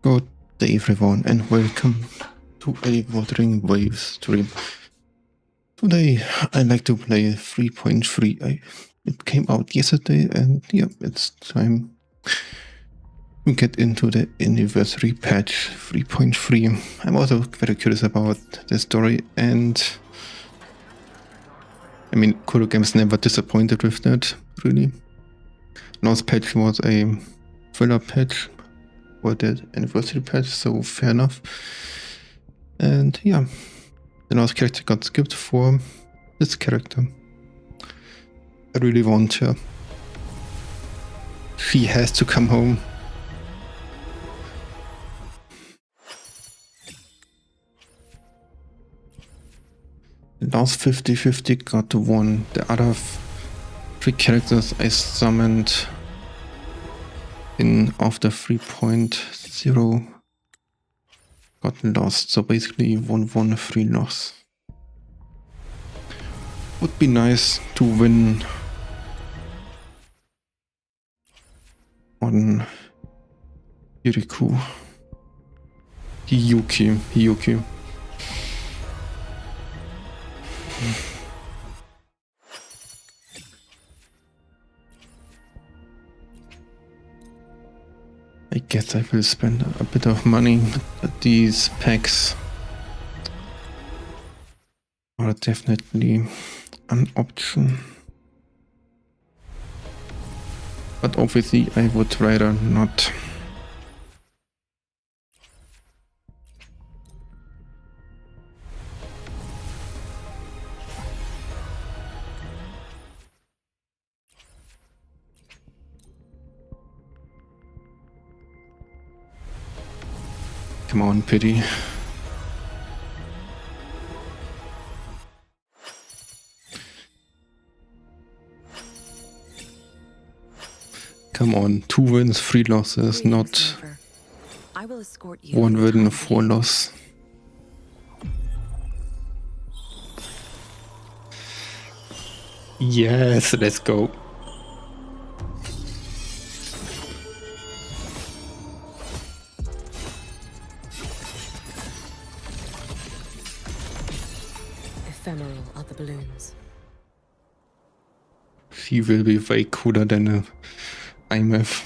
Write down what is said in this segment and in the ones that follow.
Good day everyone and welcome to a Wuthering Waves stream. Today I like to play 3.3. It came out yesterday and yeah, it's time to get into the anniversary patch 3.3. I'm also very curious about the story, and I mean, Kuro Games never disappointed with that, really. Last patch was a filler patch for the anniversary patch, so fair enough. And yeah, the last character got skipped for this character. I really want her. She has to come home. The last 50-50 got one. The other three characters I summoned in after 3.0 got lost. So basically 1-1-3 loss. Would be nice to win on Hiriku. Hiyuki. I guess I will spend a bit of money, but these packs are definitely an option. But obviously I would rather not. Come on, pity. Come on, 2 wins, 3 losses, not I will escort you 1 win, 4 loss. Yes, let's go. Ephemeral are the balloons. She will be way cooler than a IMF.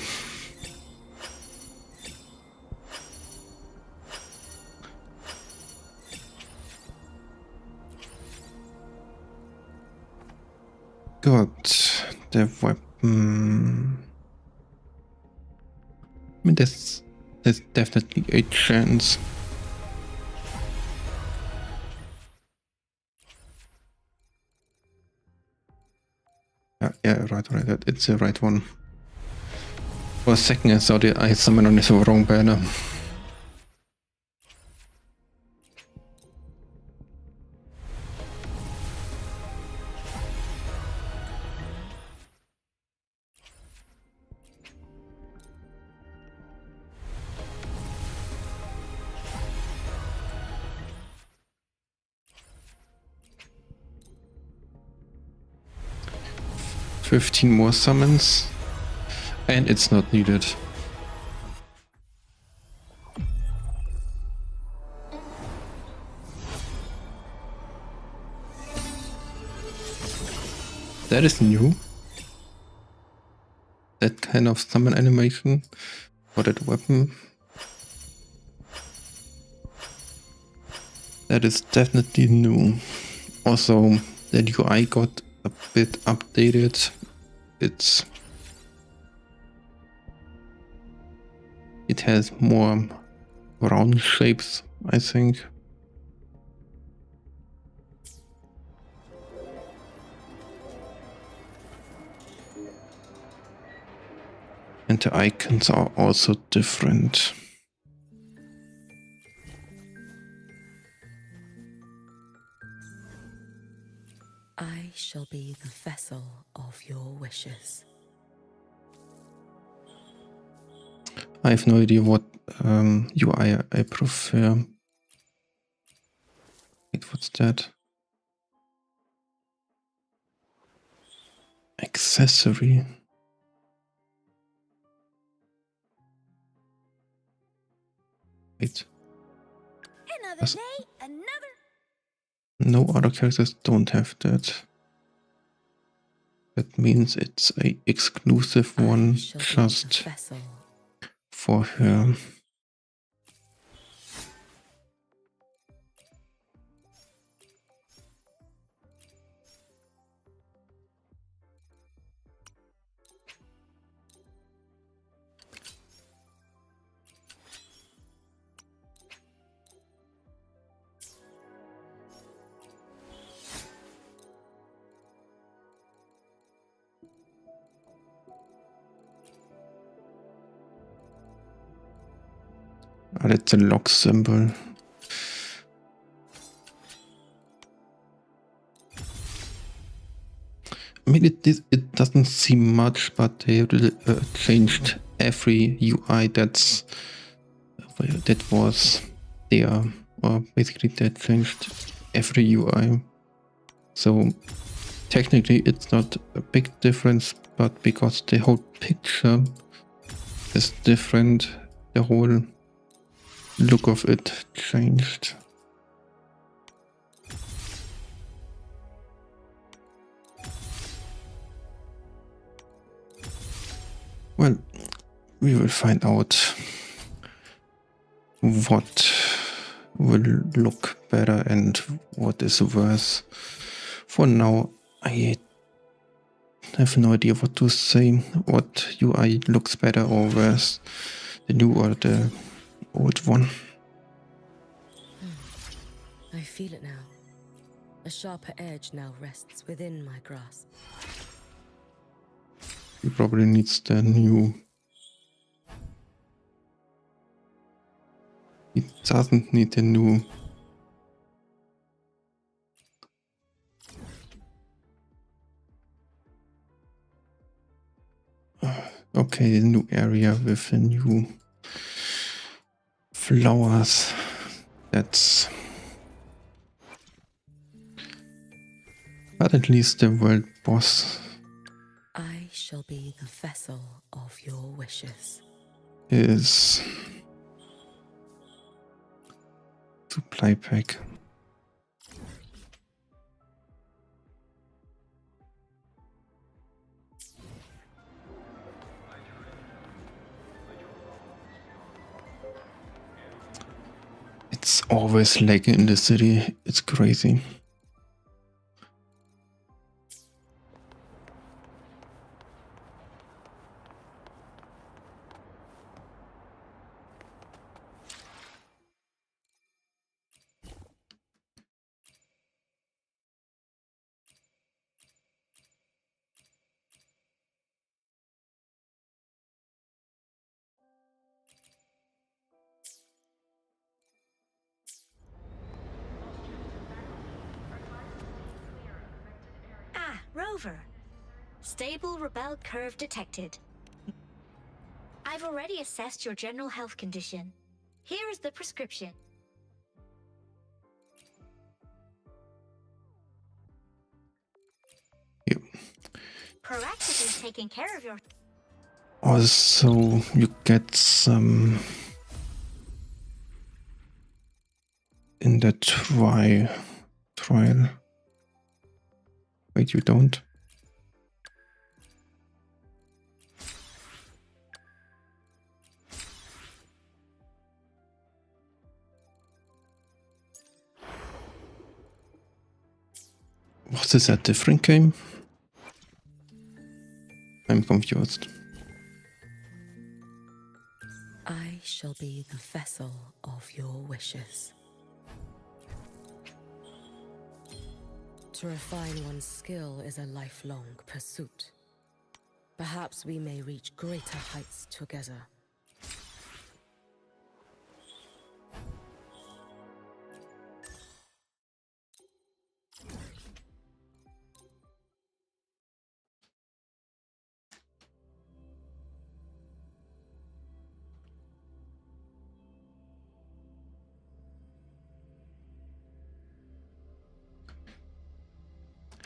Got the weapon. I mean, there's definitely a chance. Yeah, right. It's the right one. For a second I thought I summoned on the wrong banner. $15 more summons, and it's not needed. That is new. That kind of summon animation for that weapon. That is definitely new. Also, that UI got a bit updated. It has more round shapes, I think. And the icons are also different. I shall be the vessel of your wishes. I have no idea what UI I prefer. Wait, what's that? Accessory. Wait. Another Yes. day, another. No other characters don't have that. That means it's a exclusive I one shall be just the vessel. for her. Ah, that's a lock symbol. I mean, it doesn't seem much, but they really, changed every UI that was there, or basically they changed every UI. So technically, it's not a big difference, but because the whole picture is different, the whole look of it changed. Well, we will find out what will look better and what is worse. For now, I have no idea what to say. What UI looks better or worse, the new or the old one. I feel it now. A sharper edge now rests within my grasp. He probably needs the new. He doesn't need the new. Okay, the new area with the new flowers. That's. But at least the world boss I shall be the vessel of your wishes. is supply pack. It's always lagging in the city. It's crazy. Ah, Rover. Stable rebel curve detected. I've already assessed your general health condition. Here is the prescription. Yep. Proactively taking care of your... Also, you get some in the trial. Wait, you don't? Was this a different game? I'm confused. I shall be the vessel of your wishes. To refine one's skill is a lifelong pursuit. Perhaps we may reach greater heights together.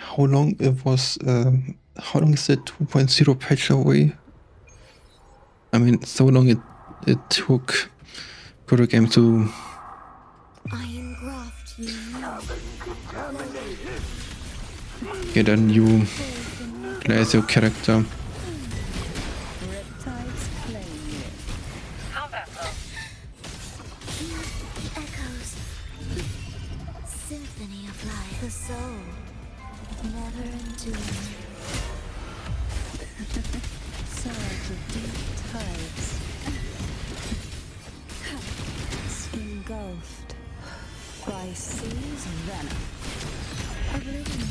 How long it was? How long is the 2.0 patch away? I mean, so long it took Go to game to Iron graft, you know. get a new glacial character. Riptides playing you. Echoes. Symphony of life. The soul. Never enduring. Surge of deep tides. Engulfed by sea's venom. Oblivion.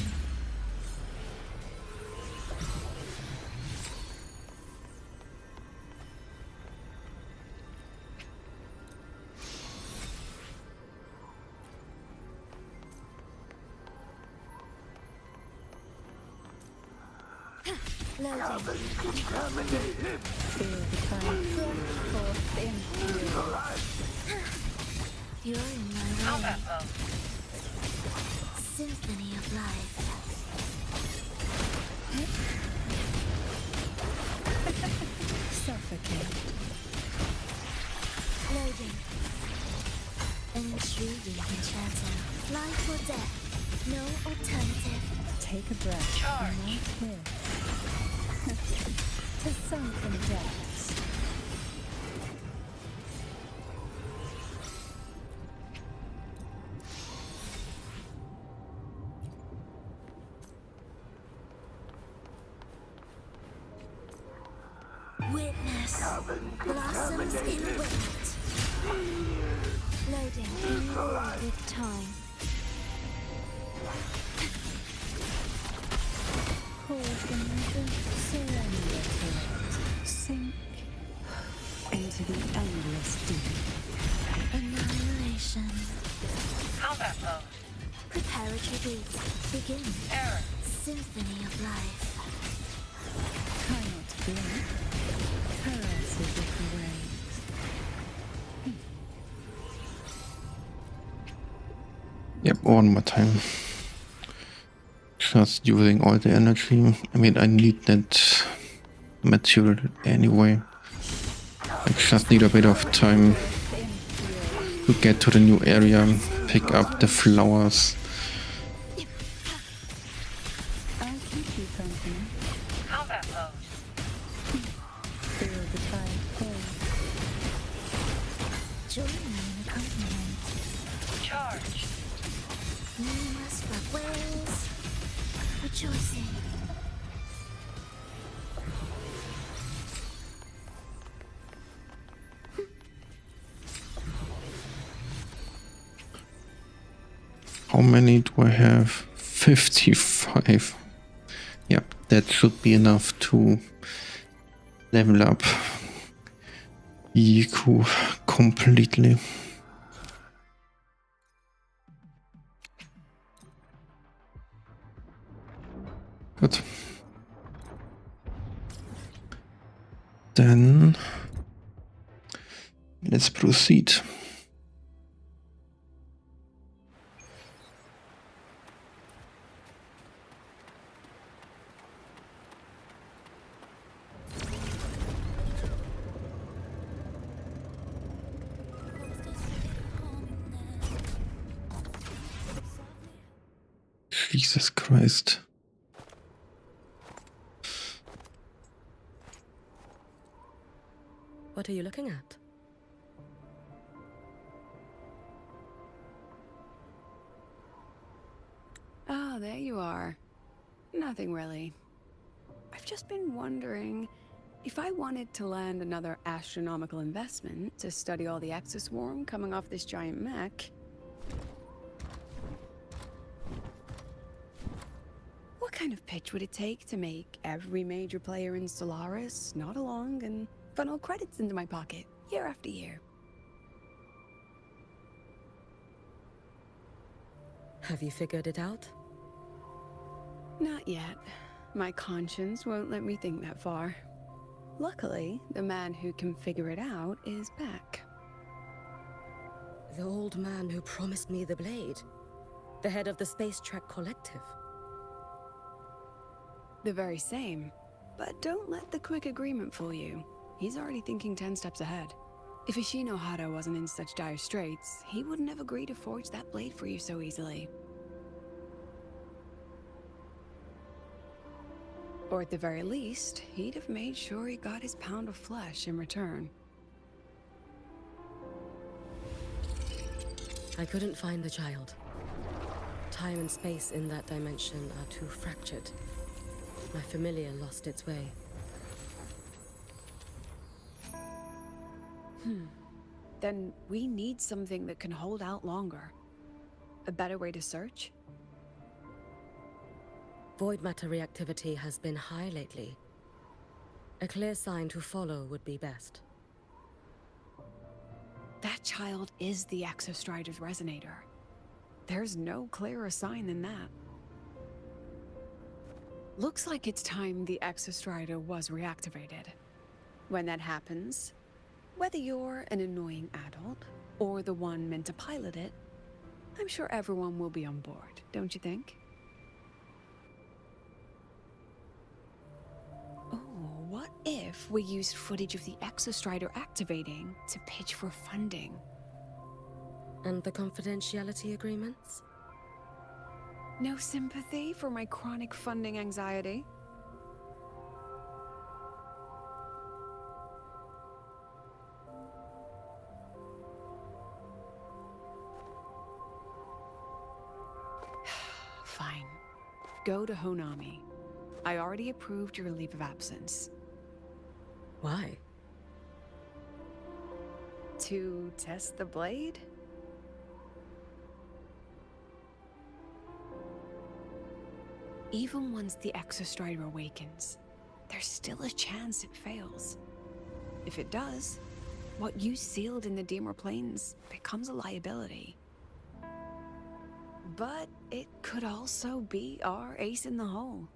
Loading. Feel the tide rush forth in fury. You're in my way. Symphony of life. Suffocate. Loading. An intriguing enchanter. Life or death. No alternative. Take a breath. Right here. To sunken depths. Witness. Blossoms in wind. Loading. In with time. Pause and surrender to it. Sink into the endless deep. Annihilation. Preparatory beats. Begin. Symphony of life. Try not to blink. Caresses of the waves. Yep, one more time. Just using all the energy. I mean, I need that material anyway. I just need a bit of time to get to the new area, pick up the flowers. I'll keep you company. Feel the tide pull. Join me in accompaniment. Numerous rock whales. Rejoicing. How many do I have? 55. Yep, that should be enough to level up Yiku completely. Good. Then let's proceed. Jesus Christ. What are you looking at? Oh, there you are. Nothing really. I've just been wondering if I wanted to land another astronomical investment to study all the exoswarm coming off this giant mech. What kind of pitch would it take to make every major player in Solaris nod along and funnel credits into my pocket year after year? Have you figured it out? Not yet. My conscience won't let me think that far. Luckily, the man who can figure it out is back. The old man who promised me the blade. The head of the Space Trek Collective. The very same. But don't let the quick agreement fool you. He's already thinking 10 steps ahead. If Ishinohara wasn't in such dire straits, he wouldn't have agreed to forge that blade for you so easily. Or at the very least, he'd have made sure he got his pound of flesh in return. I couldn't find the child. Time and space in that dimension are too fractured. My familiar lost its way. Then we need something that can hold out longer. A better way to search? Void matter reactivity has been high lately. A clear sign to follow would be best. That child is the Exostrider's resonator. There's no clearer sign than that. Looks like it's time the Exostrider was reactivated. When that happens, whether you're an annoying adult or the one meant to pilot it, I'm sure everyone will be on board, don't you think? Oh, what if we used footage of the Exostrider activating to pitch for funding? And the confidentiality agreements? No sympathy for my chronic funding anxiety? Fine. Go to Honami. I already approved your leave of absence. Why? To test the blade? Even once the Exostrider awakens, there's still a chance it fails. If it does, what you sealed in the Dimmer Plains becomes a liability. But it could also be our ace in the hole.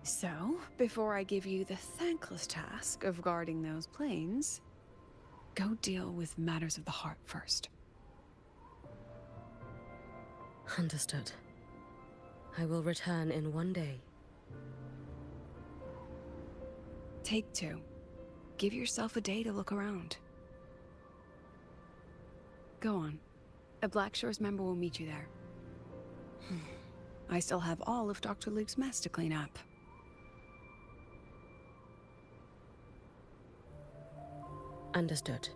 So, before I give you the thankless task of guarding those planes, go deal with matters of the heart first. Understood. I will return in one day. Take 2. Give yourself a day to look around. Go on. A Black Shores member will meet you there. I still have all of Dr. Luke's mess to clean up. Understood.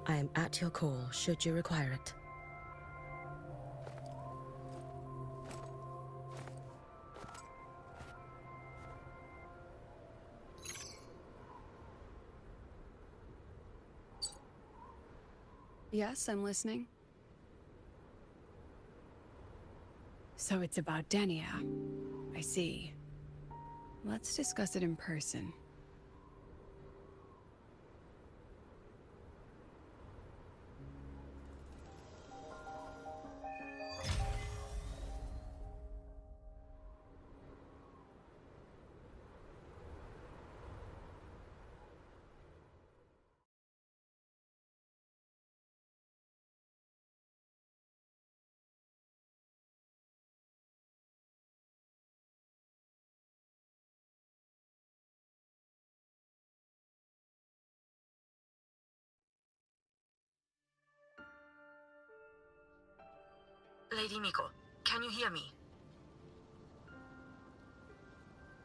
I am at your call should you require it. Yes, I'm listening. So it's about Denia. I see. Let's discuss it in person. Lady Miko, can you hear me?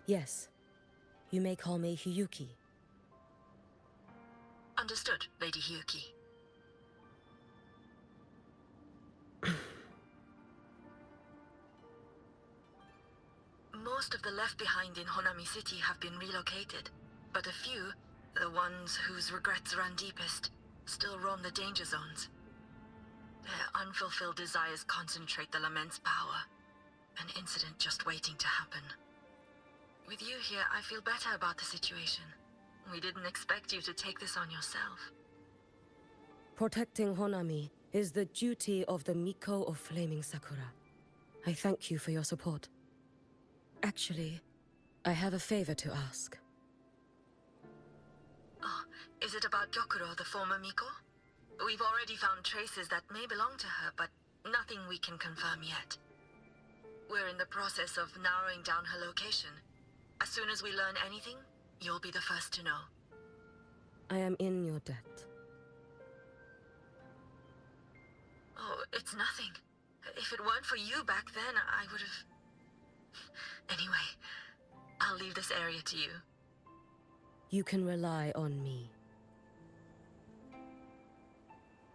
Yes. You may call me Hiyuki. Understood, Lady Hiyuki. Most of the left behind in Honami City have been relocated, but a few, the ones whose regrets run deepest, still roam the danger zones. Their unfulfilled desires concentrate the Lament's power. An incident just waiting to happen. With you here, I feel better about the situation. We didn't expect you to take this on yourself. Protecting Honami is the duty of the Miko of Flaming Sakura. I thank you for your support. Actually, I have a favor to ask. Oh, is it about Gyokuro, the former Miko? We've already found traces that may belong to her, but nothing we can confirm yet. We're in the process of narrowing down her location. As soon as we learn anything, you'll be the first to know. I am in your debt. Oh, it's nothing. If it weren't for you back then, I would have... Anyway, I'll leave this area to you. You can rely on me.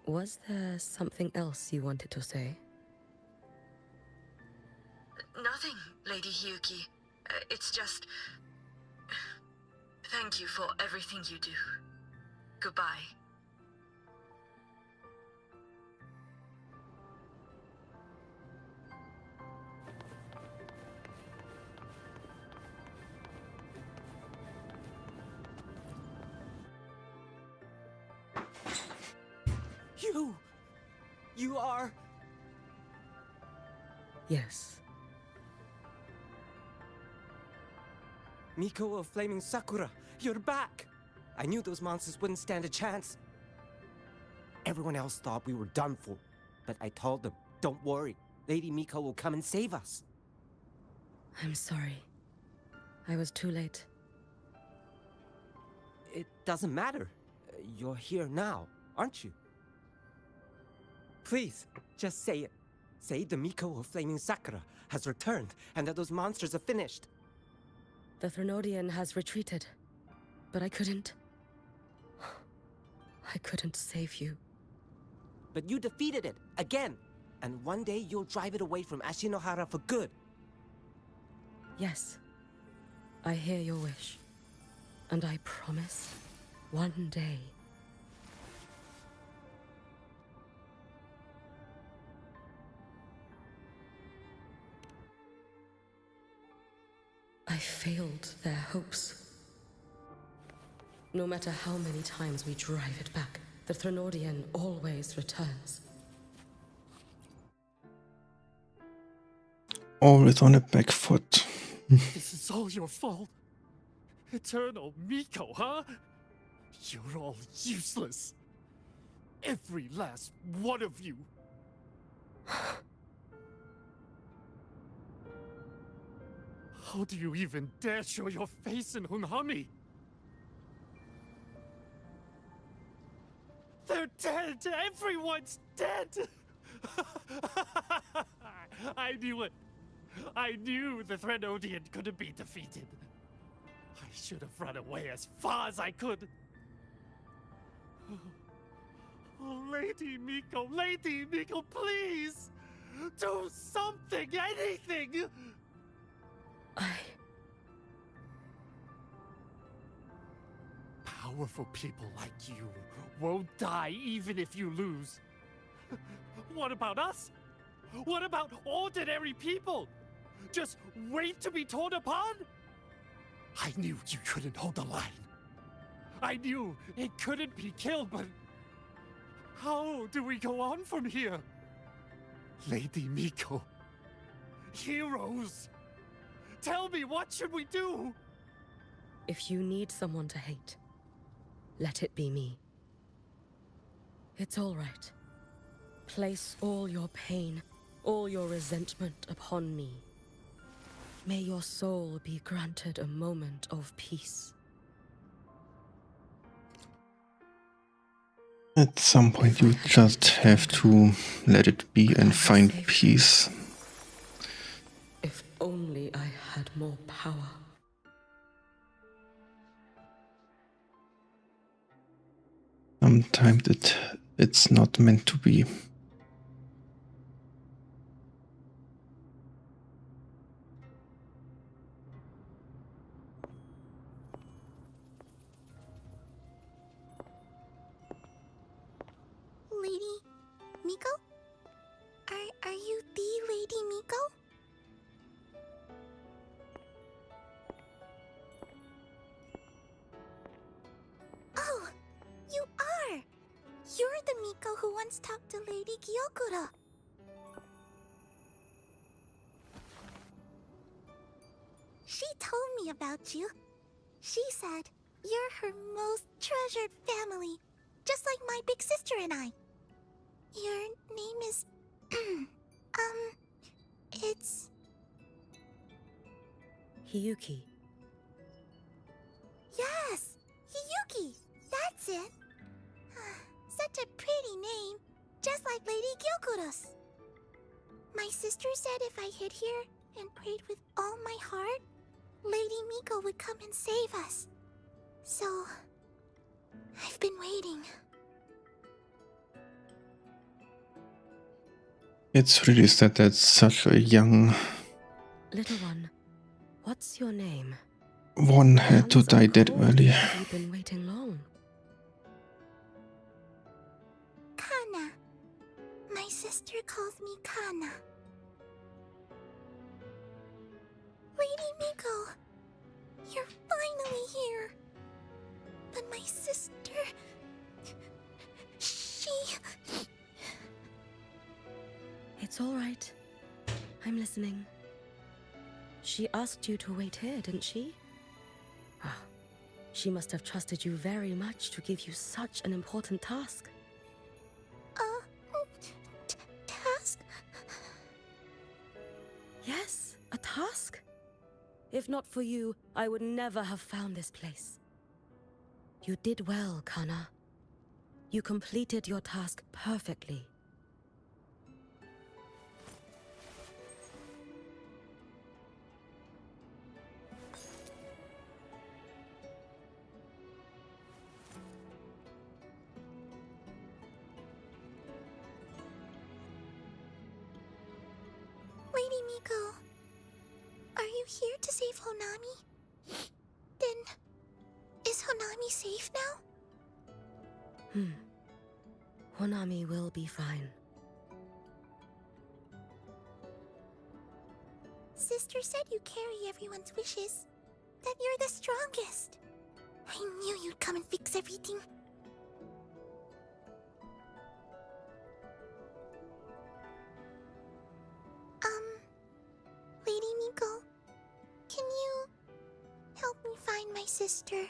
Was there something else you wanted to say? Nothing, Lady Hyuki. It's just... Thank you for everything you do. Goodbye. You are... Yes. Miko of Flaming Sakura, you're back! I knew those monsters wouldn't stand a chance. Everyone else thought we were done for, but I told them, don't worry, Lady Miko will come and save us. I'm sorry. I was too late. It doesn't matter. You're here now, aren't you? Please, just say it. Say the Miko of Flaming Sakura has returned and that those monsters are finished. The Threnodian has retreated, but I couldn't save you. But you defeated it, again! And one day you'll drive it away from Ashinohara for good. Yes, I hear your wish. And I promise, one day... I failed their hopes. No matter how many times we drive it back, the Threnodian always returns. Always on a back foot. This is all your fault. Eternal Miko, huh? You're all useless. Every last one of you. How do you even dare show your face in Hunhami? They're dead! Everyone's dead! I knew it! I knew the Threnodian couldn't be defeated. I should have run away as far as I could. Oh, Lady Miko, please! Do something, anything! Powerful people like you won't die even if you lose. What about us? What about ordinary people? Just wait to be torn apart? I knew you couldn't hold the line. I knew it couldn't be killed, but how do we go on from here? Lady Miko, heroes, tell me, what should we do? If you need someone to hate, let it be me. It's all right. Place all your pain, all your resentment upon me. May your soul be granted a moment of peace. At some point you just have to let it be and find peace. If only I had more power. Sometimes it's not meant to be. Lady Miko? Are you the Lady Miko? Oh, you are! You're the Miko who once talked to Lady Gyokuro. She told me about you. She said you're her most treasured family, just like my big sister and I. Your name is... it's... Hiyuki. Yes! Hiyuki! That's like Lady Gyokuro's. My sister said if I hid here and prayed with all my heart, Lady Miko would come and save us. So, I've been waiting. It's really sad that such a young Little one, what's your name? one had to Hands are die that cold. early. Have you been waiting long? Kana. My sister calls me Kana. Lady Miko, you're finally here. But my sister... she... It's all right. I'm listening. She asked you to wait here, didn't she? Ah, she must have trusted you very much to give you such an important task. task? Yes, a task. If not for you, I would never have found this place. You did well, Kana. You completed your task perfectly. Lady Miko, are you here to save Honami? Then, is Honami safe now? Honami will be fine. Sister said you carry everyone's wishes. That you're the strongest. I knew you'd come and fix everything. Lady Miko, can you help me find my sister?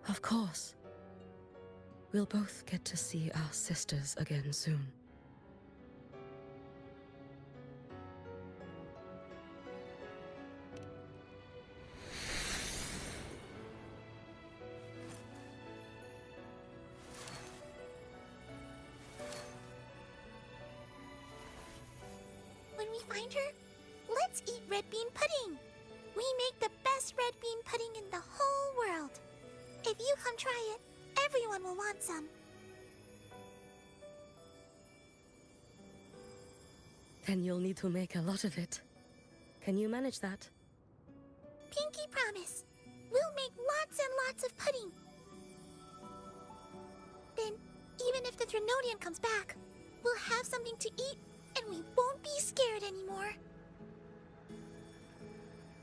Of course. We'll both get to see our sisters again soon. When we find her, let's eat red bean pudding. We make the best red bean pudding in the whole world. If you come try it, everyone will want some. Then you'll need to make a lot of it. Can you manage that? Pinky promise. We'll make lots and lots of pudding. Then, even if the Drenodian comes back, we'll have something to eat and we won't be scared anymore.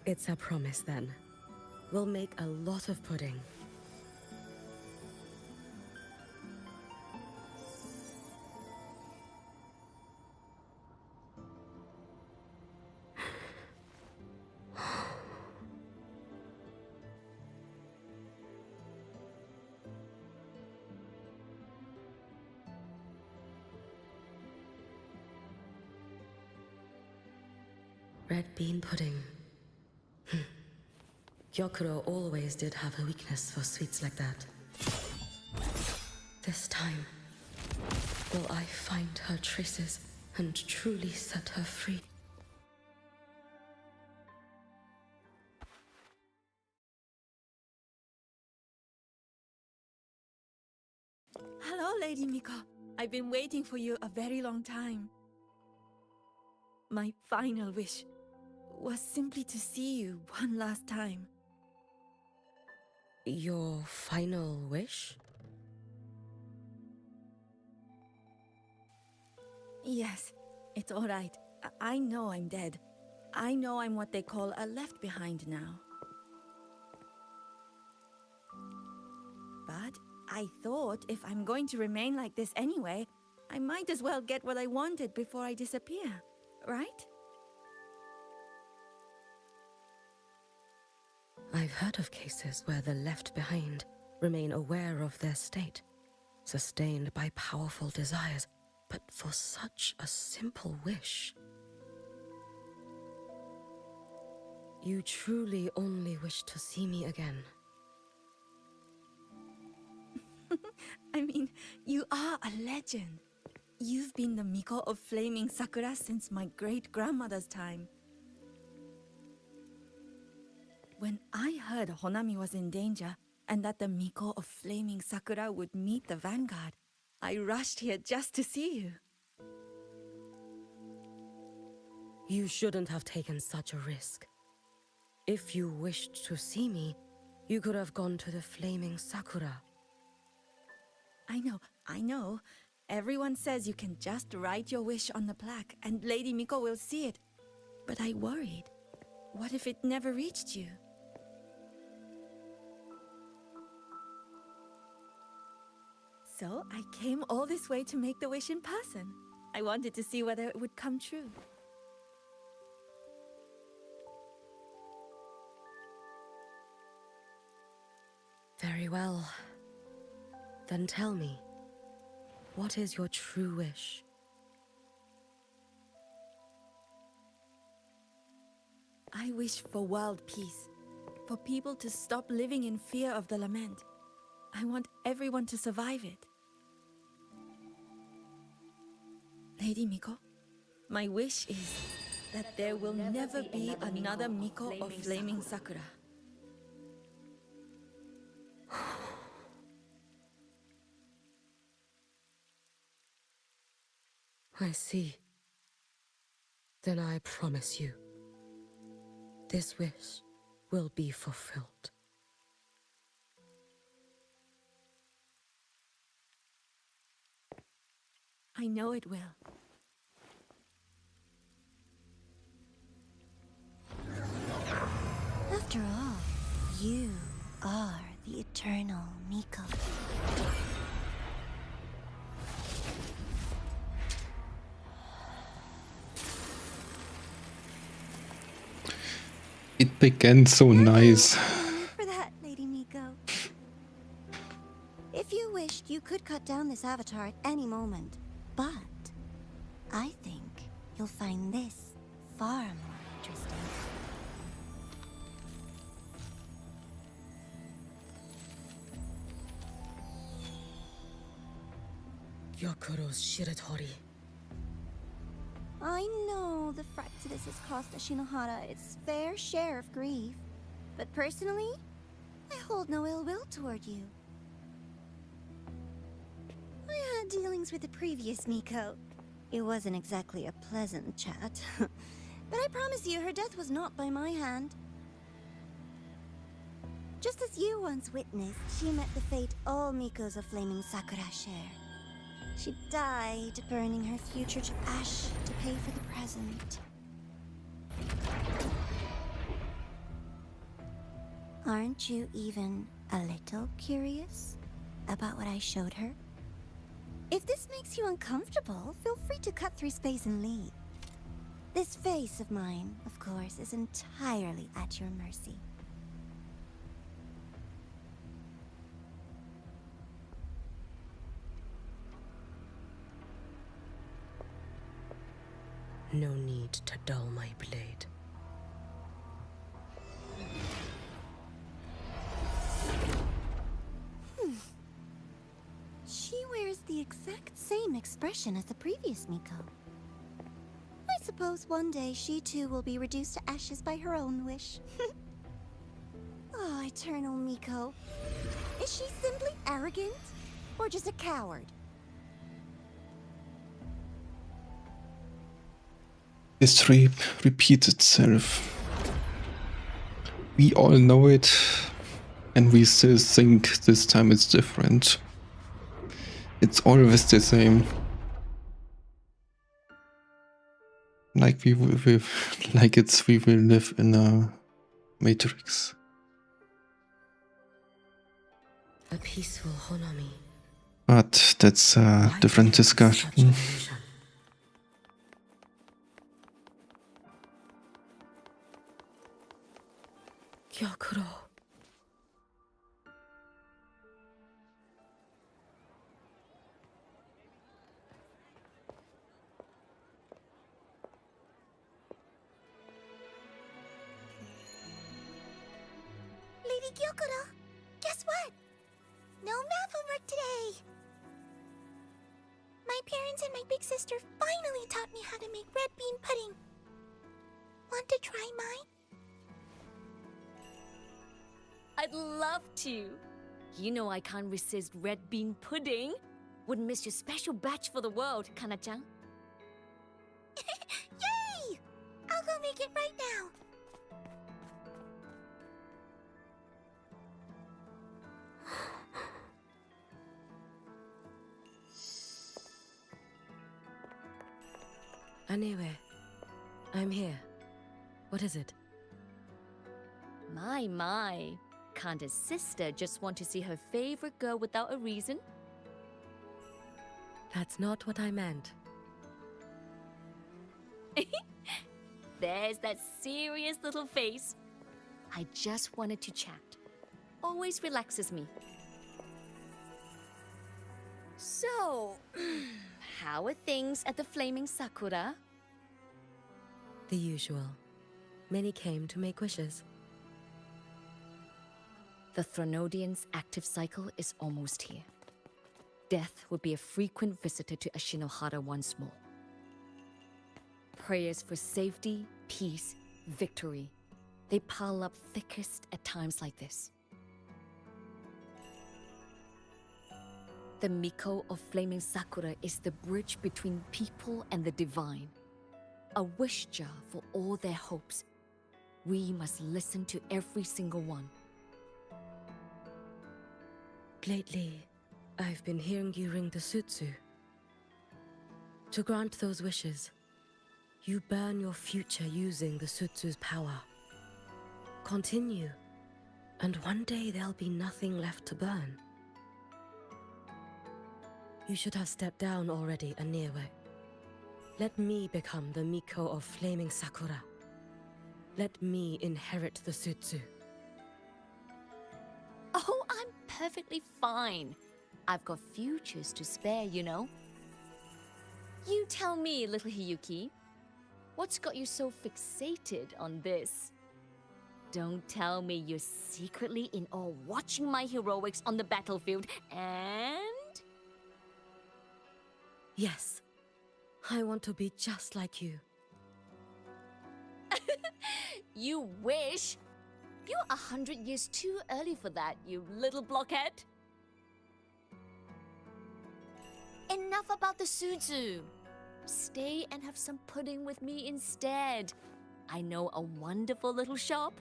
It's a promise then. We'll make a lot of pudding. Red bean pudding. Gyokuro always did have a weakness for sweets like that. This time, will I find her traces and truly set her free? Hello, Lady Miko. I've been waiting for you a very long time. My final wish was simply to see you one last time. Your final wish? Yes, it's all right. I know I'm dead. I know I'm what they call a left behind now. But I thought if I'm going to remain like this anyway, I might as well get what I wanted before I disappear, right? I've heard of cases where the left behind remain aware of their state, sustained by powerful desires, but for such a simple wish. You truly only wish to see me again. I mean, you are a legend. You've been the Miko of Flaming Sakura since my great-grandmother's time. When I heard Honami was in danger and that the Miko of Flaming Sakura would meet the Vanguard, I rushed here just to see you. You shouldn't have taken such a risk. If you wished to see me, you could have gone to the Flaming Sakura. I know. Everyone says you can just write your wish on the plaque and Lady Miko will see it. But I worried. What if it never reached you? So I came all this way to make the wish in person. I wanted to see whether it would come true. Very well. Then tell me, what is your true wish? I wish for world peace, for people to stop living in fear of the lament. I want everyone to survive it. Lady Miko, my wish is that there will never be another Miko of Flaming Sakura. I see. Then I promise you, this wish will be fulfilled. I know it will. After all, you are the eternal Miko. It began so nice. For that, Lady Miko. If you wished, you could cut down this avatar at any moment. But I think you'll find this far more interesting. Yakuro's Shiratori. I know the fright to this has cost Ashinohara its fair share of grief. But personally, I hold no ill will toward you. I had dealings with the previous Miko. It wasn't exactly a pleasant chat. But I promise you, her death was not by my hand. Just as you once witnessed, she met the fate all Mikos of Flaming Sakura share. She died, burning her future to ash to pay for the present. Aren't you even a little curious about what I showed her? If this makes you uncomfortable, feel free to cut through space and leave. This face of mine, of course, is entirely at your mercy. No need to dull my blade. She wears the exact same expression as the previous Miko. I suppose one day she too will be reduced to ashes by her own wish. Oh, eternal Miko. Is she simply arrogant? Or just a coward? History repeats itself. We all know it, and we still think this time it's different. It's always the same. Like we will live in a matrix. A peaceful Honami. But that's a Why different such discussion. illusion? Gyakuro. Lady Gyokuro, guess what? No math will work today. My parents and my big sister finally taught me how to make red bean pudding. Want to try mine? I'd love to. You know I can't resist red bean pudding. Wouldn't miss your special batch for the world, Kana-chan. Yay! I'll go make it right now. Anyway, I'm here. What is it? My. Can't a sister just want to see her favorite girl without a reason? That's not what I meant. There's that serious little face. I just wanted to chat. Always relaxes me. So, how are things at the Flaming Sakura? The usual. Many came to make wishes. The Thronodian's active cycle is almost here. Death would be a frequent visitor to Ashinohara once more. Prayers for safety, peace, victory. They pile up thickest at times like this. The Miko of Flaming Sakura is the bridge between people and the divine. A wish jar for all their hopes. We must listen to every single one. Lately, I've been hearing you ring the sutsu. To grant those wishes, you burn your future using the sutsu's power. Continue, and one day there'll be nothing left to burn. You should have stepped down already, Aniewe. Let me become the Miko of Flaming Sakura. Let me inherit the sutsu. Oh, I'm perfectly fine. I've got futures to spare, you know. You tell me, little Hiyuki, what's got you so fixated on this? Don't tell me you're secretly in awe watching my heroics on the battlefield and... Yes, I want to be just like you. You wish? You're 100 years too early for that, you little blockhead. Enough about the sutsu. Stay and have some pudding with me instead. I know a wonderful little shop.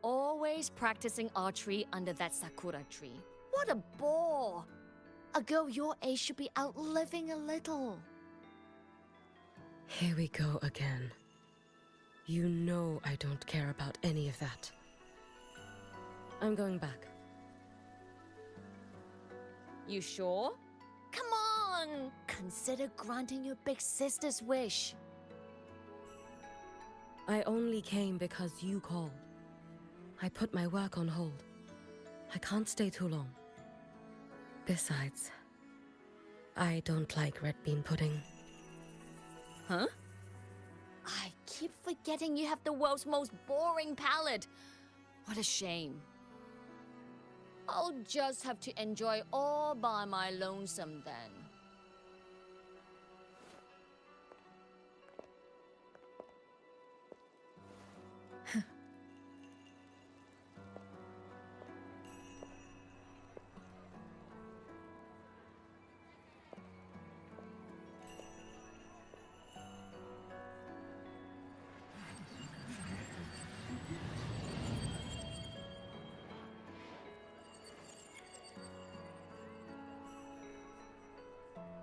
Always practicing archery under that sakura tree. What a bore! A girl your age should be out living a little. Here we go again. You know I don't care about any of that. I'm going back. You sure? Come on! Consider granting your big sister's wish. I only came because you called. I put my work on hold. I can't stay too long. Besides, I don't like red bean pudding. Huh? I keep forgetting you have the world's most boring palate. What a shame. I'll just have to enjoy all by my lonesome then.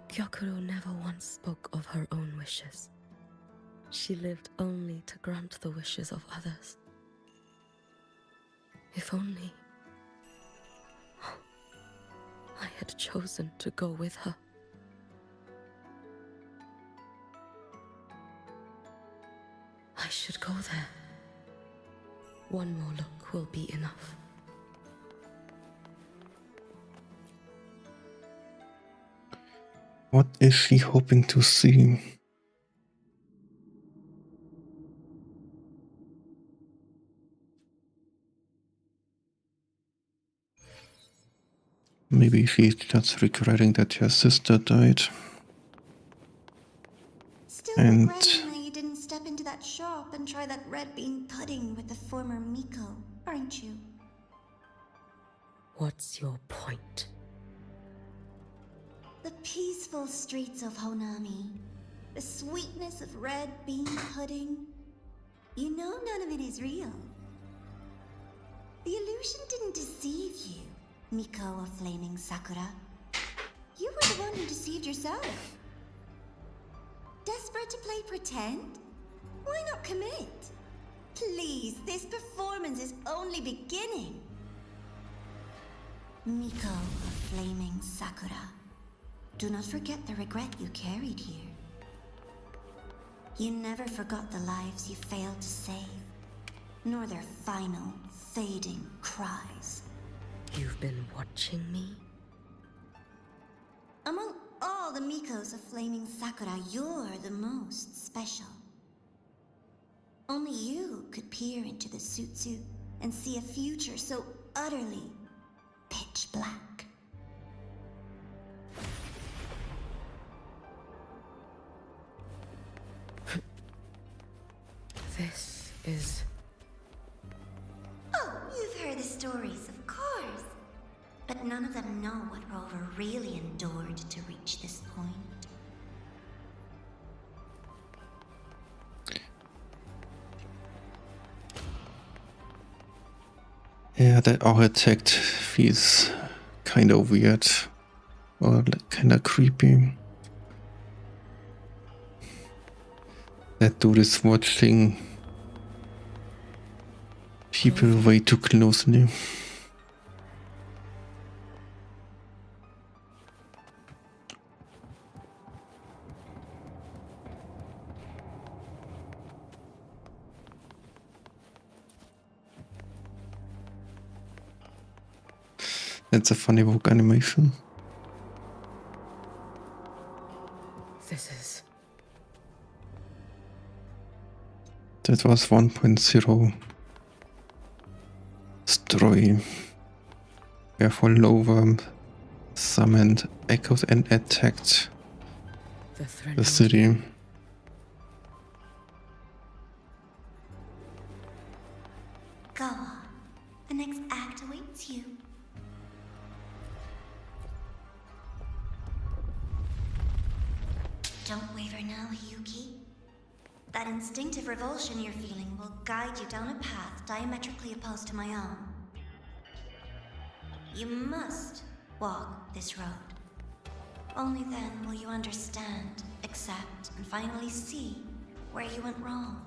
Gyokuro never once spoke of her own wishes. She lived only to grant the wishes of others. If only I had chosen to go with her. I should go there. One more look will be enough. What is she hoping to see? maybe she's just regretting that her sister died. Still And- regretting that you didn't step into that shop and try that red bean pudding with the former Miko, aren't you? What's your point? The peaceful streets of Honami, the sweetness of red bean pudding. You know none of it is real. The illusion didn't deceive you, Miko of Flaming Sakura. You were the one who deceived yourself. Desperate to play pretend? Why not commit? Please, this performance is only beginning. Miko of Flaming Sakura, do not forget the regret you carried here. You never forgot the lives you failed to save, nor their final, fading cries. You've been watching me? Among all the Mikos of Flaming Sakura, you're the most special. Only you could peer into the Sutsu and see a future so utterly pitch black. This is... Oh, you've heard the stories, of course. But none of them know what Rover really endured to reach this point. Yeah, that architect feels kind of weird or kind of creepy. That dude is watching people way too closely. That's a funny book animation. This is... That was 1.0 story, where Lover summoned echoes and attacked the city. Go on. The next act awaits you. Don't waver now, Hiyuki. That instinctive revulsion you're feeling will guide you down a path diametrically opposed to my own. You must walk this road. Only then will you understand, accept, and finally see where you went wrong.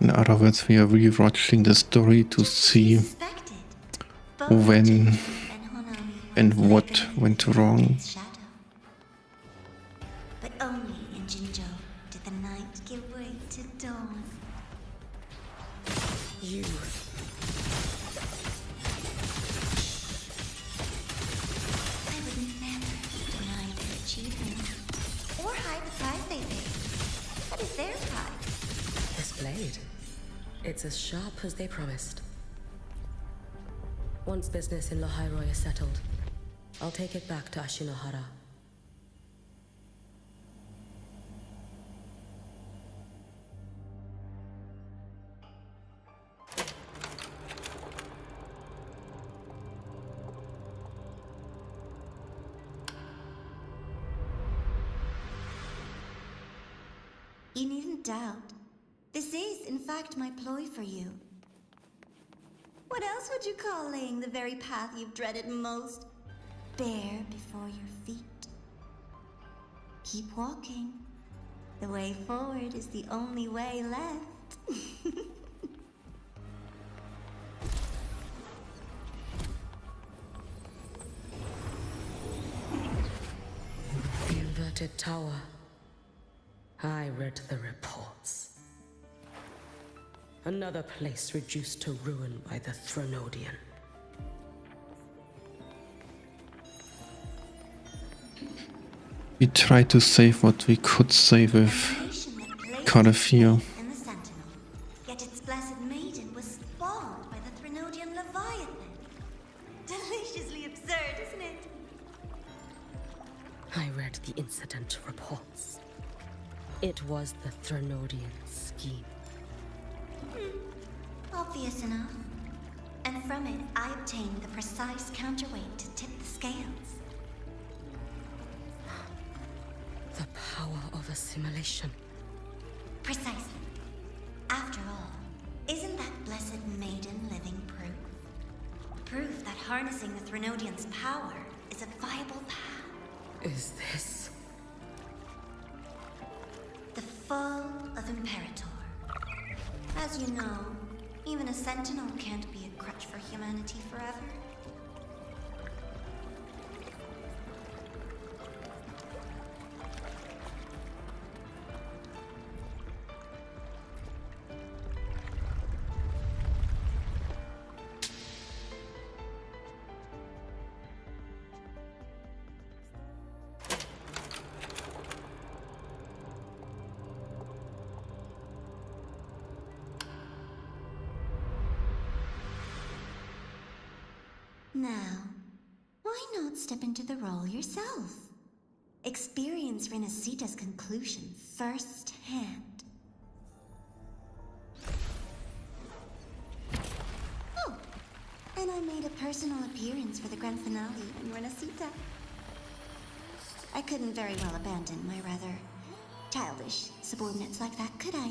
In other words, we are rewatching the story to see when and what went wrong. But only in Jinzhou did the night give way to dawn. You... I would never deny their achievement or hide the price they paid. What is their price? This blade. It's as sharp as they promised. Once business in Lahairoi is settled, I'll take it back to Ashinohara. You needn't doubt. This is, in fact, my ploy for you. What else would you call laying the very path you've dreaded most bare before your feet? Keep walking. The way forward is the only way left. The inverted tower. I read the reports. Another place reduced to ruin by the Thronodian. We tried to save what we could save with Card of Fear. And the Sentinel. Blessed Maiden was spawned by the Threnodian Leviathan. Deliciously absurd, isn't it? I read the incident reports. It was the Threnodian scheme. Obvious enough. And from it, I obtained the precise counterweight to tip the scales. The power of assimilation. Precisely. After all, isn't that Blessed Maiden living proof? Proof that harnessing the Threnodian's power is a viable path. Is this... The fall of Imperator. As you know, even a sentinel can't be a crutch for humanity forever. Now, why not step into the role yourself? Experience Renacita's conclusion firsthand. Oh, and I made a personal appearance for the grand finale in Renacita. I couldn't very well abandon my rather childish subordinates like that, could I?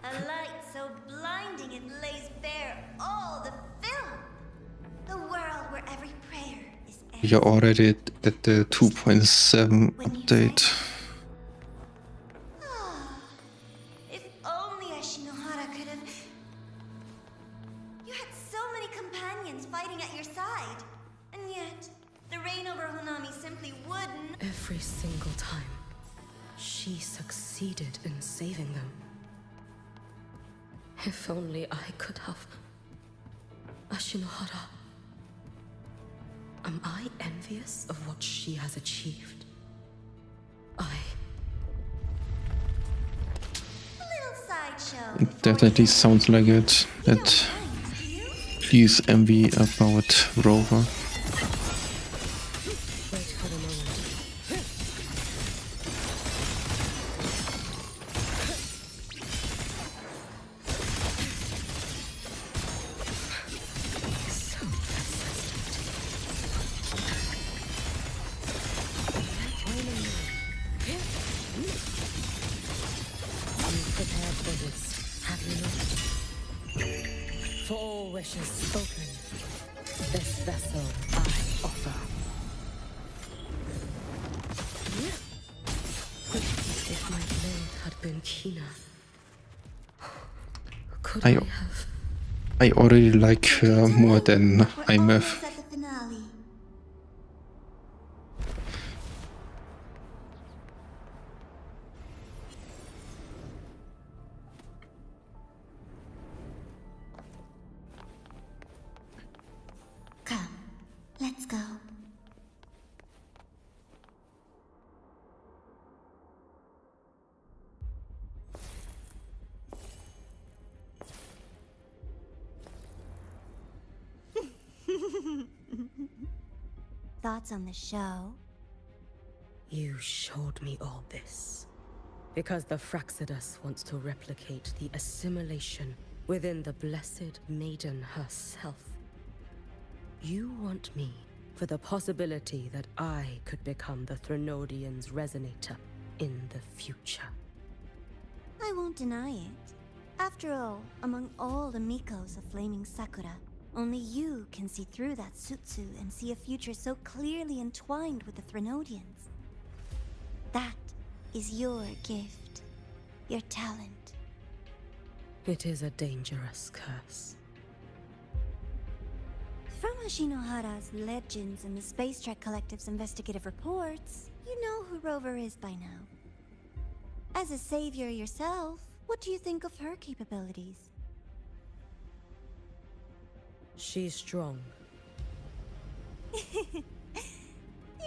A light so blinding it lays bare all the film. The world where every prayer is answered. We are already at the 2.7 update. If only Ashinohara could have... You had so many companions fighting at your side. And yet, the reign over Honami simply wouldn't... Every single time, she succeeded in saving them. If only I could have... Ashinohara. Am I envious of what she has achieved? A little sideshow. It definitely sounds like it. That please envy about Rover. Wait for the moment. So persistent. Prepared for this, have you not? For all wishes spoken, this vessel I offer. If my blade had been keener, could I have... I already like her more than IMF. Almost at the finale. Come, let's go. Thoughts on the show? You showed me all this. Because the Fraxidus wants to replicate the assimilation within the Blessed Maiden herself. You want me for the possibility that I could become the Threnodian's resonator in the future. I won't deny it. After all, among all the Mikos of Flaming Sakura, only you can see through that Sutsu and see a future so clearly entwined with the Threnodians. That is your gift, your talent. It is a dangerous curse. From Ashinohara's legends and the Space Trek Collective's investigative reports, you know who Rover is by now. As a savior yourself, what do you think of her capabilities? She's strong. You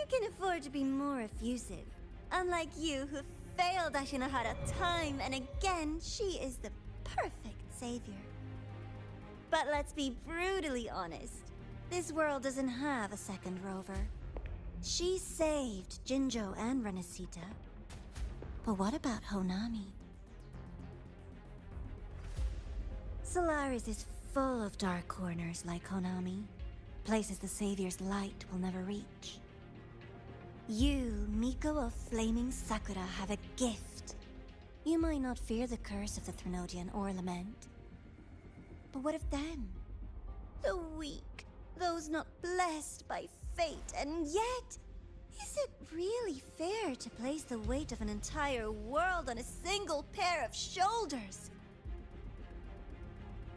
can afford to be more effusive. Unlike you, who failed Ashinahara time and again, she is the perfect savior. But let's be brutally honest. This world doesn't have a second rover. She saved Jinjo and Renesita. But what about Honami? Solaris is full of dark corners like Honami. Places the Savior's light will never reach. You, Miko of Flaming Sakura, have a gift. You might not fear the curse of the Threnodian or Lament. But what of them? The weak, those not blessed by fate, and yet, is it really fair to place the weight of an entire world on a single pair of shoulders?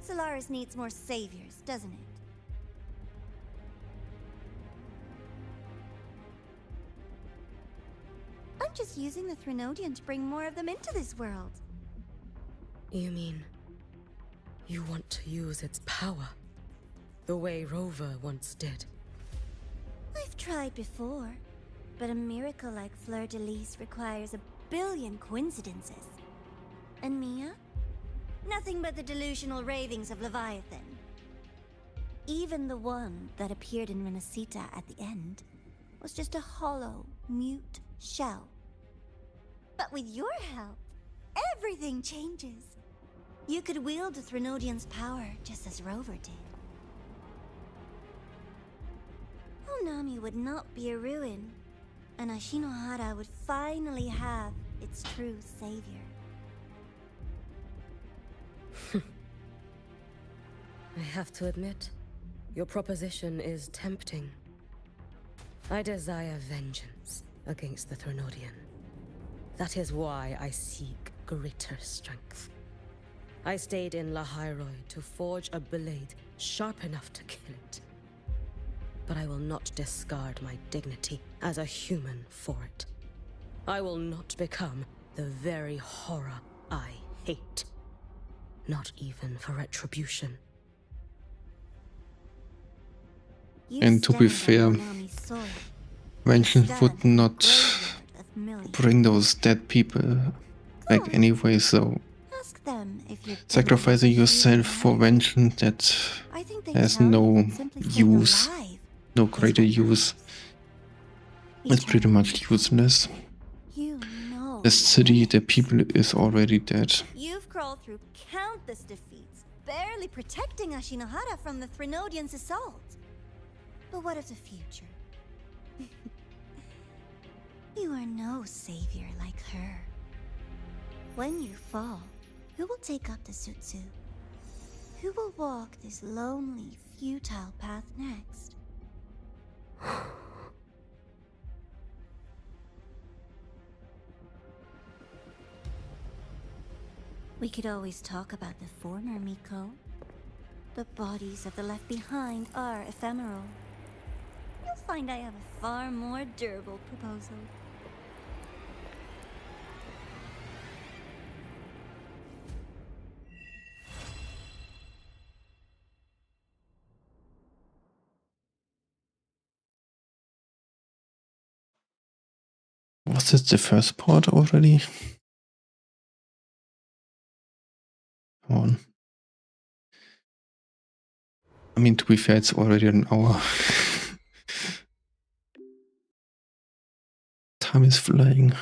Solaris needs more saviors, doesn't it? I'm just using the Threnodian to bring more of them into this world. You mean you want to use its power the way Rover once did? I've tried before, but a miracle like Fleur-de-Lis requires a billion coincidences. And Mia? Nothing but the delusional ravings of Leviathan. Even the one that appeared in Renesita at the end was just a hollow, mute shell. But with your help, everything changes. You could wield the Threnodian's power just as Rover did. Honami would not be a ruin, and Ashinohara would finally have its true savior. I have to admit, your proposition is tempting. I desire vengeance against the Threnodian. That is why I seek greater strength. I stayed in Lahairoi to forge a blade sharp enough to kill it. But I will not discard my dignity as a human for it. I will not become the very horror I hate. Not even for retribution. And to be fair, vengeance would not bring those dead people back anyway, so sacrificing yourself for vengeance that has no use, no greater use, is pretty much useless. The city, the people is already dead. You've crawled through countless defeats, barely protecting Ashinohara from the Threnodian's assault. But what of the future? You are no savior like her. When you fall, who will take up the Sutsu? Who will walk this lonely, futile path next? We could always talk about the former, Miko. The bodies of the left behind are ephemeral. You'll find I have a far more durable proposal. Was it the first part already? Come on. I mean, to be fair, it's already an hour. Time is flying.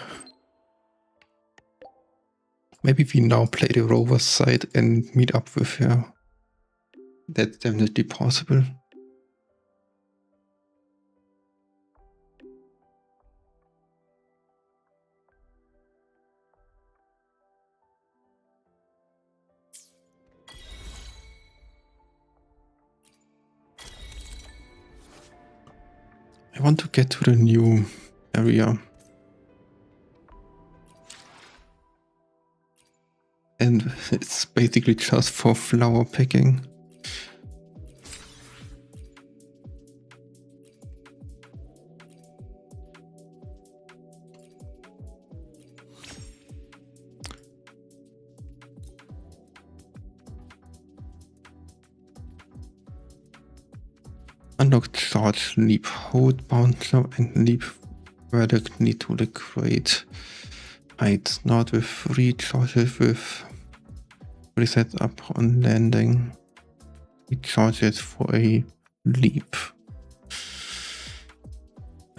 Maybe we now play the Rover's side and meet up with her. That's definitely possible. I want to get to the new area. And it's basically just for flower picking. Unlock charge, leap, hold bouncer, and leap vertically to the crate. Height, not with 3 charges, with reset up on landing. 3 charges for a leap.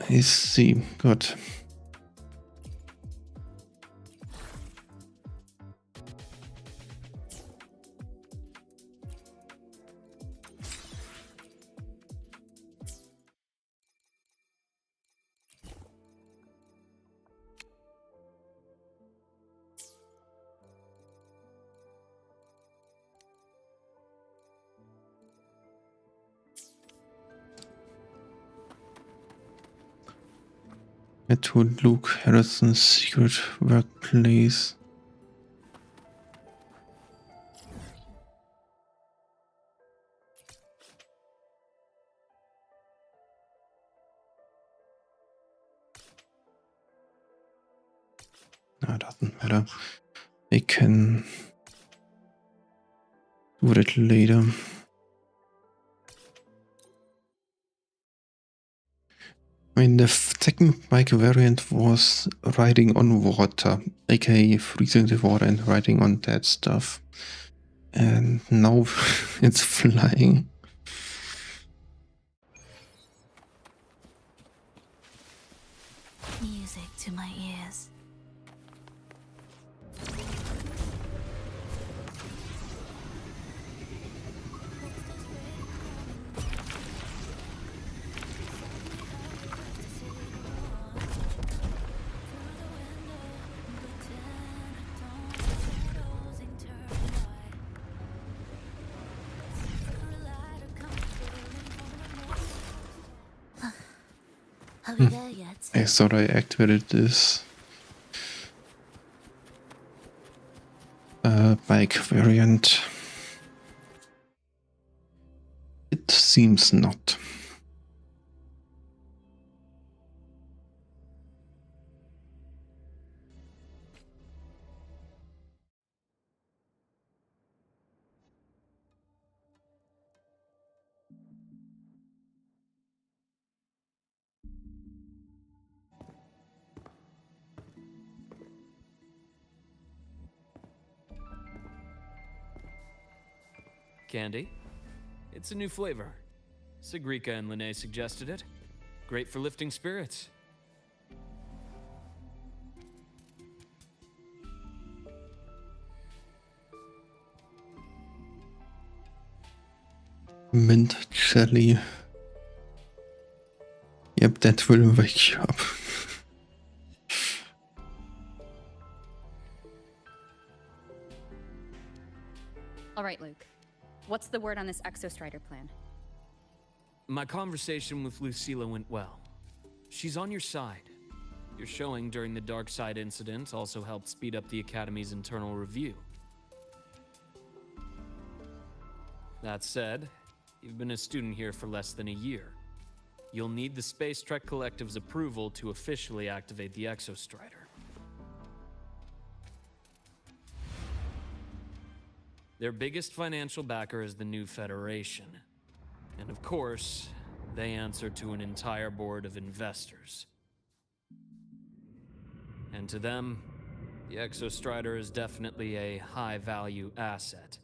I see, good. To Luke Harrison's secret workplace. No, doesn't matter. I can do it later. I mean, the second bike variant was riding on water, aka freezing the water and riding on that stuff. And now it's flying. Music to my ears. Are we there yet? I thought I activated this bike variant. It seems not. Candy? It's a new flavor. Sigrika and Lene suggested it. Great for lifting spirits. Mint jelly. Yep, that will wake you up. All right, Luke. What's the word on this Exostrider plan? My conversation with Lucilla went well. She's on your side. Your showing during the Dark Side incident also helped speed up the Academy's internal review. That said, you've been a student here for less than a year. You'll need the Space Trek Collective's approval to officially activate the Exostrider. Their biggest financial backer is the New Federation. And of course, they answer to an entire board of investors. And to them, the Exostrider is definitely a high-value asset.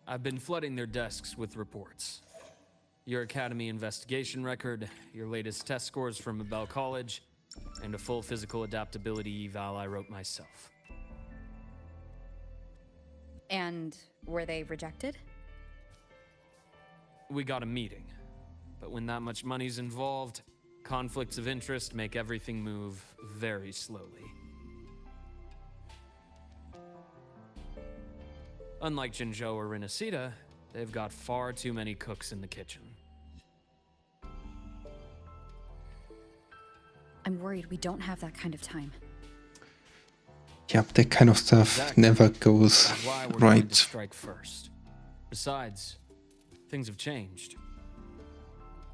I've been flooding their desks with reports. Your Academy investigation record, your latest test scores from Abel College, and a full physical adaptability eval I wrote myself. And were they rejected? We got a meeting, but when that much money's involved, conflicts of interest make everything move very slowly. Unlike Jinzhou or Rinasita, they've got far too many cooks in the kitchen. I'm worried we don't have that kind of time. Yep, that kind of stuff Exactly. never goes That's why we're going to right. strike first. Besides, things have changed.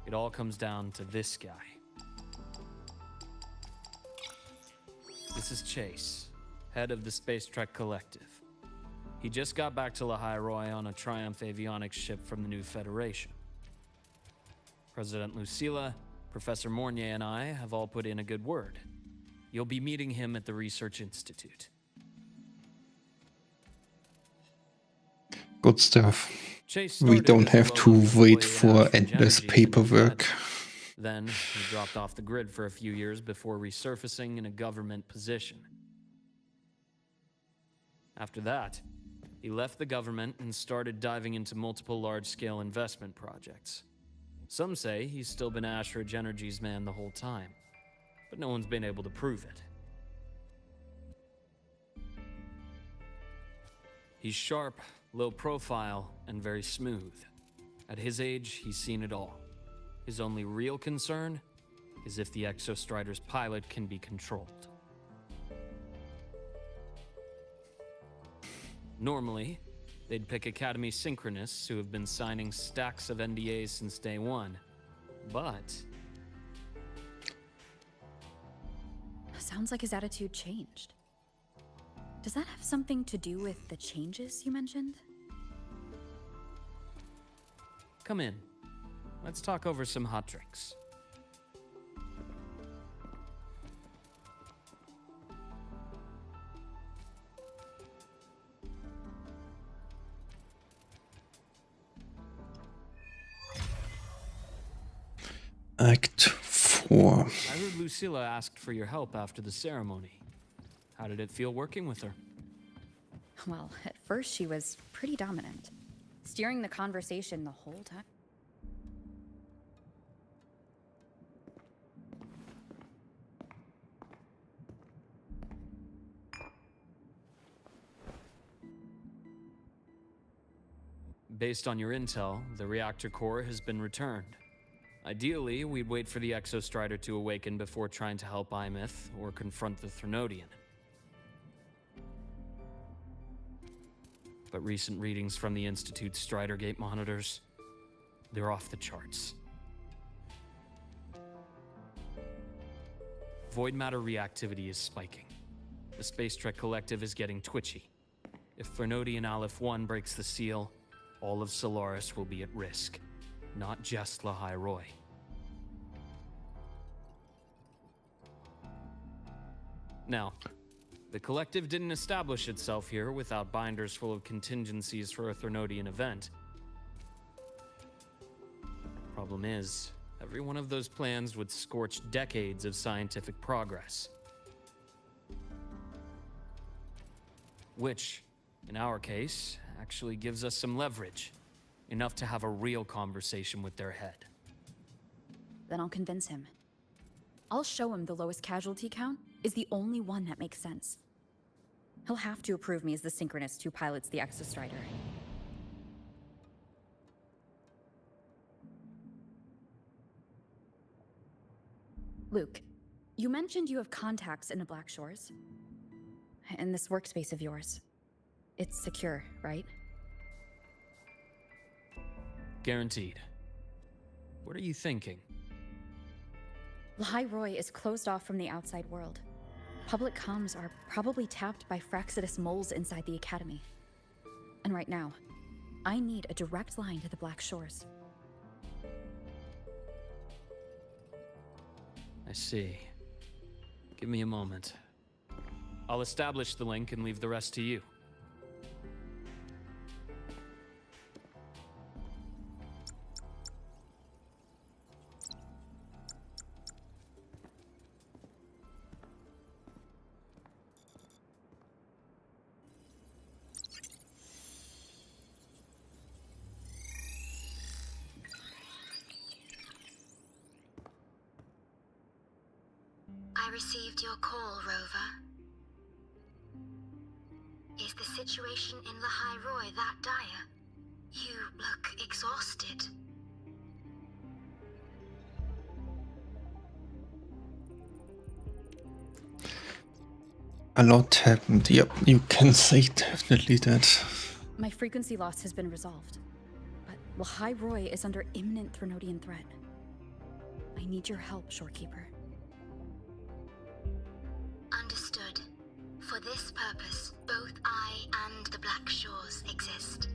It all comes down to this guy. This is Chase, head of the Space Trek Collective. He just got back to Lahai Roy on a Triumph avionics ship from the new Federation. President Lucilla, Professor Mornier, and I have all put in a good word. You'll be meeting him at the Research Institute. Good stuff. Chase We started don't as a have to low-level wait employee for at Ashridge endless Energy in paperwork. Fed. Then he dropped off the grid for a few years before resurfacing in a government position. After that, he left the government and started diving into multiple large-scale investment projects. Some say he's still been Ashridge Energy's man the whole time, but no one's been able to prove it. He's sharp, low profile, and very smooth. At his age, he's seen it all. His only real concern is if the Exostrider's pilot can be controlled. Normally, they'd pick Academy Synchronists who have been signing stacks of NDAs since day one, but... Sounds like his attitude changed. Does that have something to do with the changes you mentioned? Come in. Let's talk over some hot drinks. Act 4. I heard Lucilla asked for your help after the ceremony. How did it feel working with her? Well, at first she was pretty dominant, steering the conversation the whole time. Based on your intel, the reactor core has been returned. Ideally, we'd wait for the Exostrider to awaken before trying to help Imyth or confront the Thrunodian. But recent readings from the Institute's Strider Gate monitors, they're off the charts. Void matter reactivity is spiking. The Space Trek Collective is getting twitchy. If Thrunodian Aleph 1 breaks the seal, all of Solaris will be at risk, not just Lahai Roy. Now, the Collective didn't establish itself here without binders full of contingencies for a Thrunodian event. Problem is, every one of those plans would scorch decades of scientific progress. Which, in our case, actually gives us some leverage. Enough to have a real conversation with their head. Then I'll convince him. I'll show him the lowest casualty count is the only one that makes sense. He'll have to approve me as the Synchronist who pilots the Exostrider. Luke, you mentioned you have contacts in the Black Shores. In this workspace of yours. It's secure, right? Guaranteed. What are you thinking? Lahai Roy is closed off from the outside world. Public comms are probably tapped by Fraxidus moles inside the Academy. And right now, I need a direct line to the Black Shores. I see. Give me a moment. I'll establish the link and leave the rest to you. I received your call, Rover. Is the situation in Lahai Roy that dire? You look exhausted. A lot happened. Yep, you can say definitely that. My frequency loss has been resolved, but Lahai Roy is under imminent Thrunodian threat. I need your help, Shorekeeper. Understood. For this purpose, both I and the Black Shores exist.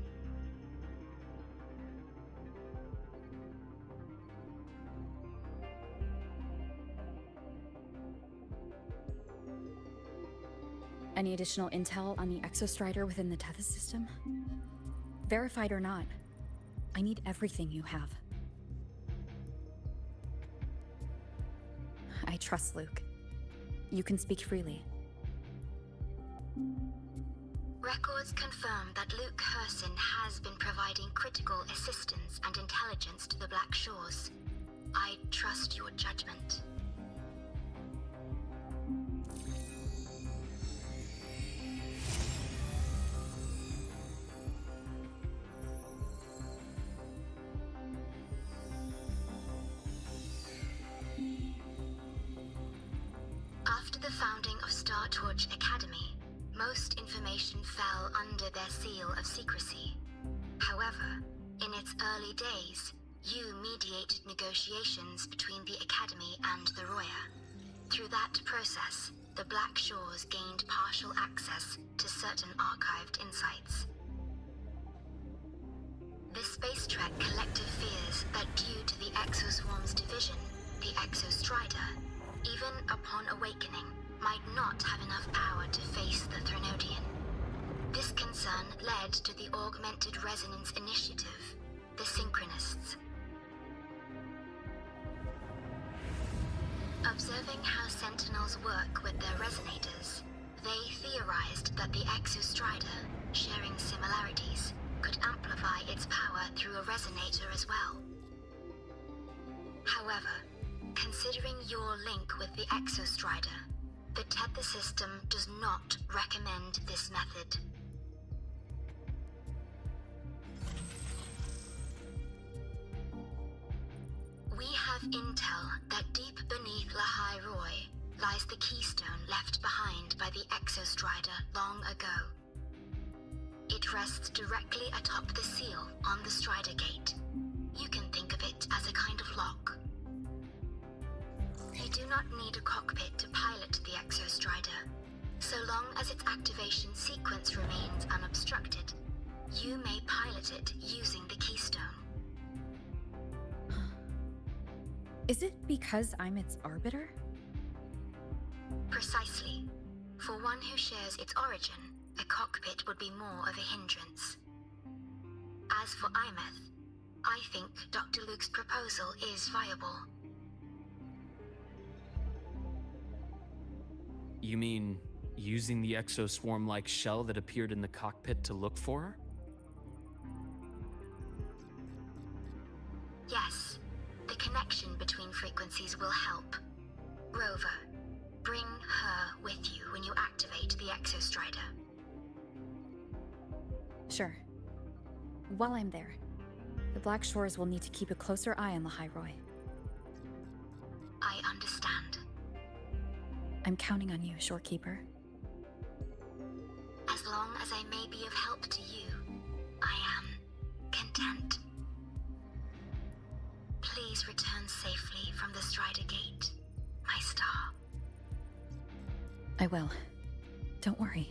Any additional intel on the Exostrider within the Tethys system? Verified or not, I need everything you have. I trust Luke. You can speak freely. Records confirm that Luke Herson has been providing critical assistance and intelligence to the Black Shores. I trust your judgment. After the founding of Star Torch Academy, most information fell under their seal of secrecy. However, in its early days, you mediated negotiations between the Academy and the Roya. Through that process, the Black Shores gained partial access to certain archived insights. The Space Trek collective fears that due to the Exoswarm's division, the Exostrider, even upon awakening, might not have enough power to face the Threnodian. This concern led to the Augmented Resonance Initiative, the Synchronists. Observing how Sentinels work with their resonators, they theorized that the Exostrider, sharing similarities, could amplify its power through a resonator as well. However, considering your link with the Exostrider, the Tether system does not recommend this method. We have intel that deep beneath Lahai Roy lies the keystone left behind by the Exostrider long ago. It rests directly atop the seal on the Strider Gate. You can think of it as a kind of lock. You do not need a cockpit to pilot the Exostrider. So long as its activation sequence remains unobstructed, you may pilot it using the keystone. Is it because I'm its arbiter? Precisely. For one who shares its origin, a cockpit would be more of a hindrance. As for Imeth, I think Dr. Luke's proposal is viable. You mean using the exoswarm-like shell that appeared in the cockpit to look for her? Yes. The connection between frequencies will help. Rover, bring her with you when you activate the Exostrider. Sure. While I'm there, the Black Shores will need to keep a closer eye on Lahai Roy. I understand. I'm counting on you, Shorekeeper. As long as I may be of help to you, I am content. Please return safely from the Strider Gate, my star. I will. Don't worry.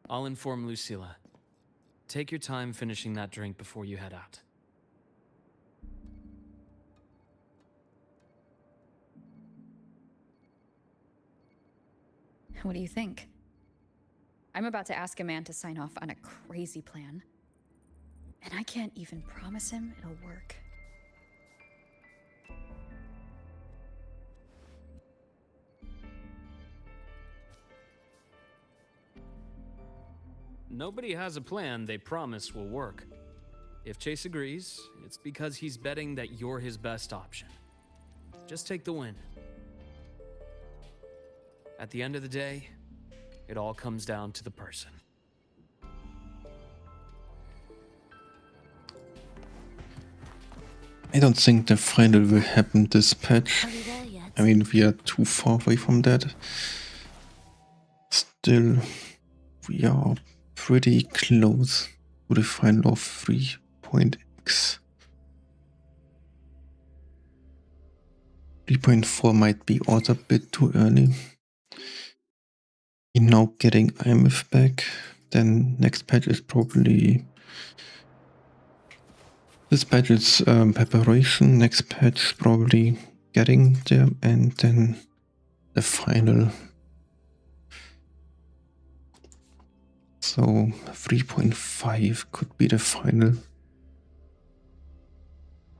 I'll inform Lucilla. Take your time finishing that drink before you head out. What do you think? I'm about to ask a man to sign off on a crazy plan, and I can't even promise him it'll work. Nobody has a plan they promise will work. If Chase agrees, it's because he's betting that you're his best option. Just take the win. At the end of the day, it all comes down to the person. I don't think the final will happen this patch. Are you there yet? I mean, we are too far away from that. Still, we are pretty close to the final of 3.x. 3.4 might be also a bit too early. We're now getting IMF back. Then next patch is probably... This patch is preparation. Next patch probably getting there. And then the final. So 3.5 could be the final.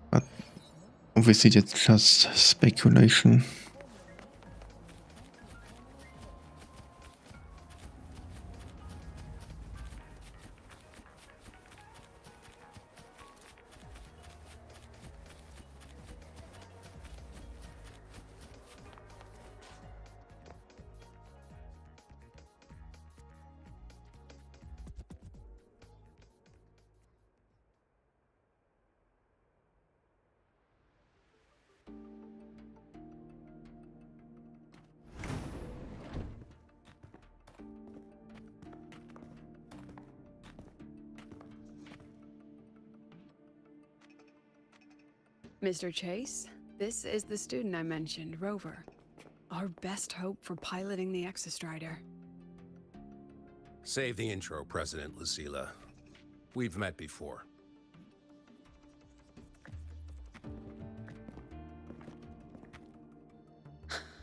But obviously that's just speculation. Mr. Chase, this is the student I mentioned, Rover. Our best hope for piloting the Exostrider. Save the intro, President Lucila. We've met before.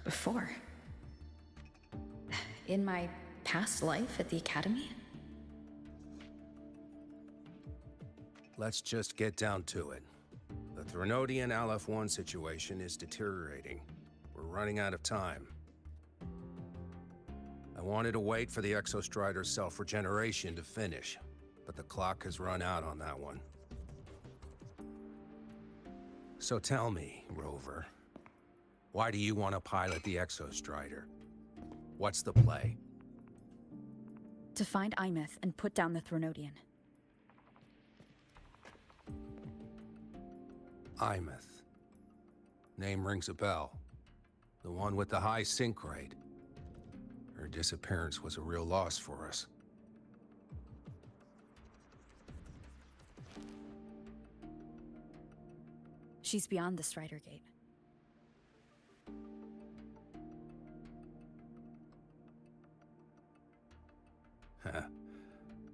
Before? In my past life at the Academy? Let's just get down to it. The Threnodian LF1 situation is deteriorating. We're running out of time. I wanted to wait for the Exostrider's self-regeneration to finish, but the clock has run out on that one. So tell me, Rover, why do you want to pilot the Exostrider? What's the play? To find Imeth and put down the Threnodian. Imeth. Name rings a bell. The one with the high sync rate. Her disappearance was a real loss for us. She's beyond the Strider Gate.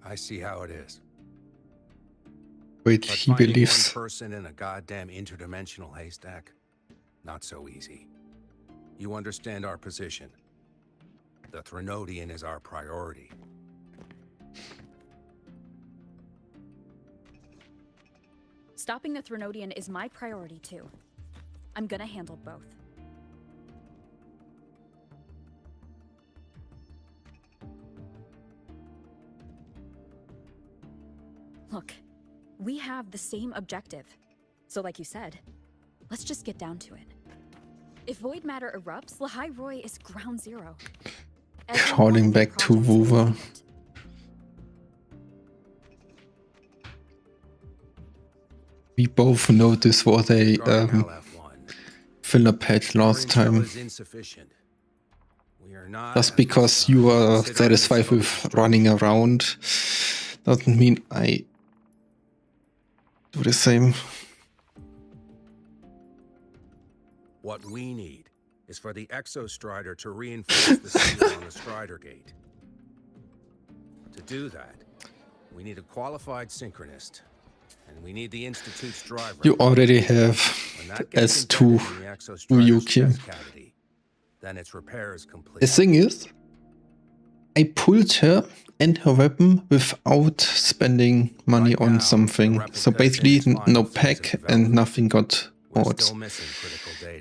I see how it is. Wait, But he finding believes. one person in a goddamn interdimensional haystack? Not so easy. You understand our position. The Threnodian is our priority. Stopping the Threnodian is my priority too. I'm gonna handle both. Look, we have the same objective. So like you said, let's just get down to it. If void matter erupts, Lahai Roy is ground zero. Calling back to Wuwa. We both know this was a filler patch last time. Just because you are satisfied with running around doesn't mean I do the same. What we need is for the Exostrider to reinforce the seal on the Strider Gate. To do that, we need a qualified synchronist, and we need the Institute's driver. You already have S2 Uyuki. Then its repair is complete. The thing is, I pulled her and her weapon without spending money on something. So basically no pack and nothing got bought.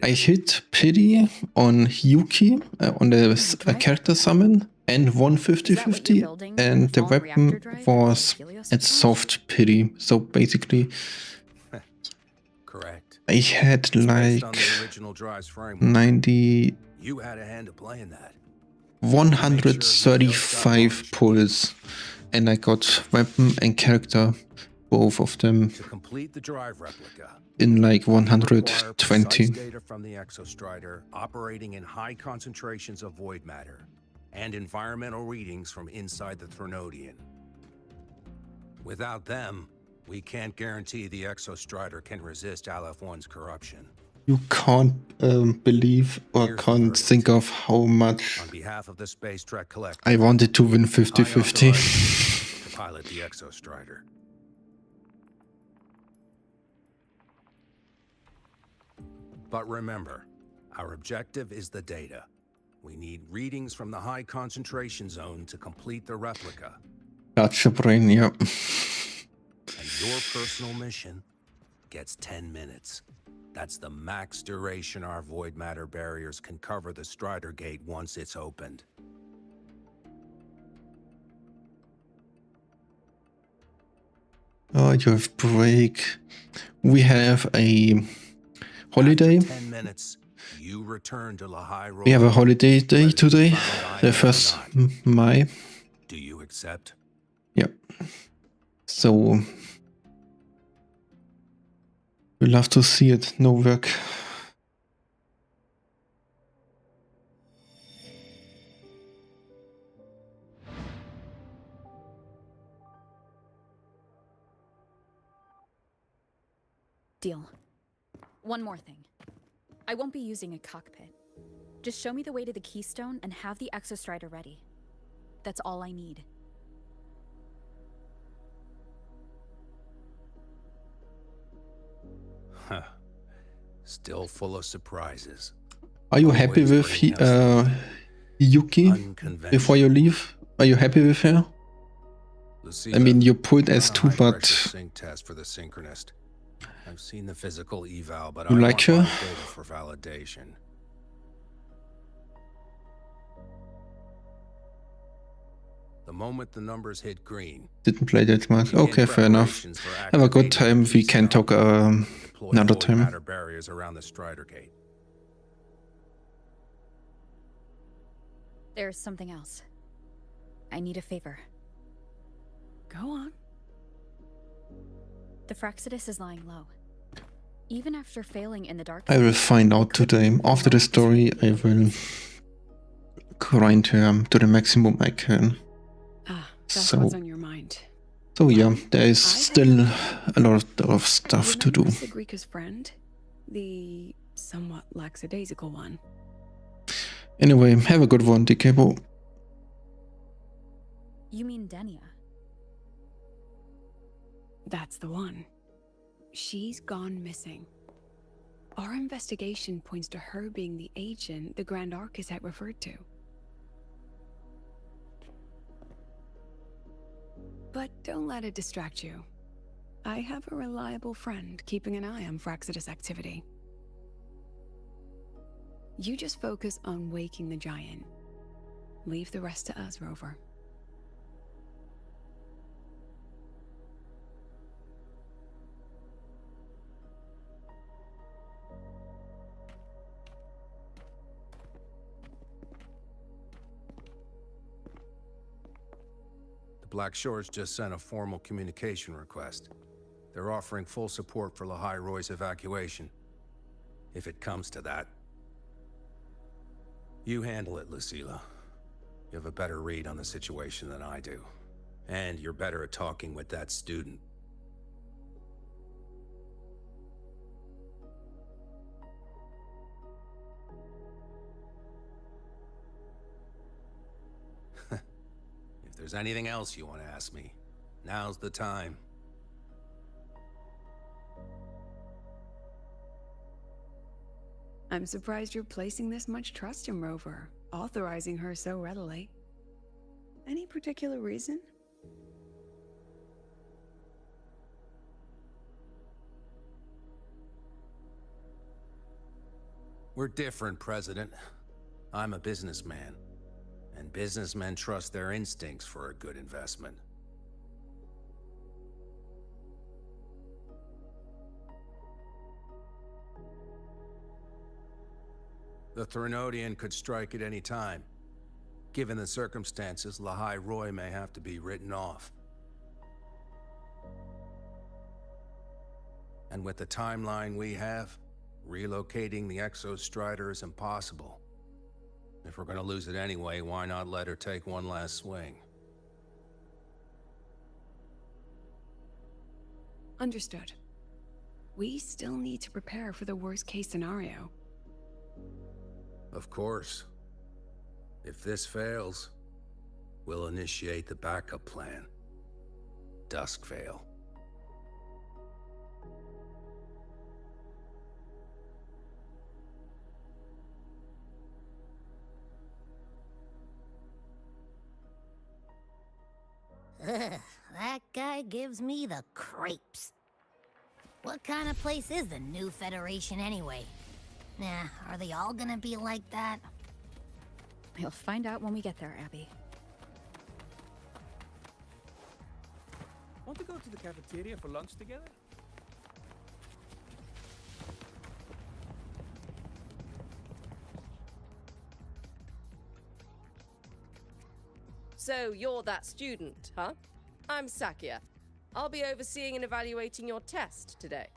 I hit pity on Yuki on the character summon and 150-50, and the weapon was at soft pity. So basically correct. I had like 90 You had a hand to play in that. 135 pulls, and I got weapon and character, both of them, To complete the drive replica, in like require 120. precise data from the Exostrider operating in high concentrations of void matter. and environmental readings from inside the Threnodian. Without them, we can't guarantee the Exostrider can resist Aleph-1's corruption. You can't believe or Here's the can't verdict. think of how much On behalf of the Space Trek Collective, I wanted to win I 50-50. authorize you to pilot the Exostrider. But remember, our objective is the data. We need readings from the high concentration zone to complete the replica. Gotcha, brain, yeah. And your personal mission gets 10 minutes. That's the max duration our void matter barriers can cover the Strider Gate once it's opened. Oh, you have break. We have a holiday. After 10 minutes, you return to Lahai Roy. We have a holiday day today, the 1st May. Do you accept? Yeah. So we'll have to see it. No work. Deal. One more thing. I won't be using a cockpit. Just show me the way to the Keystone and have the Exostrider ready. That's all I need. Huh. Still full of surprises. Are you happy with Yuki before you leave? Are you happy with her? I mean, you put S2, but sync test for the synchronist. I've seen the physical eval, but you I like want her? my data for validation. The moment the numbers hit green, Didn't play that much. begin Okay, fair enough. preparations for Have a good activating time. We can talk deploy another void time. matter barriers around the Strider Gate. There's something else. I need a favor. Go on. The Fraxidus is lying low. Even after failing in the dark, I will find out today. After the story, I will grind her to the maximum I can. Ah, that's So- what's on your mind. So yeah, there is still a lot of stuff to do. Remember Sigrika's friend? The somewhat lackadaisical one. Anyway, have a good one, DKbo. You mean Denia? That's the one. She's gone missing. Our investigation points to her being the agent the Grand Architect referred to. But don't let it distract you. I have a reliable friend keeping an eye on Fraxidus activity. You just focus on waking the giant. Leave the rest to us, Rover. Black Shores just sent a formal communication request. They're offering full support for Lahai Roy's evacuation, if it comes to that. You handle it, Lucilla. You have a better read on the situation than I do. And you're better at talking with that student. If there's anything else you want to ask me, now's the time. I'm surprised you're placing this much trust in Rover, authorizing her so readily. Any particular reason? We're different, President. I'm a businessman, and businessmen trust their instincts for a good investment. The Threnodian could strike at any time. Given the circumstances, Lahai Roy may have to be written off. And with the timeline we have, relocating the Exostrider is impossible. If we're gonna lose it anyway, why not let her take one last swing? Understood. We still need to prepare for the worst-case scenario. Of course. If this fails, we'll initiate the backup plan. Dusk Veil. Ugh, that guy gives me the creeps. What kind of place is the new Federation anyway? Nah, are they all gonna be like that? We'll find out when we get there, Abby. Want to go to the cafeteria for lunch together? So you're that student, huh? I'm Sakia. I'll be overseeing and evaluating your test today.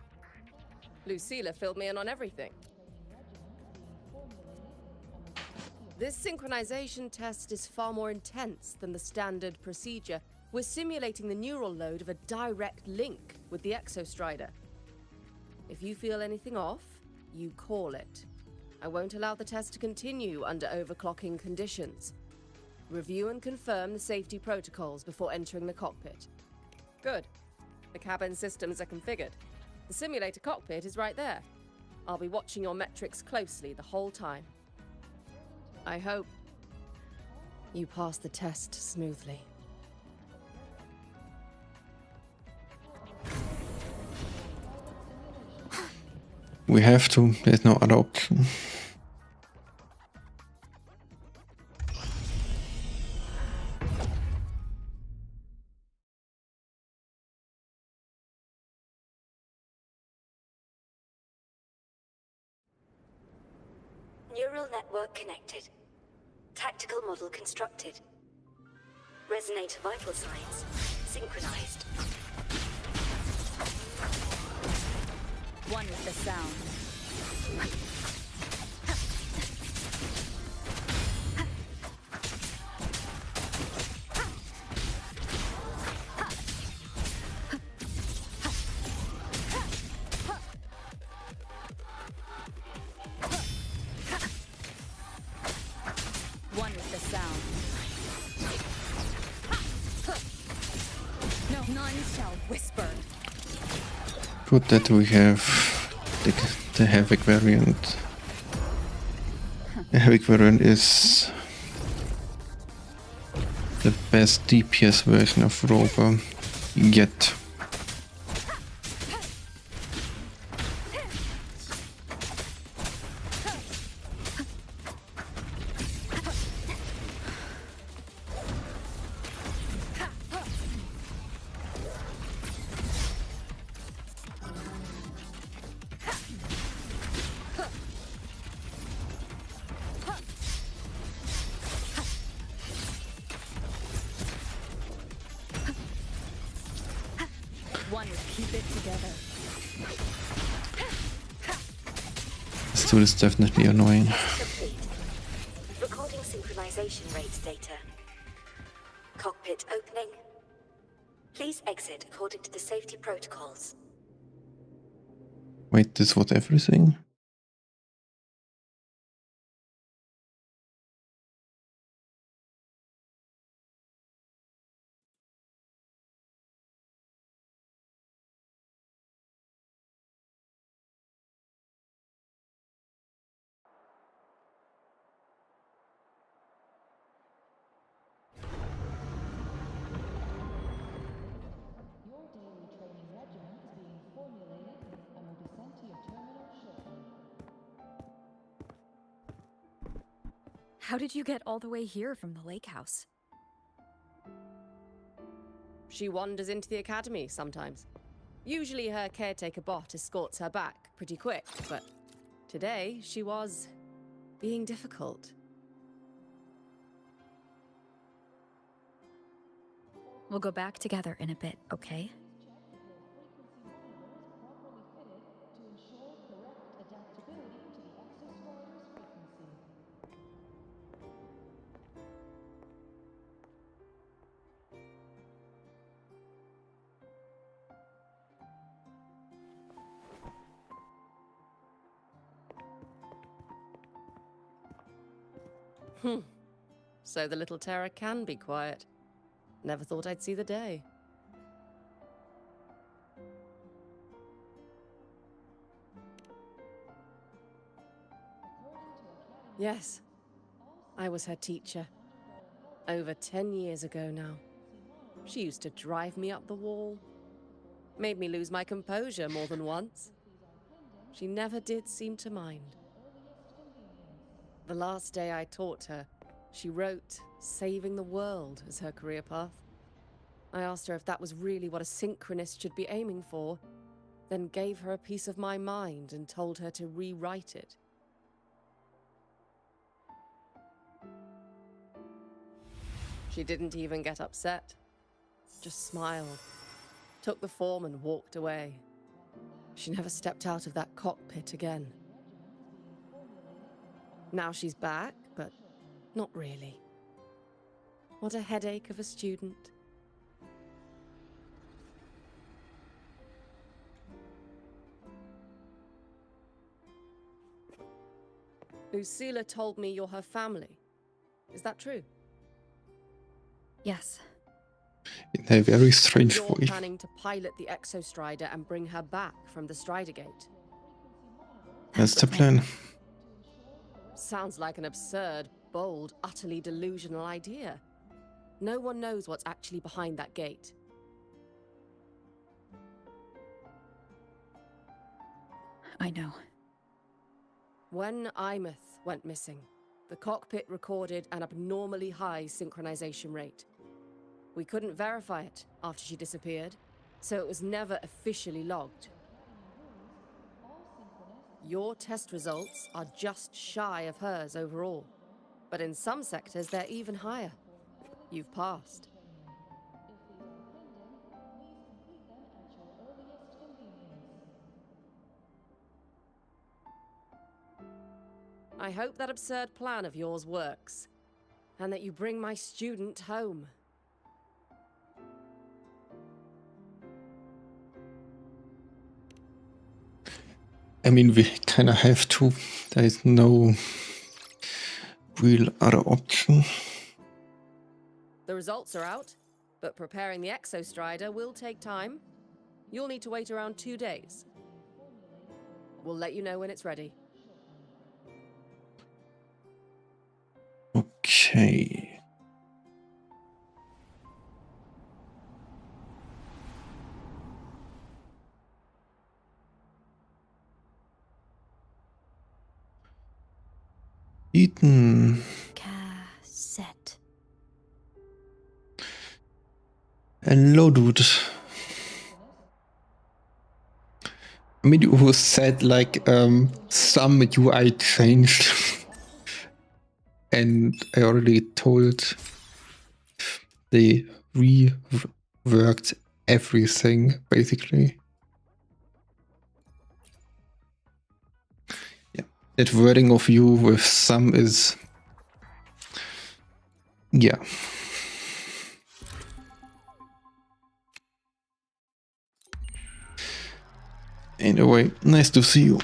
Lucilla filled me in on everything. This synchronization test is far more intense than the standard procedure. We're simulating the neural load of a direct link with the Exostrider. If you feel anything off, you call it. I won't allow the test to continue under overclocking conditions. Review and confirm the safety protocols before entering the cockpit. Good. The cabin systems are configured. The simulator cockpit is right there. I'll be watching your metrics closely the whole time. I hope you pass the test smoothly. We have to. There's no other option. Neural network connected. Tactical model constructed. Resonator vital signs synchronized. One with the sound. One with the sound. No, none shall whisper. Good that we have the Havoc variant. The Havoc variant is the best DPS version of Rover yet. One would keep it together. This tool is definitely annoying. Complete. Recording synchronization rates data. Cockpit opening. Please exit according to the safety protocols. Wait, this was everything? How did you get all the way here from the lake house? She wanders into the academy sometimes. Usually her caretaker bot escorts her back pretty quick, but today she was being difficult. We'll go back together in a bit, okay? So the little terror can be quiet. Never thought I'd see the day. Yes, I was her teacher. Over 10 years ago now. She used to drive me up the wall. Made me lose my composure more than once. She never did seem to mind. The last day I taught her, she wrote saving the world as her career path. I asked her if that was really what a synchronist should be aiming for, then gave her a piece of my mind and told her to rewrite it. She didn't even get upset, just smiled, took the form and walked away. She never stepped out of that cockpit again. Now she's back, but not really. What a headache of a student. Lucilla told me you're her family. Is that true? Yes. In a very strange You're way. planning to pilot the Exostrider and bring her back from the Strider Gate. That's the plan. Sounds like an absurd, bold, utterly delusional idea. No one knows what's actually behind that gate. I know. When Imeth went missing, the cockpit recorded an abnormally high synchronization rate. We couldn't verify it after she disappeared, so it was never officially logged. Your test results are just shy of hers overall, but in some sectors they're even higher. You've passed. I hope that absurd plan of yours works, and that you bring my student home. I mean, we kind of have to. There is no real other option. The results are out, but preparing the Exostrider will take time. You'll need to wait around 2 days. We'll let you know when it's ready. Okay. Eaten. Cassette. Hello, dude. I mean, you said like some UI changed, and I already told they reworked everything basically. Yeah, that wording of you with some is, yeah. Anyway, nice to see you.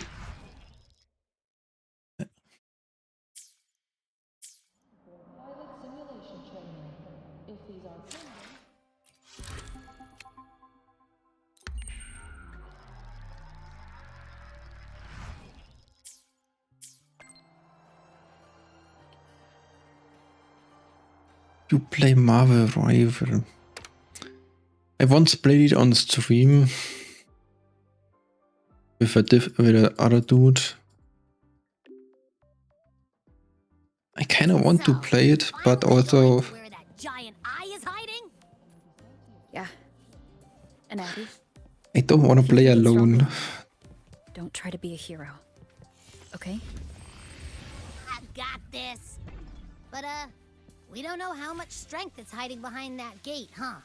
You play Marvel Rival. I once played it on stream with a other dude. I kind of want to play it, but also Where that giant eye is hiding? Yeah. And Abby? I don't want to play alone. Don't try to be a hero. Okay? I've got this. But, we don't know how much strength is hiding behind that gate, huh?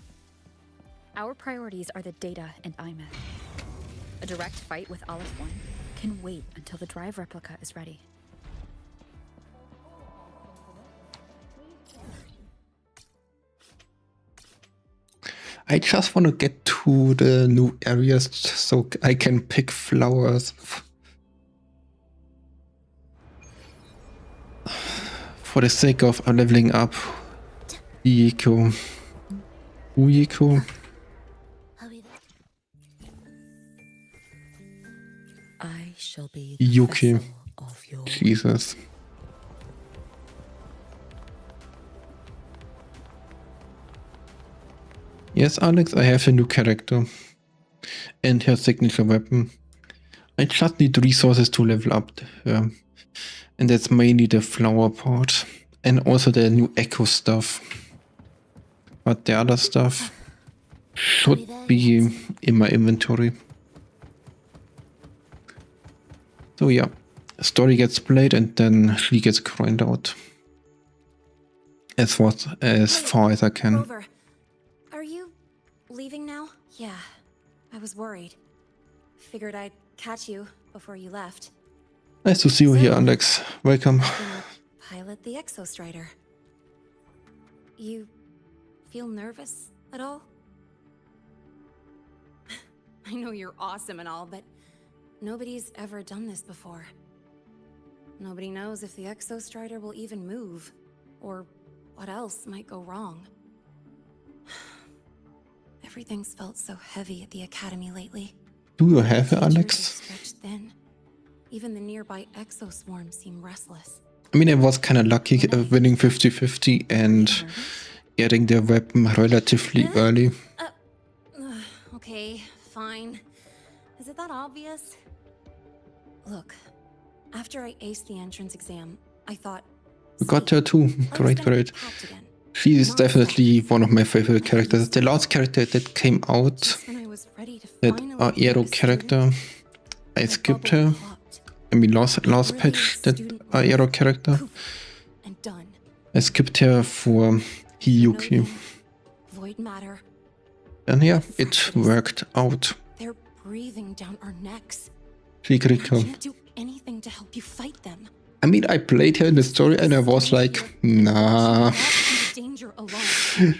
Our priorities are the data and Imeth. A direct fight with Aleph 1 can wait until the drive replica is ready. I just want to get to the new areas so I can pick flowers for for the sake of leveling up Uyeko. I shall be Yuki. vessel of your Jesus. Yes, Alex, I have a new character. And her signature weapon. I just need resources to level up her. And that's mainly the flower part. And also the new echo stuff. But the other stuff should be in my inventory. So yeah, story gets played and then she gets grind out. As far as I can. Rover, are you leaving now? Yeah, I was worried. Figured I'd catch you before you left. Nice to see you here, Alex. Welcome. Pilot the Exostrider. You feel nervous at all? I know you're awesome and all, but nobody's ever done this before. Nobody knows if the Exostrider will even move, or what else might go wrong. Everything's felt so heavy at the Academy lately. Do you have it, Alex? Stretched thin. Even the nearby exoswarms seem restless. I mean, I was kind of lucky winning 50-50 and getting the weapon relatively early. Okay, fine. Is it that obvious? Look, after I aced the entrance exam, I thought... We got her too. Great. She is definitely one of my favorite characters. The last character that came out, that Aero character, I skipped her. I mean, last patch, that Aero character. I skipped her for Hiyuki. And yeah, it worked out. They're breathing down our necks. She critical. Can't do anything to help you fight them. I mean, I played her in the story and I was like, nah. Danger alone.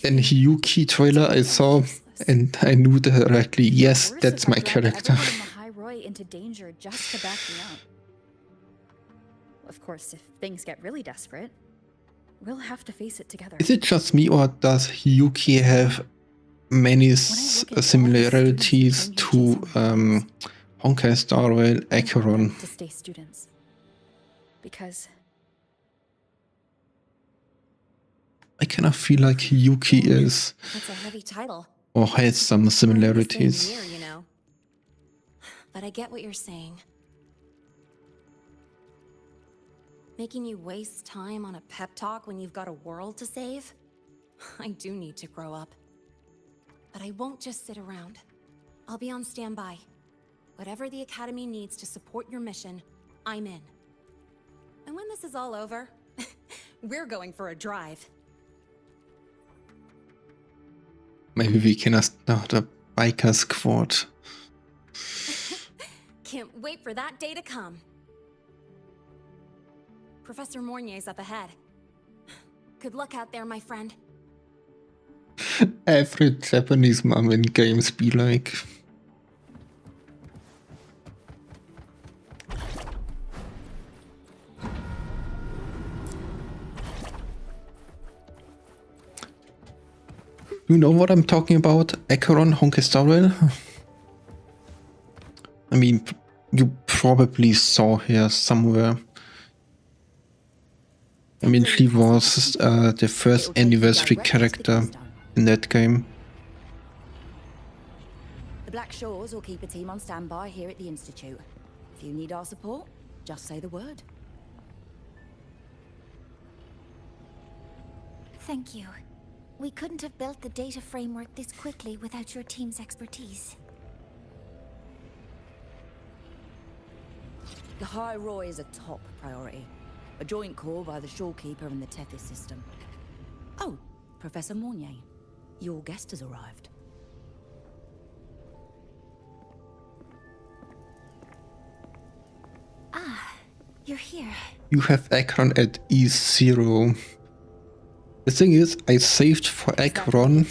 Then Hiyuki trailer I saw and I knew directly, yes, that's my character. Into danger just to back me up. Of course, if things get really desperate, we'll have to face it together. Is it just me or does Hiyuki have many similarities to Honkai Star Rail Acheron? To stay students. Because I kind of feel like Hiyuki is that's a heavy title. Or has some similarities. Year, you know. But I get what you're saying. Making you waste time on a pep talk when you've got a world to save? I do need to grow up. But I won't just sit around. I'll be on standby. Whatever the Academy needs to support your mission, I'm in. And when this is all over, we're going for a drive. Maybe we can start a biker squad. Can't wait for that day to come. Professor Mornier's up ahead. Good luck out there, my friend. Every Japanese mom in games be like. You know what I'm talking about? Acheron, Honkai Star Rail? I mean, you probably saw her somewhere. I mean, she was the first anniversary character in that game. The Black Shores will keep a team on standby here at the Institute. If you need our support, just say the word. Thank you. We couldn't have built the data framework this quickly without your team's expertise. The High Roy is a top priority. A joint call by the Shorekeeper and the Tethys system. Oh, Professor Mornier, your guest has arrived. Ah, you're here. You have Acheron at E0. The thing is, I saved for Acheron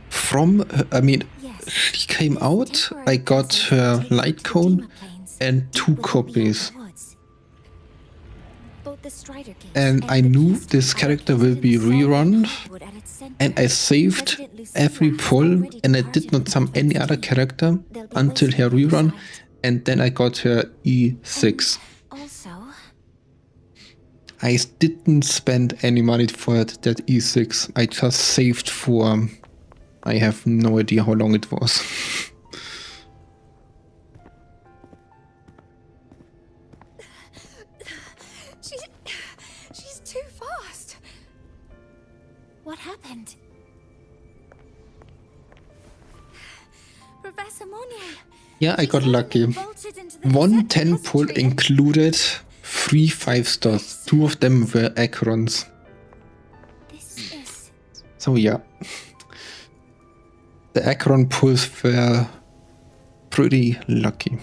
from, I mean, she came out, I got her light cone and 2 copies. the Strider Gate. And I knew this character will be rerun, and I saved every pull, and I did not summon any other character until her rerun, and then I got her E6. Also, I didn't spend any money for that E6. I just saved for... I have no idea how long it was. she's too fast. What happened? Professor Monnier. Yeah, I got lucky. 110 pull included 3 5-stars. 2 of them were Acrons. So yeah. The Acron pulls were pretty lucky.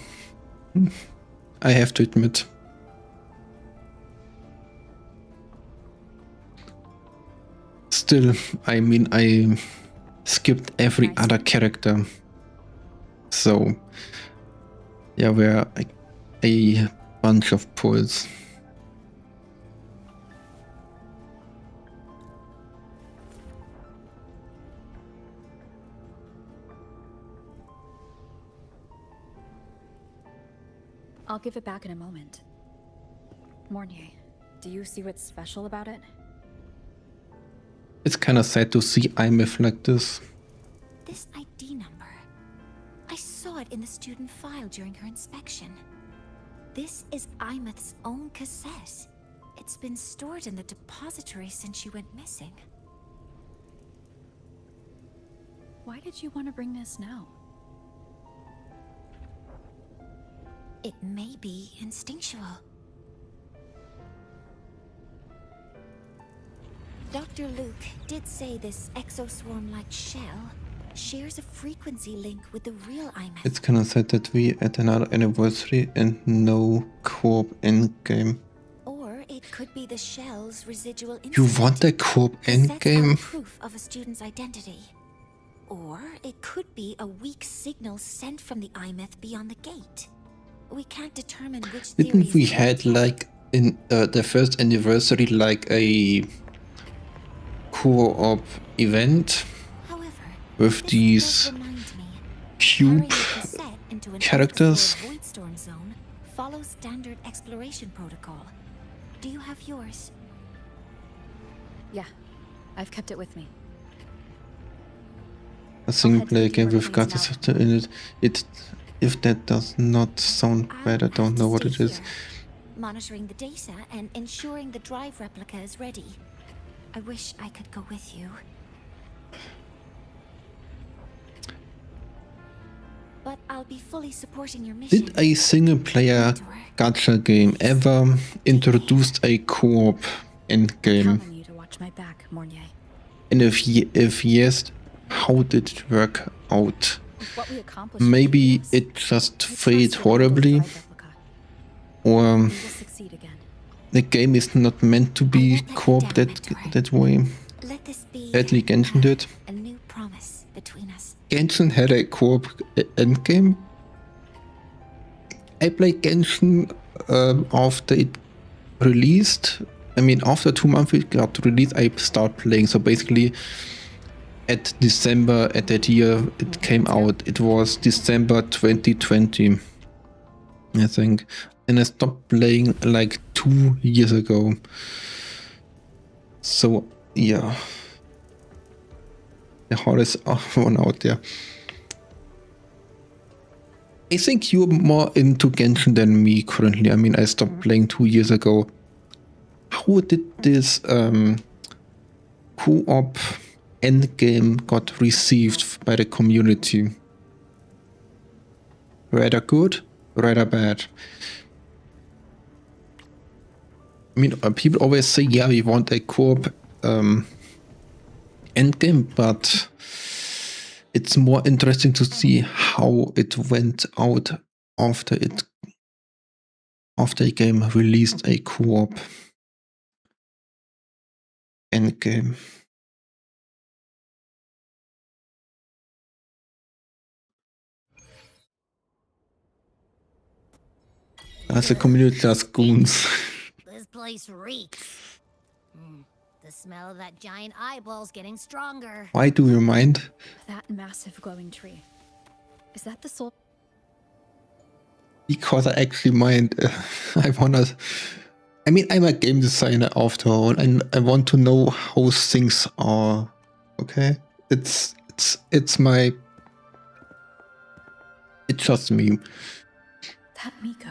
I have to admit. Still, I mean, I skipped every other character. So, yeah, were a bunch of pulls. I'll give it back in a moment. Mornier, do you see what's special about it? It's kind of sad to see IMF like this. This ID number. I saw it in the student file during her inspection. This is Imeth's own cassette. It's been stored in the depository since she went missing. Why did you want to bring this now? It may be instinctual. Dr. Luke did say this exoswarm-like shell shares a frequency link with the real Imeth. It's kind of sad that we at another anniversary and no co-op endgame. Or it could be the shell's residual You want a co-op endgame? Proof of a student's identity. Or it could be a weak signal sent from the Imeth beyond the gate. We can't determine which. Didn't we had like in the first anniversary like a co-op event with these cube characters? Voidstorm zone follows standard exploration protocol. Do you have yours? Yeah, I've kept it with me. A single player game with guns in it. If that does not sound bad, I don't know what it is. Monitoring the data and ensuring the drive replica is ready. I wish I could go with you. But I'll be fully supporting your mission. Did a single player gacha game ever introduce a co-op endgame? And if yes, how did it work out? Maybe it just failed horribly, or the game is not meant to be co-op that way. Sadly, Genshin did. A new promise between us. Genshin had a co-op endgame. I played Genshin after it released. I mean, after 2 months it got released, I started playing. So basically, at December at that year it came out. It was December 2020, I think, and I stopped playing like 2 years ago. So yeah, the hardest one out there. I think you're more into Genshin than me currently. I mean, I stopped playing 2 years ago. How did this co-op endgame got received by the community? Rather good, rather bad. I mean, people always say, yeah, we want a co-op endgame, but it's more interesting to see how it went out after a game released a co-op endgame. As a community as goons. This place place reeks. The smell of that giant eyeball's getting stronger. Why do you mind? That massive glowing tree. Is that the soul? Because I actually mind. I mean, I'm a game designer after all, and I want to know how things are. Okay, it's my. It's just me. That Miko.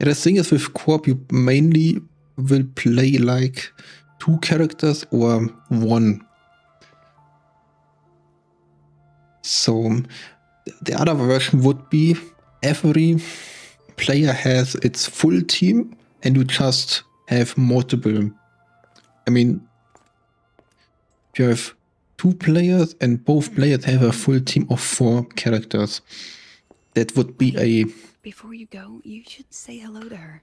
Yeah, the thing is with co-op, you mainly will play like 2 characters or 1. So the other version would be every player has its full team and you just have multiple. I mean, if you have 2 players and both players have a full team of 4 characters, that would be a... Before you go, you should say hello to her.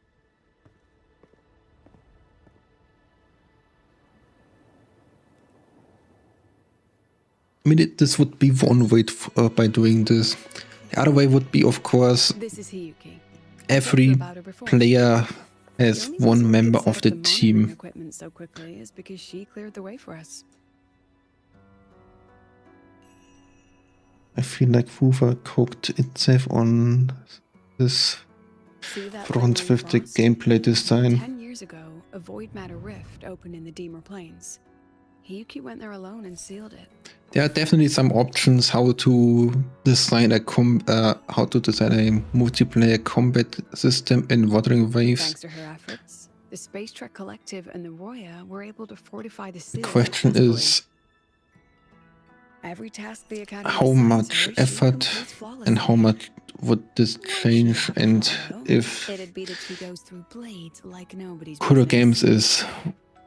I mean, this would be one way by doing this. The other way would be, of course, This is Hiyuki. every player has one member of the team. Equipment so quickly is because she cleared the way for us. I feel like Wuwa cooked itself on this front with the gameplay design. 10 years ago, a void matter rift opened in the Deemer Plains. Hiyuki went there alone and sealed it. There are definitely some options how to design a multiplayer combat system in Wuthering Waves. Thanks to her efforts, the Space Trek Collective and the Roya were able to fortify the seal. The question is every task the Academy how much effort and how much would this change, and if Kuro Games is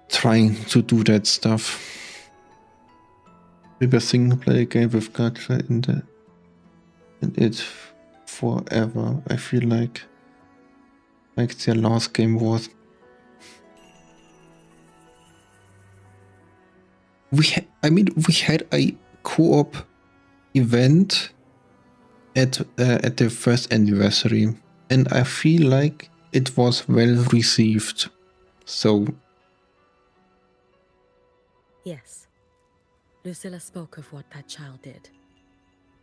trying to do that stuff. Maybe a single player game with gacha in it forever. I feel like their last game was. We had a co-op event at the first anniversary, and I feel like it was well received. So Yes. Lucilla spoke of what that child did.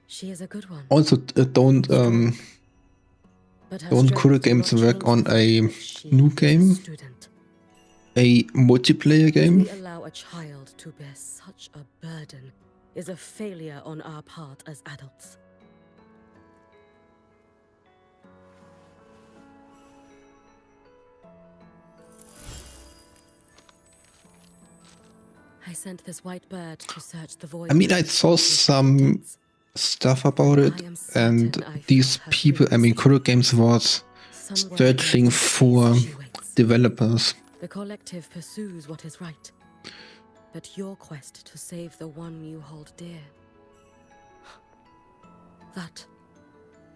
She is a good one. also don't Kuro Games work on a new game, a multiplayer game. We allow a child to bear such a burden is a failure on our part as adults. I sent this white bird to search the void. I mean, I saw some stuff about it, and these people, I mean, Kuro Games was searching for developers. The collective pursues what is right, but your quest to save the one you hold dear, that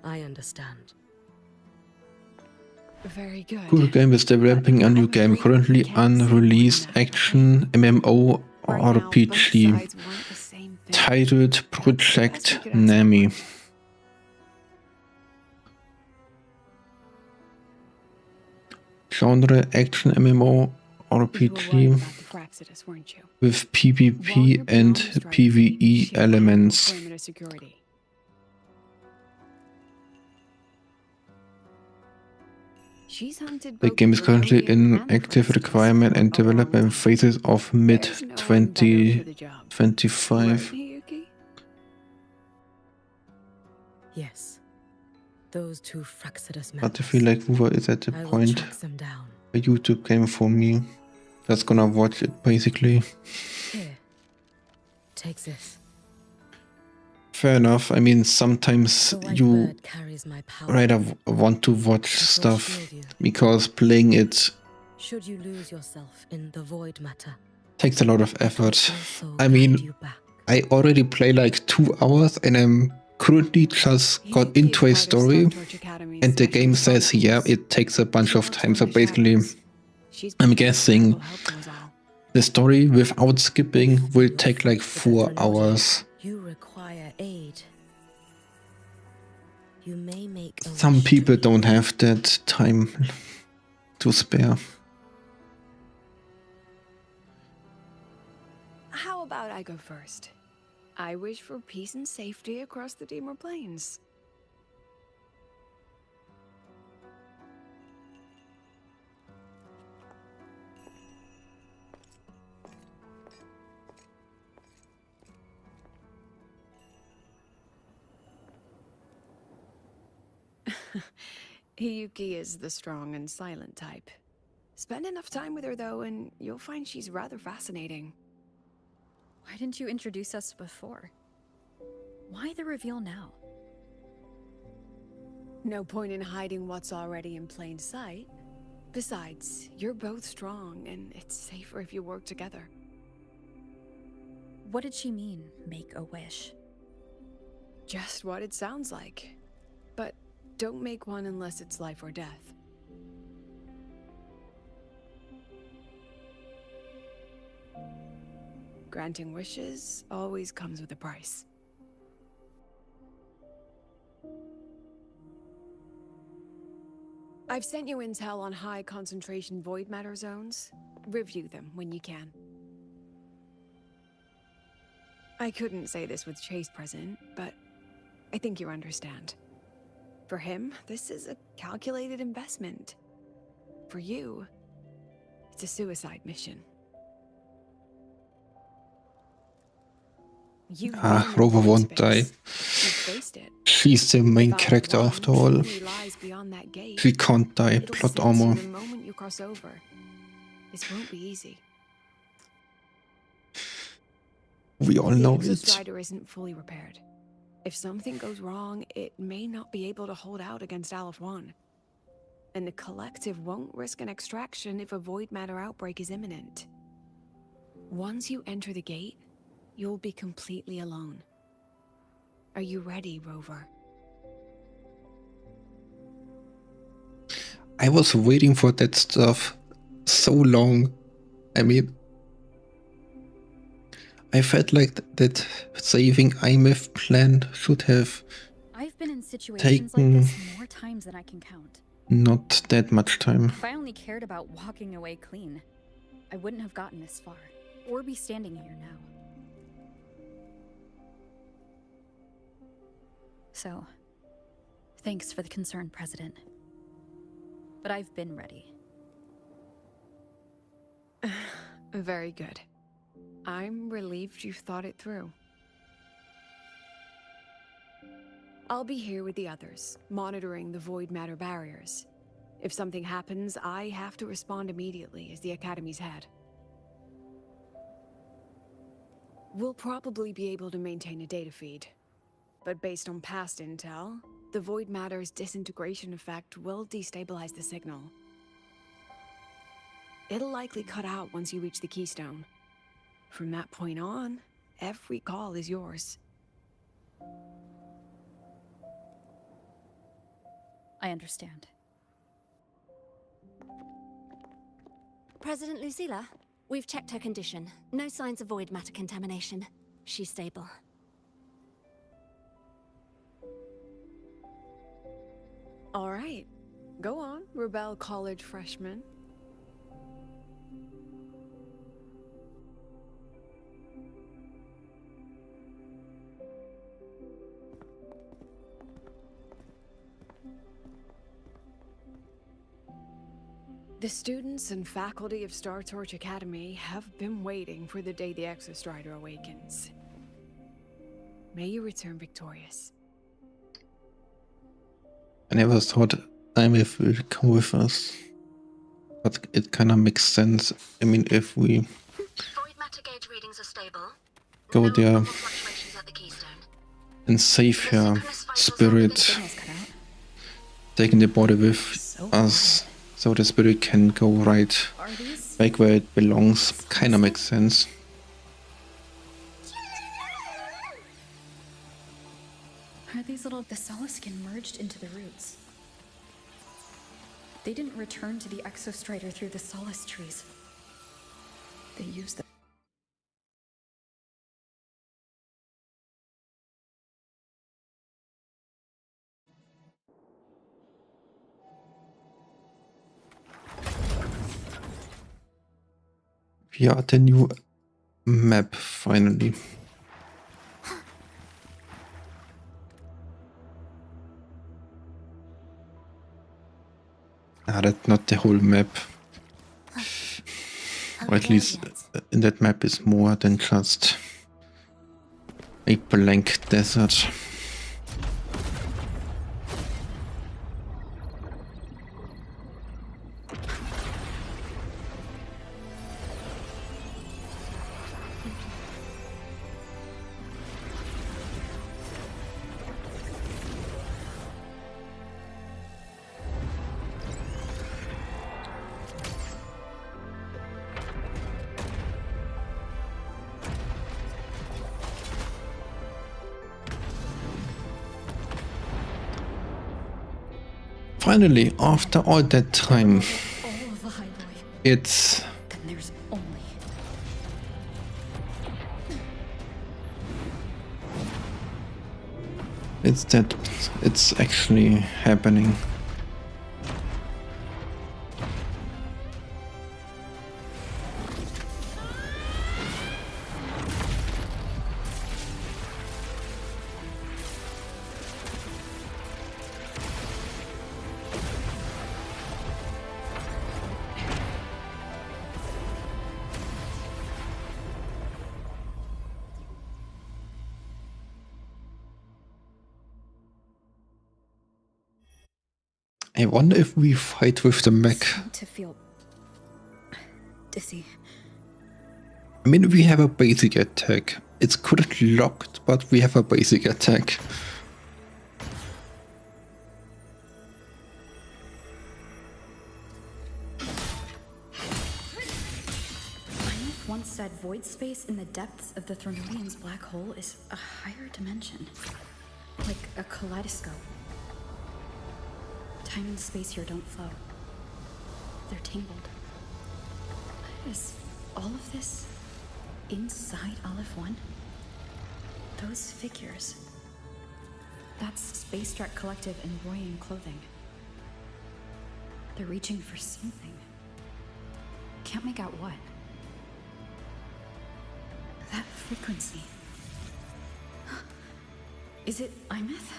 I understand. Very good. Kuro Games is developing a new game, currently unreleased action MMO RPG titled Project Nami. Genre action MMO RPG with PvP and PvE elements. The game is currently in active requirement and development phases of mid-2025. Yes. Those two Fraxidus members. But I feel like Wuwa is at the point a YouTube game for me. That's gonna watch it basically. Here. Take this. Fair enough. I mean, sometimes you rather want to watch stuff because playing it should you lose yourself in the void matter takes a lot of effort. I mean, I already play like 2 hours and I'm currently just got into a story and the game says, yeah, it takes a bunch of time. So basically, I'm guessing the story without skipping will take like 4 hours. You require aid. You may make a Some wish to people me. don't have that time to spare. How about I go first? I wish for peace and safety across the Timor Plains. Hiyuki is the strong and silent type. Spend enough time with her, though, and you'll find she's rather fascinating. Why didn't you introduce us before? Why the reveal now? No point in hiding what's already in plain sight. Besides, you're both strong, and it's safer if you work together. What did she mean, make a wish? Just what it sounds like. But don't make one unless it's life or death. Granting wishes always comes with a price. I've sent you intel on high concentration void matter zones. Review them when you can. I couldn't say this with Chase present, but I think you understand. For him, this is a calculated investment. For you, it's a suicide mission. You've been in Rover void won't die. space. You've faced it. She's the main If character Aleph after 1 all. truly lies beyond that gate, She can't die. it'll Plot sense armor. you the moment you cross over. This won't be easy. We all The know Exo it. Strider isn't fully repaired. If something goes wrong, it may not be able to hold out against Aleph 1. And the Collective won't risk an extraction if a void matter outbreak is imminent. Once you enter the gate, you'll be completely alone. Are you ready, Rover? I was waiting for that stuff so long. I mean, I felt like that saving IMF plan should have I've been in situations taken like this more times than I can count. not that much time. If I only cared about walking away clean, I wouldn't have gotten this far, or be standing here now. So, thanks for the concern, President. But I've been ready. Very good. I'm relieved you've thought it through. I'll be here with the others, monitoring the void matter barriers. If something happens, I have to respond immediately as the Academy's head. We'll probably be able to maintain a data feed. But based on past intel, the void matter's disintegration effect will destabilize the signal. It'll likely cut out once you reach the keystone. From that point on, every call is yours. I understand. President Lucilla, we've checked her condition. No signs of void matter contamination. She's stable. All right. Go on, Rebel College freshman. The students and faculty of Star Torch Academy have been waiting for the day the Exo Strider awakens. May you return victorious. I never thought IMF will come with us. But it kind of makes sense. I mean, if we Void matter gauge readings are stable. go there Normal fluctuations at the keystone. and save her spirit, taking the body with us, so the spirit can go right back where it belongs, kind of makes sense. Are these little... The solid skin merged into the roots. They didn't return to the Exo Strider through the solace trees. They used them. Yeah, the new map finally. Ah, that's not the whole map. Or at least in that map is more than just a blank desert. Finally, after all that time, it's... Then there's only... It's actually happening. I wonder if we fight with the mech. To feel... dizzy. I mean, we have a basic attack. It's currently locked, but we have a basic attack. Einith once said void space in the depths of the Thronodian's black hole is a higher dimension. Like a kaleidoscope. Time and space here don't flow. They're tangled. Is all of this inside Aleph 1? Those figures. That's Space Trek Collective and Roy in clothing. They're reaching for something. Can't make out what. That frequency. Is it Imeth?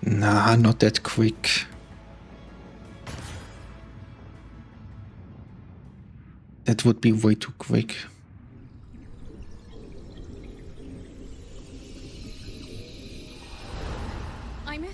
Nah, not that quick. That would be way too quick. Imeth?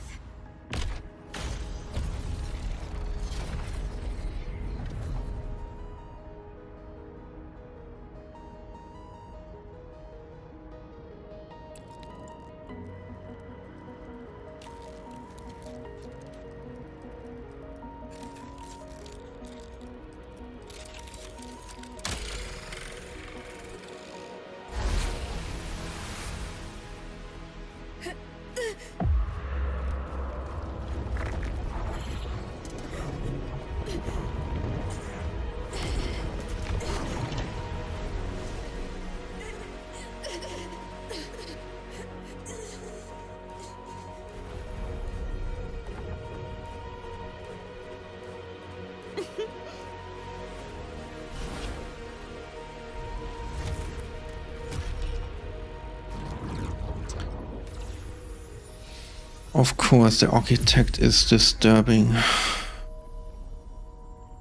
Of course, the architect is disturbing.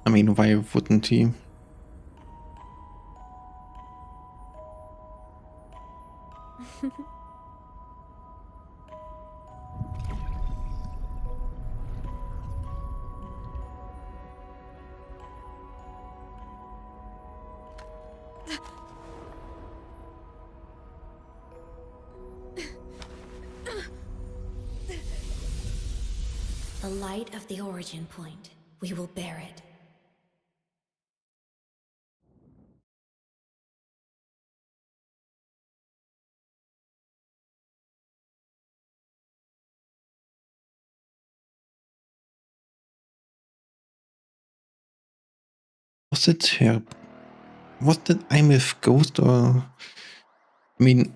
I mean, why wouldn't he? The light of the origin point. We will bear it. Was it here? Was that Imeth ghost or... I mean...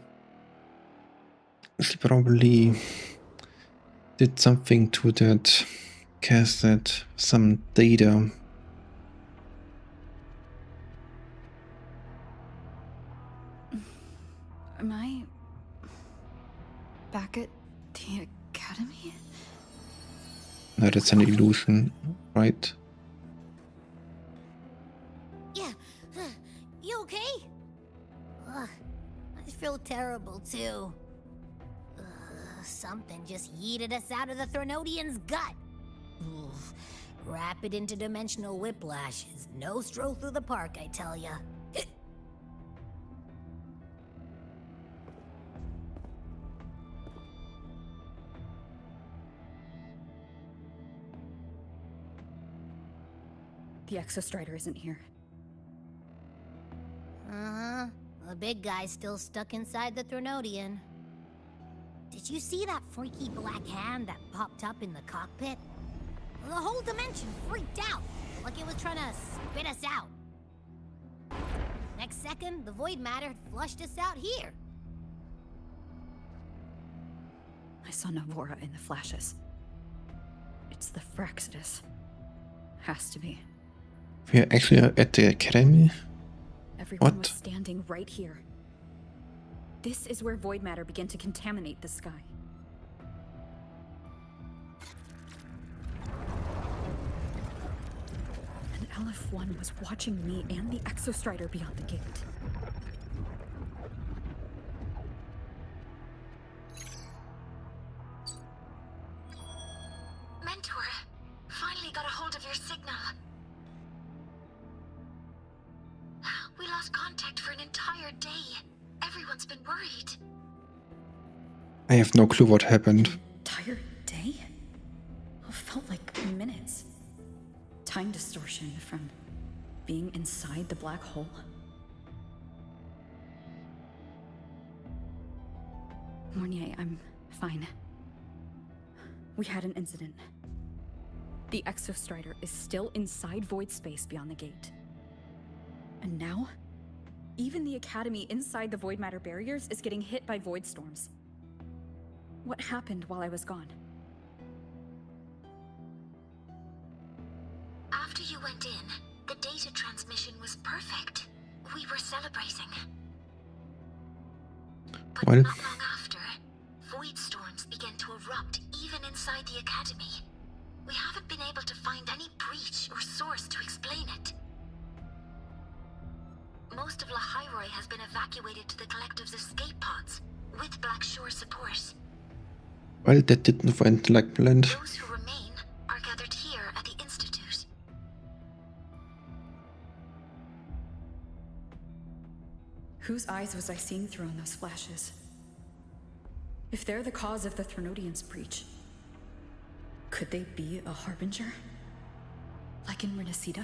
She probably did something to that cassette, some data. Am I back at the academy? No, that's an illusion, right? Yeah. You okay? Ugh, I feel terrible too. Something just yeeted us out of the Threnodian's gut. Ugh, rapid interdimensional whiplash is no stroll through the park, I tell ya. The Exostrider isn't here. Uh-huh. The big guy's still stuck inside the Threnodian. Did you see that freaky black hand that popped up in the cockpit? The whole dimension freaked out, like it was trying to spit us out. Next second, the void matter had flushed us out here. I saw Navora in the flashes. It's the Fraxidus. Has to be. We're actually at the academy? Everyone was standing right here. This is where void matter began to contaminate the sky. And LF1 was watching me and the Exostrider beyond the gate. Mentor, finally got a hold of your signal. We lost contact for an entire day. Everyone's been worried. I have no clue what happened. Entire day? It felt like minutes. Time distortion from being inside the black hole. Mornier, I'm fine. We had an incident. The Exostrider is still inside void space beyond the gate. And now, even the Academy inside the void matter barriers is getting hit by void storms. What happened while I was gone? After you went in, the data transmission was perfect. We were celebrating. But Well, not long after, void storms began to erupt even inside the Academy. We haven't been able to find any breach or source to explain it. Most of Lahairoi has been evacuated to the Collective's escape pods, with Black Shore support. well, that didn't went like planned. Those who remain are gathered here at the Institute. Whose eyes was I seeing through in those flashes? If they're the cause of the Threnodian's breach, could they be a harbinger? Like in Renacida?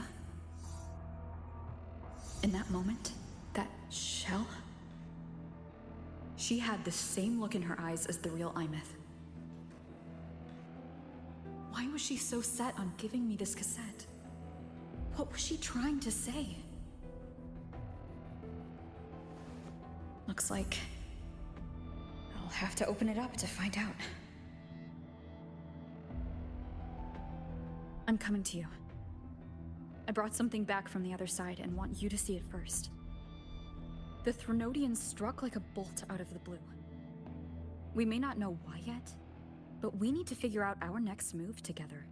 In that moment, that shell? She had the same look in her eyes as the real Imeth. Why was she so set on giving me this cassette? What was she trying to say? Looks like I'll have to open it up to find out. I'm coming to you. I brought something back from the other side and want you to see it first. The Threnodian struck like a bolt out of the blue. We may not know why yet, but we need to figure out our next move together.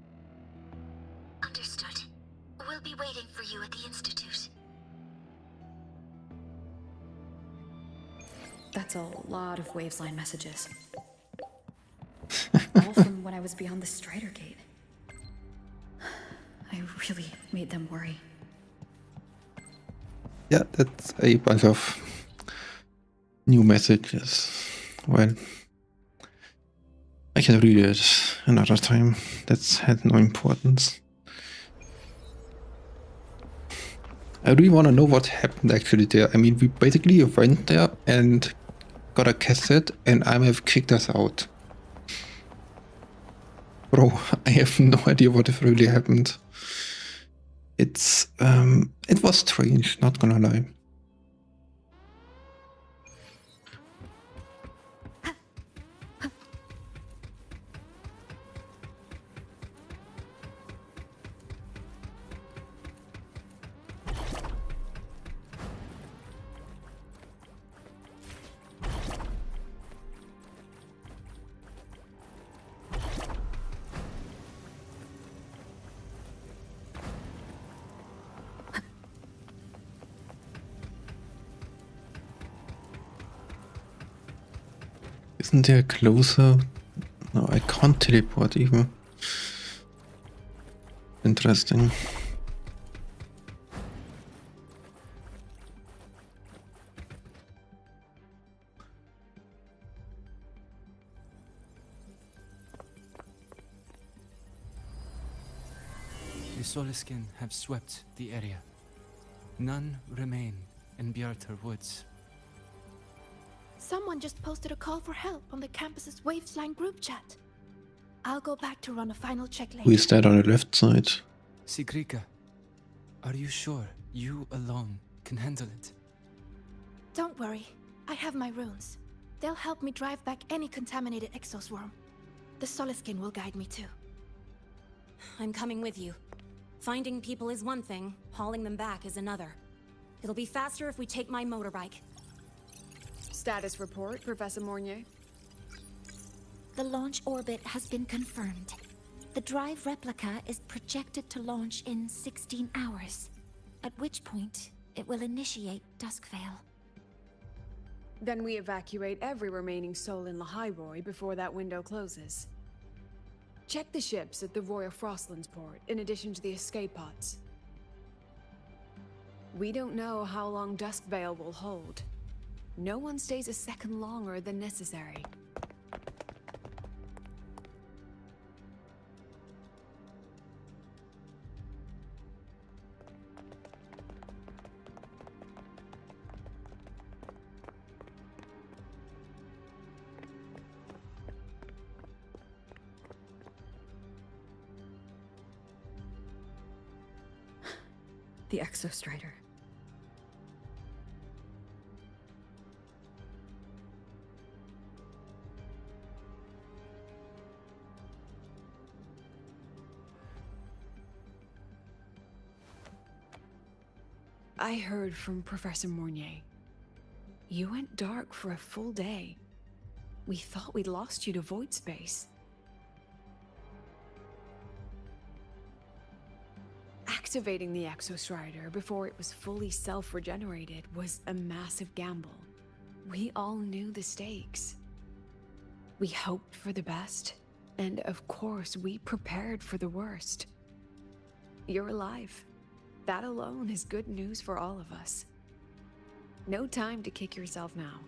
Understood. We'll be waiting for you at the Institute. That's a lot of Wavesline messages. All from when I was beyond the Strider Gate. I really made them worry. Yeah, that's a bunch of new messages. Well, I can read it another time. That's had no importance. I really want to know what happened actually there. I mean, we basically went there and got a cassette and IMF kicked us out. Bro, I have no idea what really happened. It was strange, not gonna lie. Isn't there closer? No, I can't teleport even. Interesting. The Soliskin have swept the area. None remain in Bjartar Woods. Someone just posted a call for help on the campus's Wavesline group chat. I'll go back to run a final check later. Who is that on the left side? Sigrika, are you sure you alone can handle it? Don't worry, I have my runes. They'll help me drive back any contaminated exoswarm. The Soliskin will guide me too. I'm coming with you. Finding people is one thing, hauling them back is another. It'll be faster if we take my motorbike. Status report, Professor Mornier. The launch orbit has been confirmed. The drive replica is projected to launch in 16 hours, at which point it will initiate Duskvale. Then we evacuate every remaining soul in Lahairoi before that window closes. Check the ships at the Royal Frostlands port, in addition to the escape pods. We don't know how long Duskvale will hold. No one stays a second longer than necessary. The Exostrider. I heard from Professor Mornier. You went dark for a full day. We thought we'd lost you to void space. Activating the Exostrider before it was fully self-regenerated was a massive gamble. We all knew the stakes. We hoped for the best, and of course we prepared for the worst. You're alive. That alone is good news for all of us. No time to kick yourself now.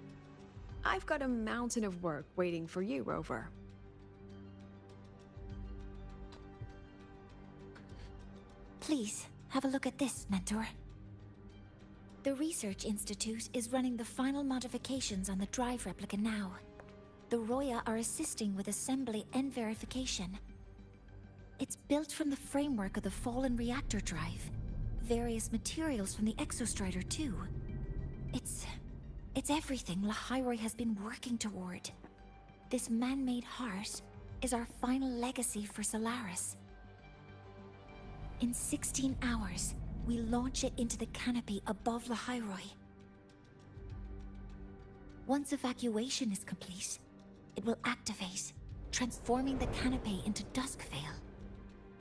I've got a mountain of work waiting for you, Rover. Please, have a look at this, Mentor. The Research Institute is running the final modifications on the drive replica now. The Roya are assisting with assembly and verification. It's built from the framework of the fallen reactor drive. Various materials from the Exostrider, too. It's everything Lahairoi has been working toward. This man-made heart is our final legacy for Solaris. In 16 hours, we launch it into the canopy above Lahairoi. Once evacuation is complete, it will activate, transforming the canopy into Duskvale.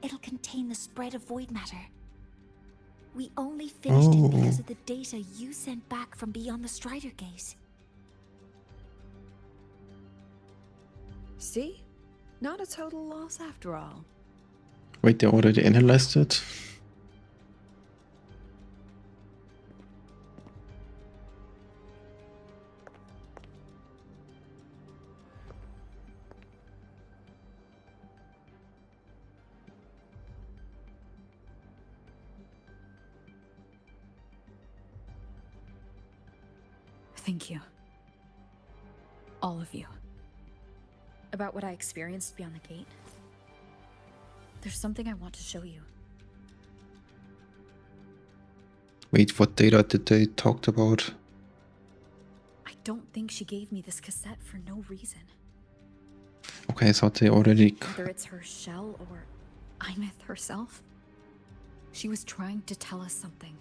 It'll contain the spread of void matter. We only finished it because of the data you sent back from beyond the Strider Gate. See? Not a total loss after all. Wait, they already analyzed it? Thank you. All of you. About what I experienced beyond the gate. There's something I want to show you. Wait, what data did they talk about? I don't think she gave me this cassette for no reason. Okay, I thought they already... Whether it's her shell or Imeth herself, she was trying to tell us something.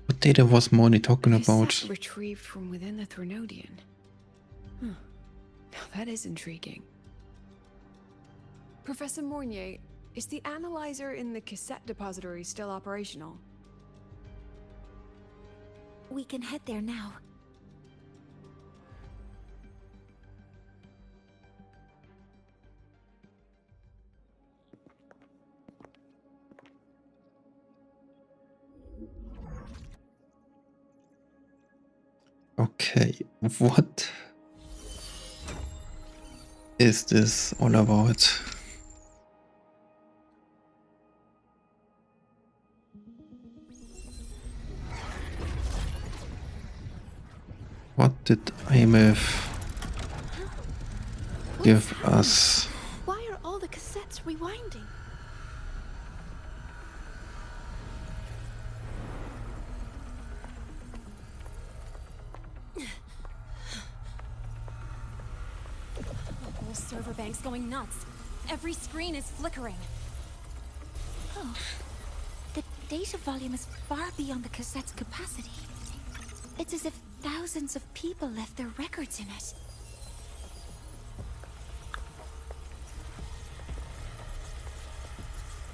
What data was Morny talking about? Cassette retrieved from within the Threnodian. Huh. Now that is intriguing. Professor Mornier, is the analyzer in the cassette depository still operational? We can head there now. Okay, what is this all about? What did IMF give us? Why are all the cassettes rewinding? The whole server bank's going nuts. Every screen is flickering. Oh, the data volume is far beyond the cassette's capacity. It's as if thousands of people left their records in it.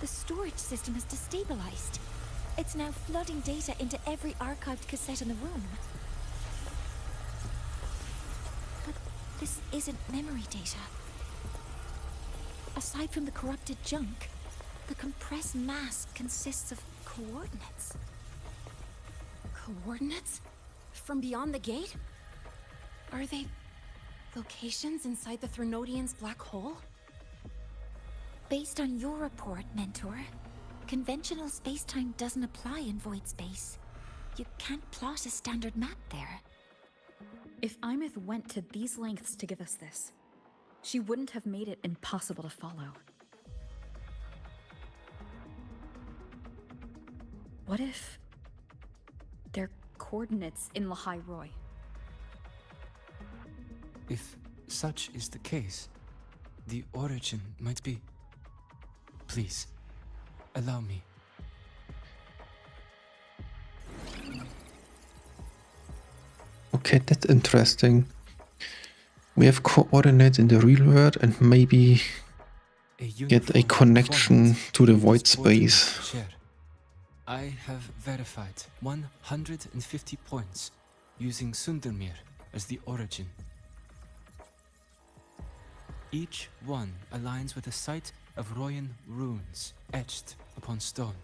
The storage system is destabilized. It's now flooding data into every archived cassette in the room. But this isn't memory data. Aside from the corrupted junk, the compressed mass consists of coordinates. Coordinates? From beyond the gate? Are they locations inside the Threnodian's black hole? Based on your report, Mentor, conventional space-time doesn't apply in void space. You can't plot a standard map there. If Imith went to these lengths to give us this, she wouldn't have made it impossible to follow. What if they're coordinates in Lahai Roy? If such is the case, the origin might be... Please, allow me. Okay, that's interesting. We have coordinates in the real world and maybe get a connection to the void space. Share. I have verified 150 points using Sundermere as the origin. Each one aligns with a site of Royan runes etched upon stone,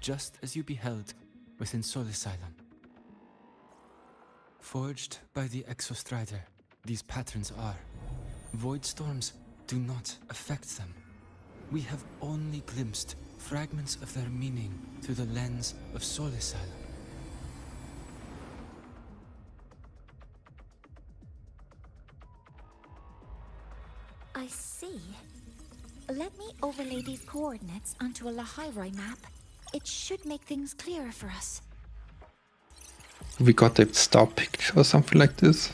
just as you beheld within Solisylon. Forged by the Exostrider, these patterns are. Void storms do not affect them. We have only glimpsed fragments of their meaning through the lens of Solisylon. I see. Let me overlay these coordinates onto a Lahairoi map. It should make things clearer for us. We got a star picture or something like this.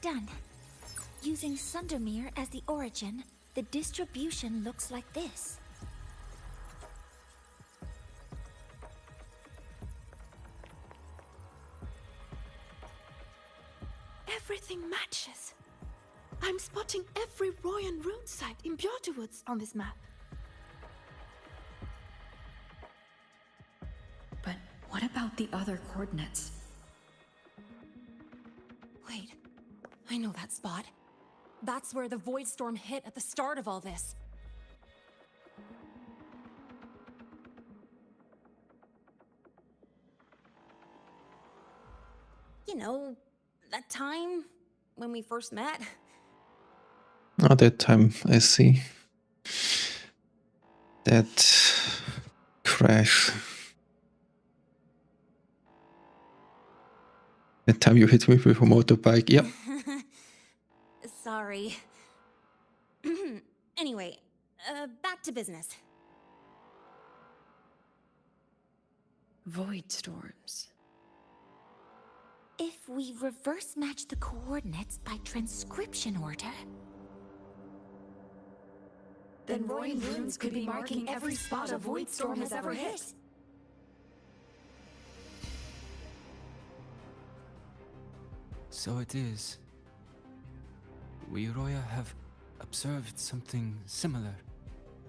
Done. Using Sundermere as the origin, the distribution looks like this. Everything matches. I'm spotting every Royan rune site in Bjorterwoods on this map. But what about the other coordinates? Wait, I know that spot. That's where the void storm hit at the start of all this. You know, that time when we first met. Oh, that time, I see. That crash. That time you hit me with a motorbike, yep. Sorry. Anyway, back to business. Void storms. If we reverse match the coordinates by transcription order... Then Royan runes could be marking every spot a void storm has ever hit. So it is. We Roya have observed something similar,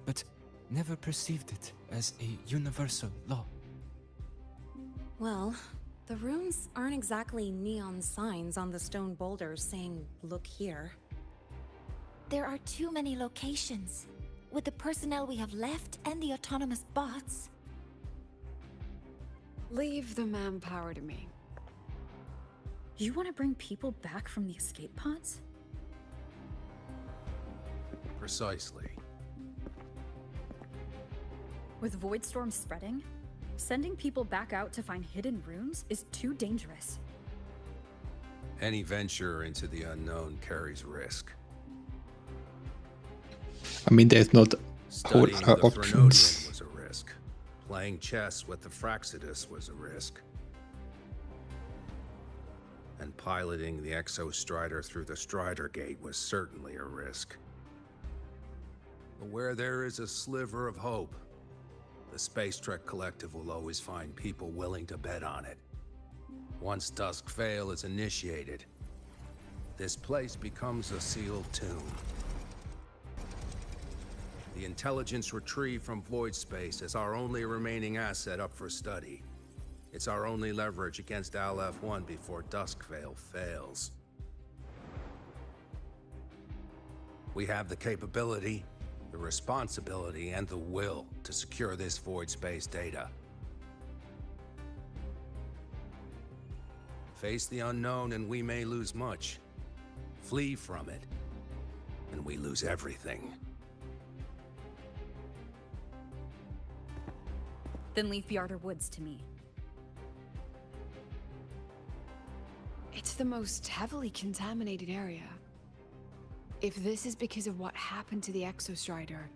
but never perceived it as a universal law. Well, the runes aren't exactly neon signs on the stone boulders saying, "Look here." There are too many locations. With the personnel we have left and the autonomous bots... Leave the manpower to me. You want to bring people back from the escape pods? Precisely. With Void Storm spreading, sending people back out to find hidden runes is too dangerous. Any venture into the unknown carries risk. I mean, there's not whole Studying the options. Threnodian was a risk. Playing chess with the Fraxidus was a risk. And piloting the Exostrider through the Strider Gate was certainly a risk. But where there is a sliver of hope, the Space Trek Collective will always find people willing to bet on it. Once Dusk Vale is initiated, this place becomes a sealed tomb. The intelligence retrieved from void space is our only remaining asset up for study. It's our only leverage against Aleph-1 before Dusk Vale fails. We have the capability, the responsibility, and the will to secure this void space data. Face the unknown and we may lose much. Flee from it, and we lose everything. Then leave Bjarder Woods to me. It's the most heavily contaminated area. If this is because of what happened to the Exostrider,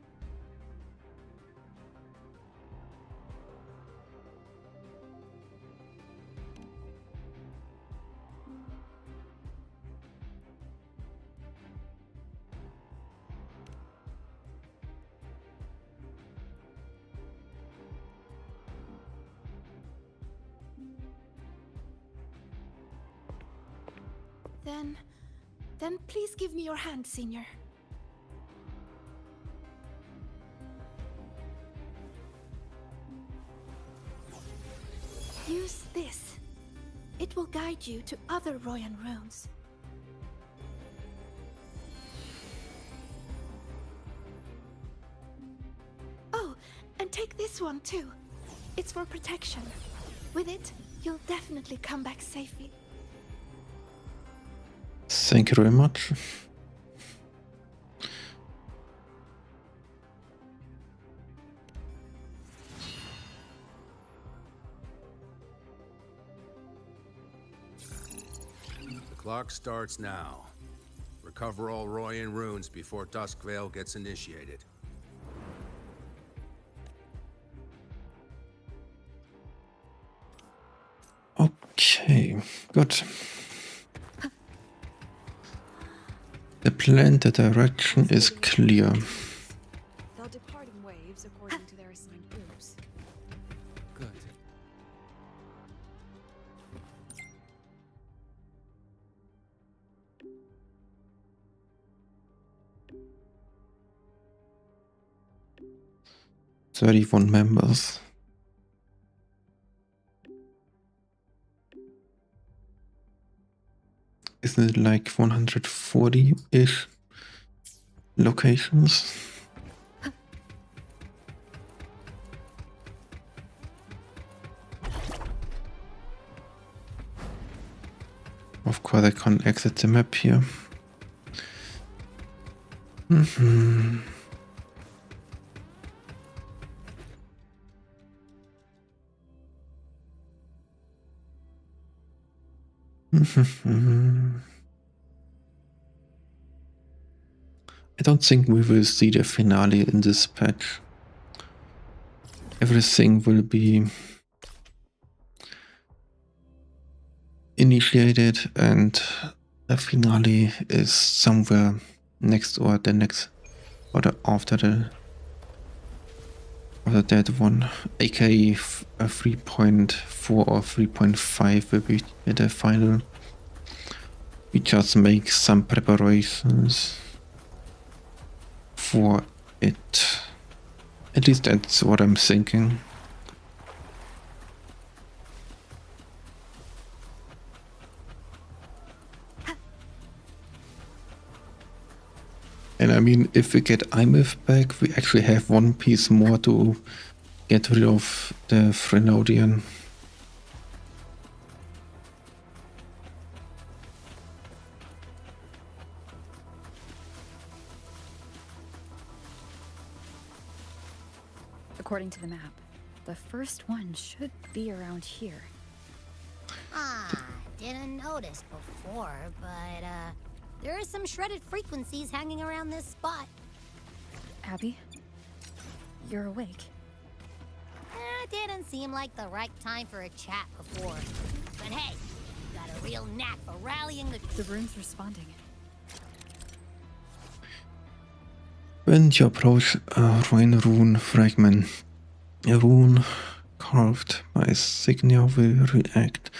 Then please give me your hand, Senior. Use this. It will guide you to other Royan runes. Oh, and take this one too. It's for protection. With it, you'll definitely come back safely. Thank you very much. The clock starts now. Recover all Royan runes before Dusk Vale gets initiated. Okay, good. The plan, the direction is clear. they'll depart in waves according to their assigned groups. Good. "31 members. Isn't it like 140-ish locations? Of course, I can't exit the map here. I don't think we will see the finale in this patch. Everything will be initiated and the finale is somewhere next or the next or the after that one, aka 3.4 or 3.5 will be the final. We just make some preparations for it. At least that's what I'm thinking. And I mean, if we get Imif back, we actually have one piece more to get rid of the Threnodian. According to the map, the first one should be around here. Didn't notice before, but there are some shredded frequencies hanging around this spot. Abby, you're awake. Didn't seem like the right time for a chat before. But hey, you got a real knack for rallying the rune's responding. When you approach a ruin fragment, a rune carved by Signia will react.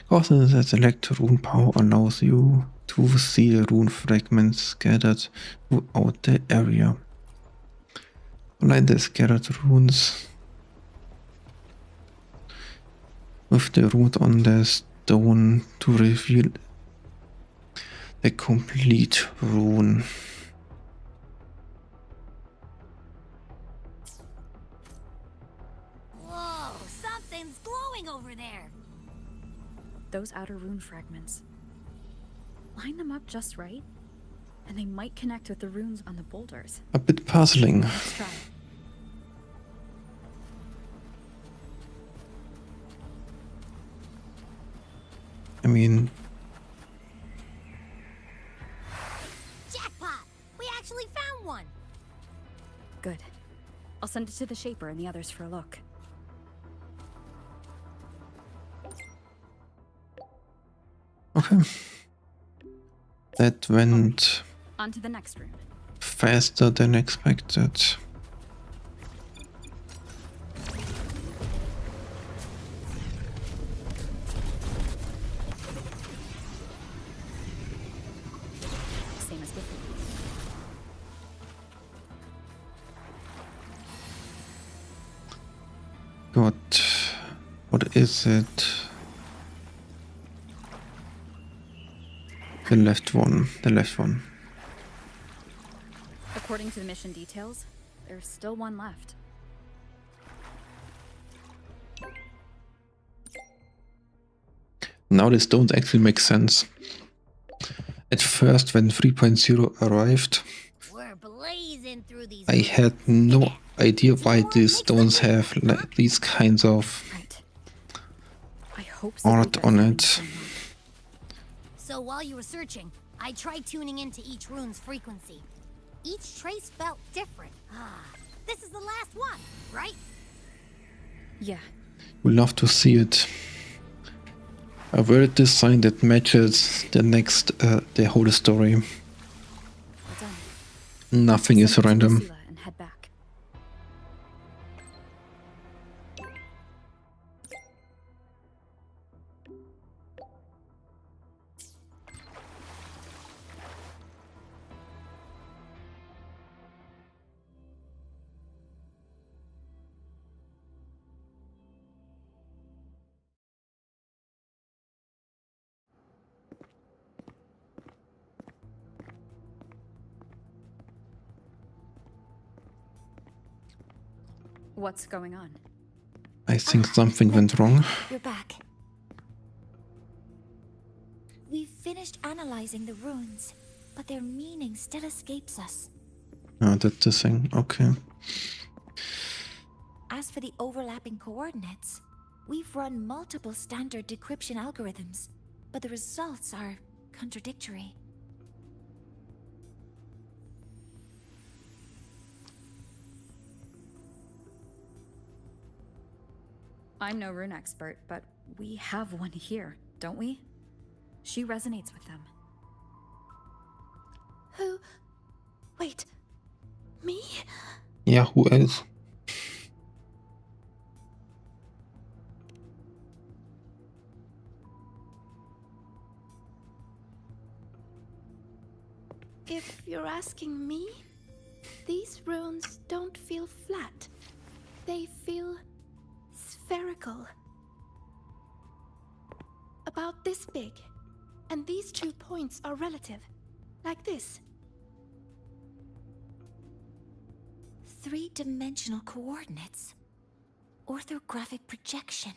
Causing that select rune power allows you to see rune fragments scattered throughout the area. Align the scattered runes with the rune on the stone to reveal the complete rune. Whoa, something's glowing over there. Those outer rune fragments. Line them up just right, and they might connect with the runes on the boulders. A bit puzzling. Let's try. I mean, Jackpot! We actually found one! Good. I'll send it to the Shaper and the others for a look. okay. That went On to the next room. faster than expected. Same as before. What is it? The left one. The left one. According to the mission details, there's still one left. Now this don't actually make sense. At first, when 3.0 arrived, We're blazing through these. I had no idea why these stones have like these kinds of I hope art on it. So while you were searching, I tried tuning into each rune's frequency. Each trace felt different. This is the last one, right? Yeah. We'll love to see it. A world design that matches the next, the whole story. Well done. Nothing is Send it to random. Lucilla and head back. What's going on? I think something went wrong. You're back. We've finished analyzing the runes, but their meaning still escapes us. Oh, that's the thing. Okay. As for the overlapping coordinates, we've run multiple standard decryption algorithms, but the results are contradictory. I'm no rune expert, but we have one here, don't we? She resonates with them. Who? Wait. Me? Yeah, who else? If you're asking me, these runes don't feel flat. They feel spherical. About this big. And these 2 points are relative. Like this. Three-dimensional coordinates. Orthographic projection.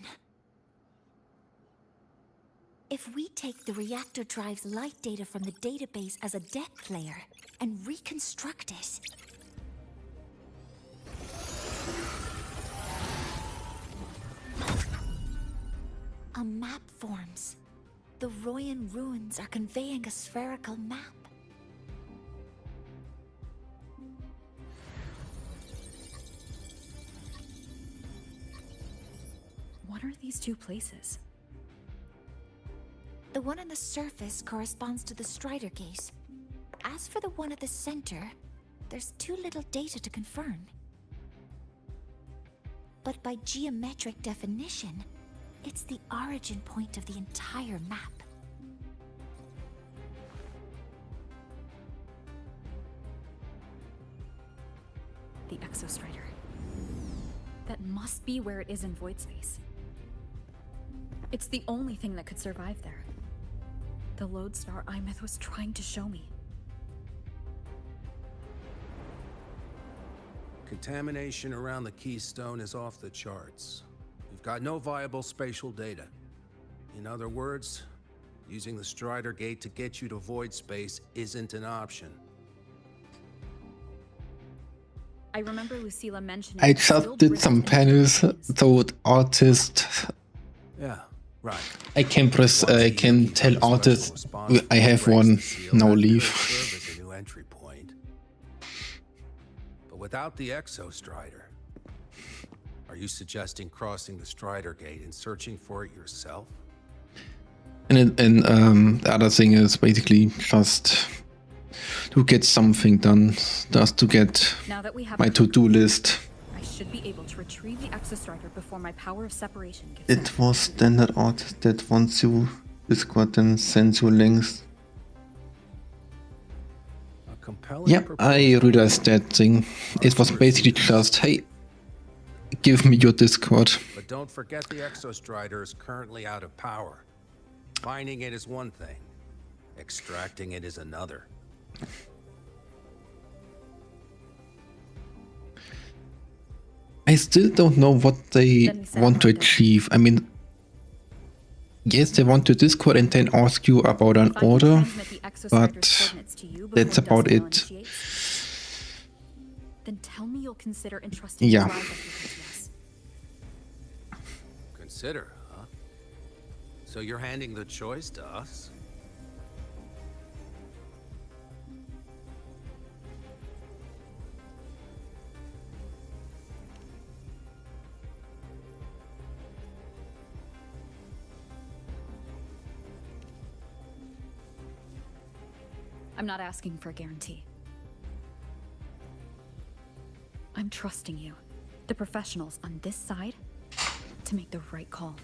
If we take the reactor drive's light data from the database as a depth layer and reconstruct it... A map forms. The Royan ruins are conveying a spherical map. What are these two places? The one on the surface corresponds to the Strider Gate. As for the one at the center, there's too little data to confirm. But by geometric definition, it's the origin point of the entire map. The Exostrider. That must be where it is in void space. It's the only thing that could survive there. The lodestar Imeth was trying to show me. Contamination around the keystone is off the charts. We've got no viable spatial data. In other words, using the Strider Gate to get you to void space isn't an option. I remember Lucilla mentioning I just did some panels, so the artist. Yeah, right. I can press. I can tell artist I have one. Now leave. Serve as a new entry point. But without the Exostrider, are you suggesting crossing the Strider Gate and searching for it yourself? And the other thing is basically just to get something done, just to get Now that we have my to-do list. I should be able to retrieve the Exostrider before my power of separation gets It was standard artist that wants you Discord then sends you links. Yeah, I realized that thing. It was basically just, hey, give me your Discord. But don't forget the Exostrider is currently out of power. Finding it is one thing. Extracting it is another. I still don't know what they want to achieve. I mean, yes, they want to Discord and then ask you about an order, but that's about it. Then tell me you'll consider entrusting Yeah. the ride to us. Consider, huh? So you're handing the choice to us? I'm not asking for a guarantee. I'm trusting you, the professionals on this side, to make the right call.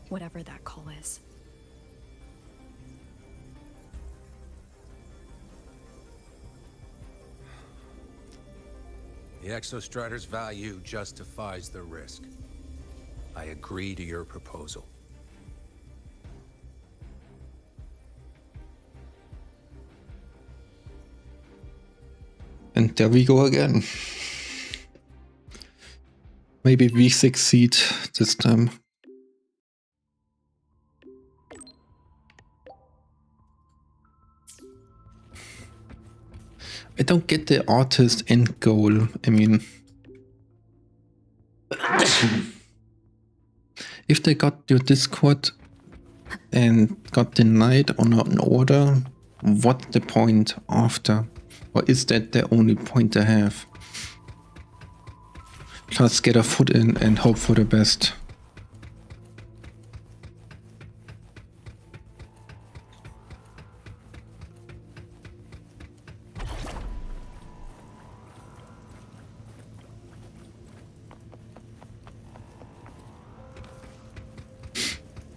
Whatever that call is. The Exostrider's value justifies the risk. I agree to your proposal. And there we go again. Maybe we succeed this time. I don't get the artist end goal. I mean, if they got your Discord and got denied on an order, what's the point after? Or is that the only point they have? Just get a foot in and hope for the best.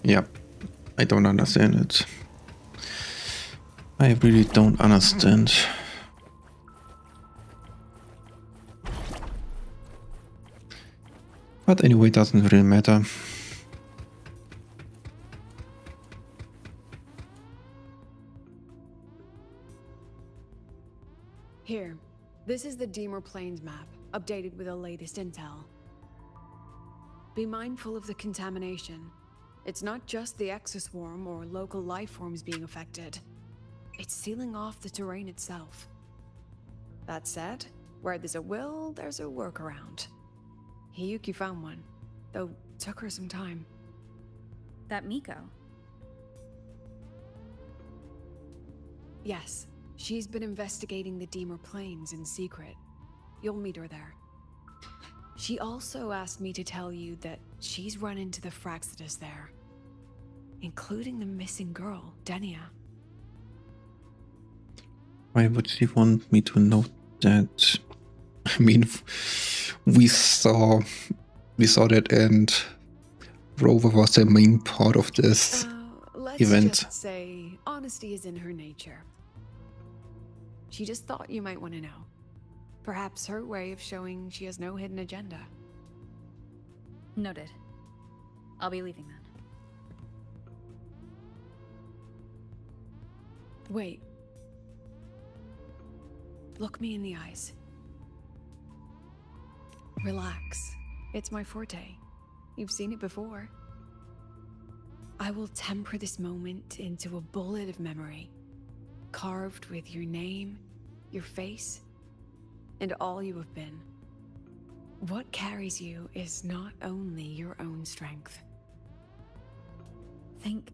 Yeah, I don't understand it. I really don't understand. But anyway, it doesn't really matter. Here, this is the Deemer Plains map, updated with the latest intel. Be mindful of the contamination. It's not just the exoswarm or local life forms being affected. It's sealing off the terrain itself. That said, where there's a will, there's a workaround. Hiyuki found one, though took her some time. That Miko. Yes, she's been investigating the Deemer Plains in secret. You'll meet her there. She also asked me to tell you that she's run into the Fraxidus there, including the missing girl, Denia. Why would she want me to know that? I mean, we saw that, and Rover was the main part of this Let's event. just say honesty is in her nature. She just thought you might want to know. Perhaps her way of showing she has no hidden agenda. Noted. I'll be leaving then. Wait. Look me in the eyes. Relax. It's my forte. You've seen it before. I will temper this moment into a bullet of memory, carved with your name, your face, and all you have been. What carries you is not only your own strength. Think.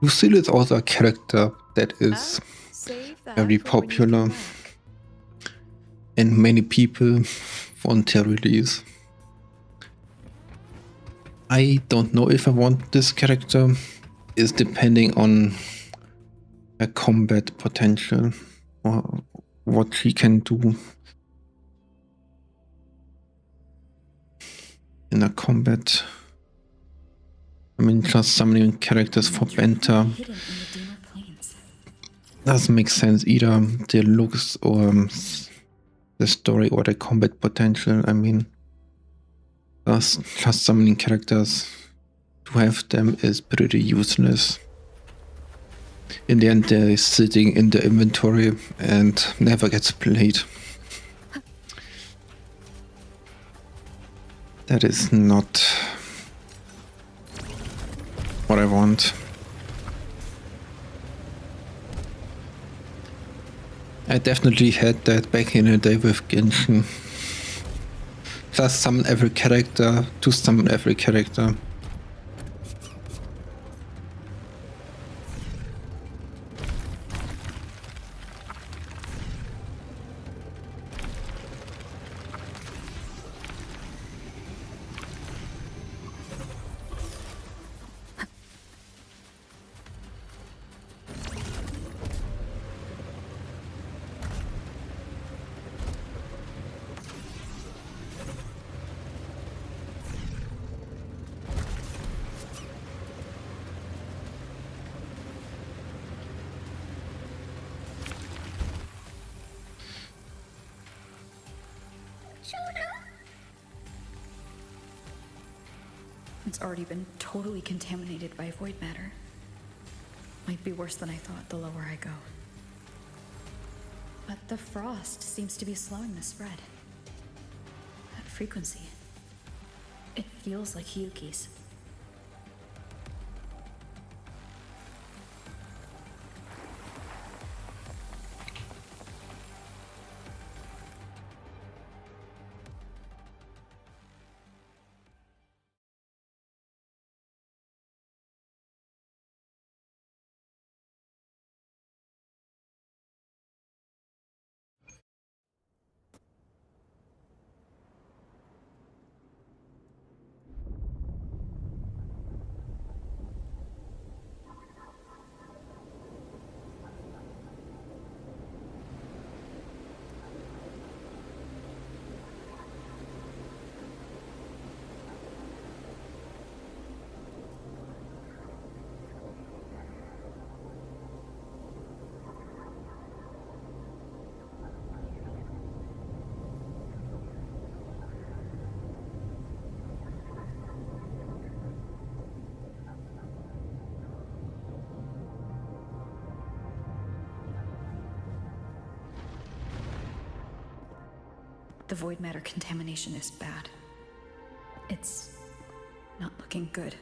Lucille is also a character that is very popular, and many people want her release. I don't know if I want this character. It's depending on her combat potential or what she can do in a combat. I mean, just summoning characters for Benta doesn't make sense either. The looks or the story or the combat potential. I mean, just summoning characters, to have them is pretty useless. In the end, they're sitting in the inventory and never gets played. That is not what I want. I definitely had that back in the day with Genshin. Just summon every character to summon every character. It's already been totally contaminated by void matter. Might be worse than I thought the lower I go. But the frost seems to be slowing the spread. That frequency. It feels like Hiyuki's. The void matter contamination is bad. It's not looking good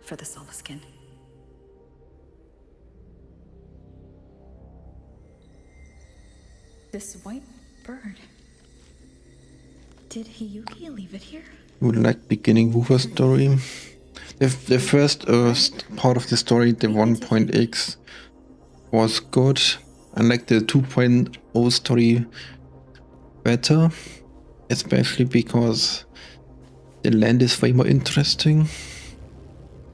for the Solaskin. This white bird. Did Hiyuki leave it here? You would like beginning Wuwa story? The first part of the story, the 1.x, was good. I like the 2.0 story better, especially because the land is way more interesting.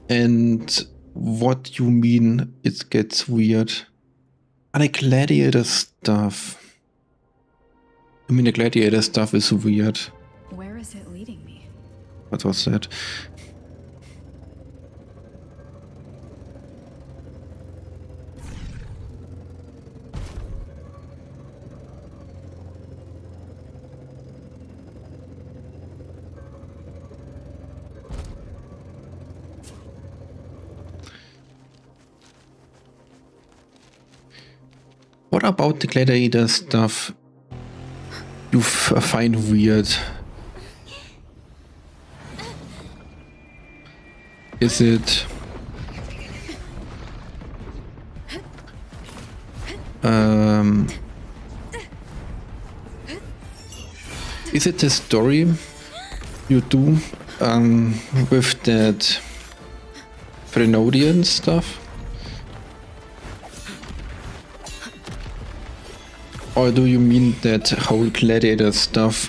And what you mean, it gets weird. I like gladiator stuff. I mean, the gladiator stuff is weird. Where is it leading me? What was that? What about the gladiator stuff you find weird? Is it the story you do with that Threnodian stuff? Or do you mean that whole gladiator stuff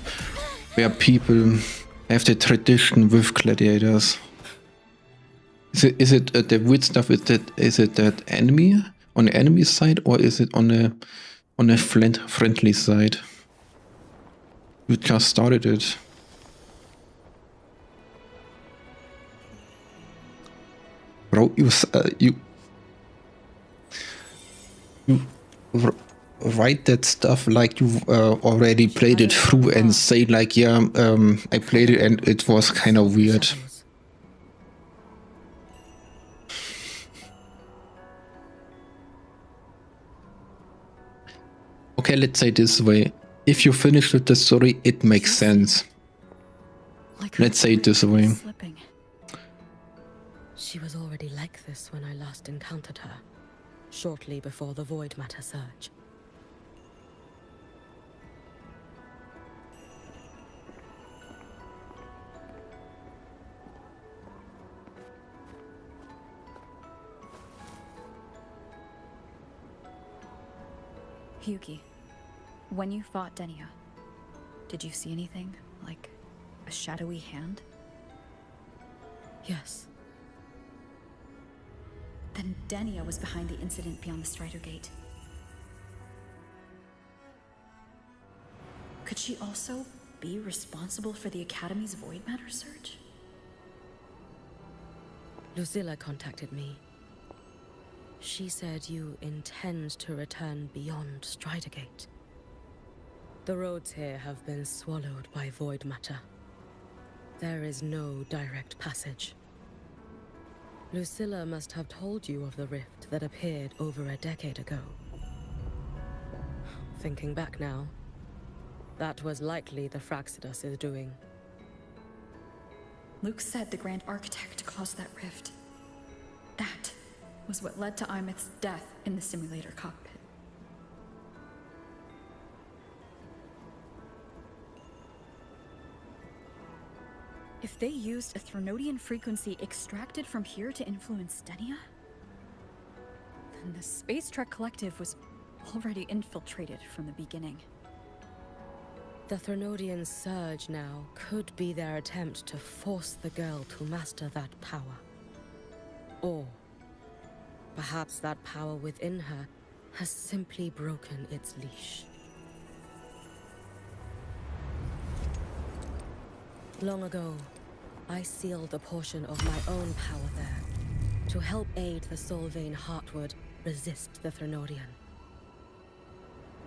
where people have the tradition with gladiators? Is it the weird stuff? Is it that enemy on the enemy side, or is it on a friendly side? You just started it. Bro, you write that stuff like you already played it through and say like, yeah, I played it and it was kind of weird. Okay, let's say this way. If you finish with the story, it makes sense. Let's say it this way. She was already like this when I last encountered her, shortly before the Void Matter surge. Yuki, when you fought Denia, did you see anything, like a shadowy hand? Yes. Then Denia was behind the incident beyond the Strider Gate. Could she also be responsible for the Academy's Void Matter surge? Lucilla contacted me. She said you intend to return beyond Strider Gate. The roads here have been swallowed by Void Matter. There is no direct passage. Lucilla must have told you of the rift that appeared over a decade ago. Thinking back now, that was likely the Fraxidus' doing. Luke said the Grand Architect caused that rift. That was what led to Imith's death in the simulator cockpit. If they used a Threnodian frequency extracted from here to influence Denia, then the Space Trek Collective was already infiltrated from the beginning. The Threnodian surge now could be their attempt to force the girl to master that power. Or perhaps that power within her has simply broken its leash. Long ago, I sealed a portion of my own power there to help aid the Solvane Heartwood resist the Threnodian.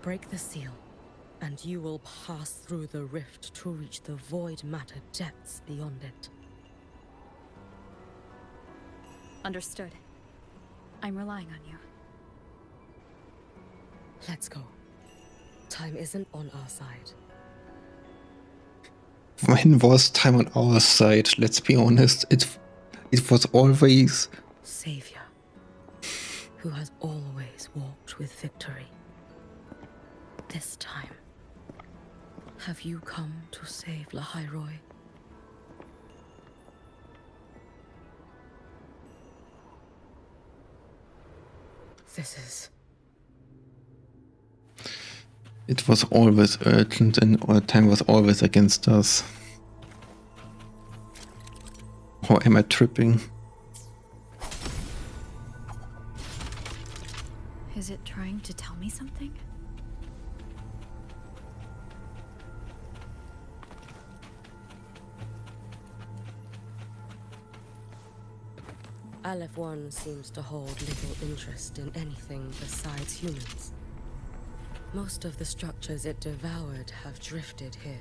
Break the seal, and you will pass through the rift to reach the Void Matter depths beyond it. Understood. I'm relying on you. Let's go. Time isn't on our side. When was time on our side? Let's be honest. It was always Savior, who has always walked with victory. This time, have you come to save Lahairoi? this is. It was always urgent and our time was always against us. Or am I tripping? Is it trying to tell me something? Aleph 1 seems to hold little interest in anything besides humans. Most of the structures it devoured have drifted here.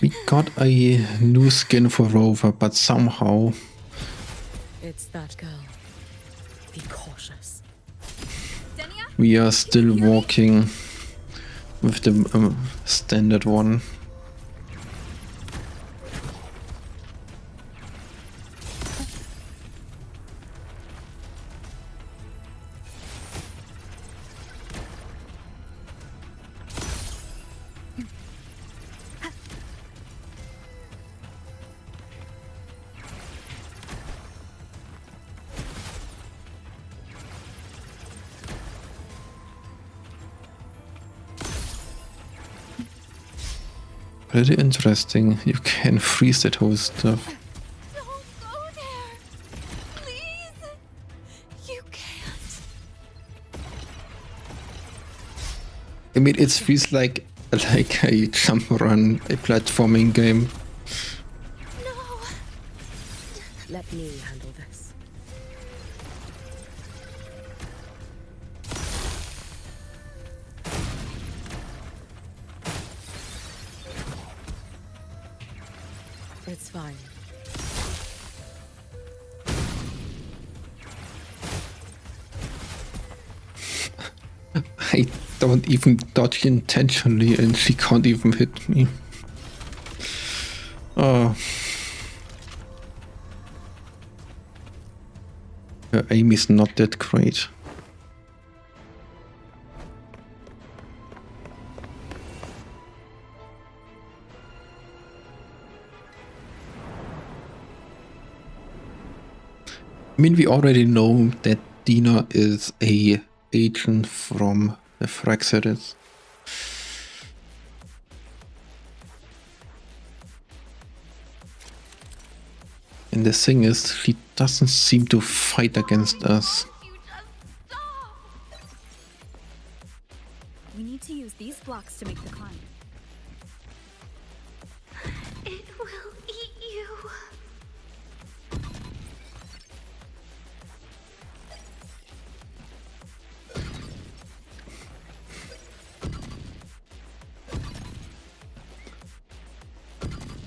We got a new skin for Rover, but somehow... It's that girl. Be cautious. We are still walking with the standard one. Pretty interesting. You can freeze that whole stuff. Don't go there. Please. You can't. I mean, it feels like a jump run, a platforming game. No. Let me handle this. It's fine. I don't even dodge intentionally and she can't even hit me. Oh. Her aim is not that great. I mean, we already know that Dina is a agent from the Fraxeris. And the thing is, she doesn't seem to fight against us. We need to use these blocks to make the climb. It will eat you.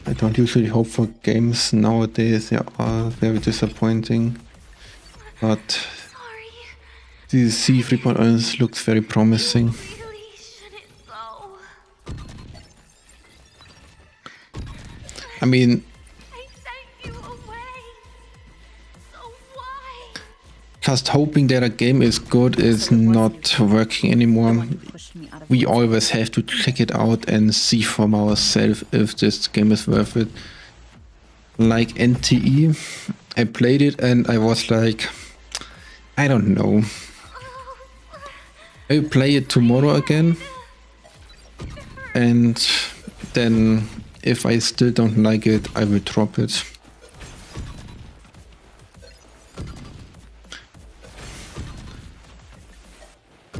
I don't usually hope for games nowadays, they are very disappointing. But the C3.1 looks very promising. I mean, just hoping that a game is good is not working anymore. We always have to check it out and see for ourselves if this game is worth it. Like NTE, I played it and I was like, I don't know. I will play it tomorrow again. And then if I still don't like it, I will drop it.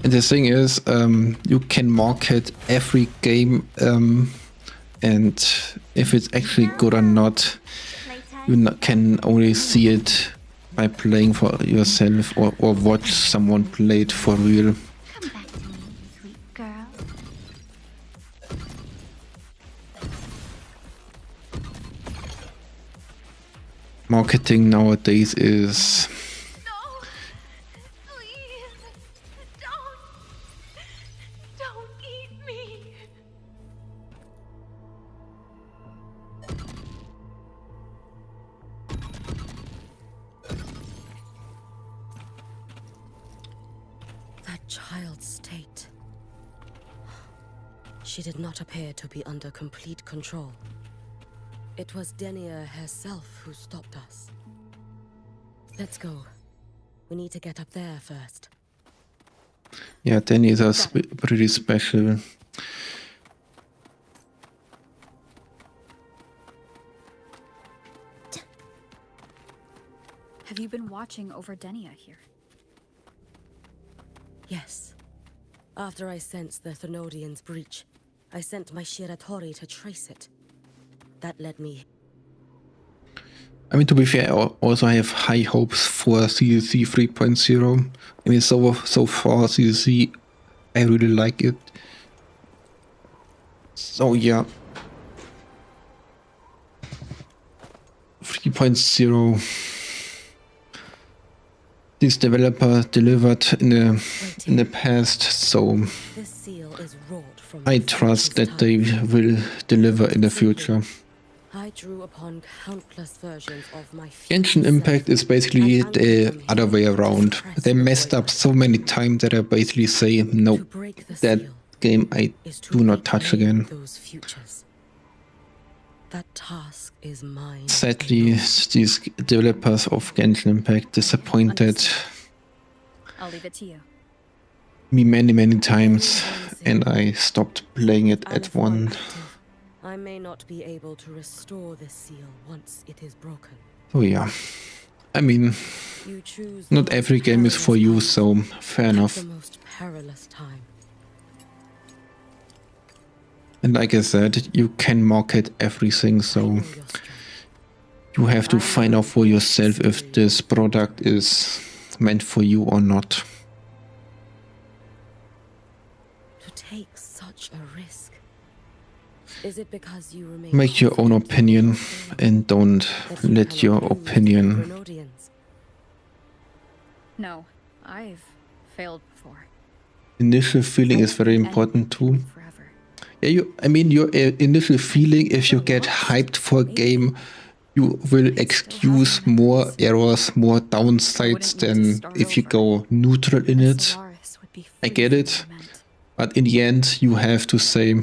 And the thing is, you can market every game, and if it's actually good or not, you can only see it by playing for yourself or watch someone play it for real. Come back to me, sweet girl. Marketing nowadays is... Don't eat me. That child's state. She did not appear to be under complete control. It was Denia herself who stopped us. Let's go. We need to get up there first. Yeah, Danny is pretty special. Have you been watching over Denia here? Yes. After I sensed the Thenodian's breach, I sent my Shiratori to trace it. That led me. I mean, to be fair, I also have high hopes for CDC 3.0. I mean, so far, CDC, I really like it. So yeah. 3.0. This developer delivered in the past, so I trust that they will deliver in the future. I drew upon countless versions of my Genshin Impact is basically the other way around. They messed up so many times that I basically say, no, that game I do not touch again. That task is mine. Sadly, these developers of Genshin Impact disappointed I'll leave it to you. me many times, and I stopped playing it at one. I may not be able to restore this seal once it is broken. So yeah, I mean, not every game is for you, so fair enough. The most perilous time. And like I said, you can market everything, so you have to find out for yourself if this product is meant for you or not. To take such a risk. Is it because you remain Make your own opinion and don't let your opinion. No, I've failed before. Initial feeling is very important too. Yeah, I mean, your initial feeling, if you get hyped for a game, you will excuse more errors, more downsides than if you go neutral in it. I get it. But in the end, you have to say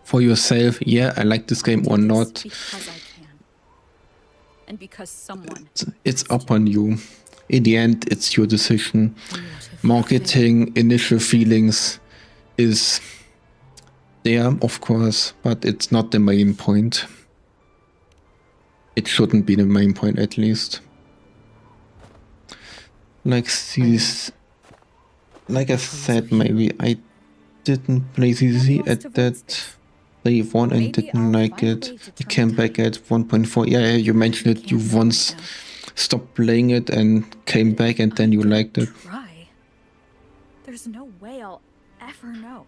for yourself, yeah, I like this game or not. And because someone. It's up on you. In the end, it's your decision. Marketing, initial feelings is there, of course, but it's not the main point. It shouldn't be the main point, at least. Like I said, maybe I didn't play CCC at that day one and didn't like it. I came back at 1.4. Yeah, you mentioned it. You once stopped playing it and came back, and then you liked it. There's no way I'll ever know.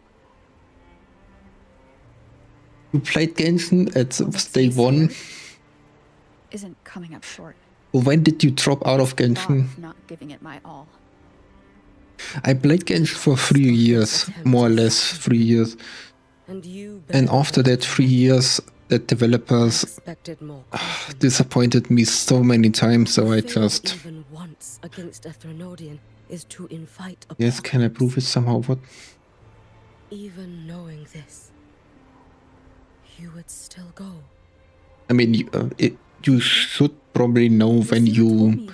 You played Genshin at day one. Isn't coming up short. When did you drop out of Genshin? Not giving it my all. I played Genshin for 3 years, more or less 3 years. And after that 3 years, the developers disappointed me so many times, so I just... Even once against a Thenodian is to invite a Yes, can I prove it somehow? What? Even knowing this, you would still go. I mean, you should probably know when you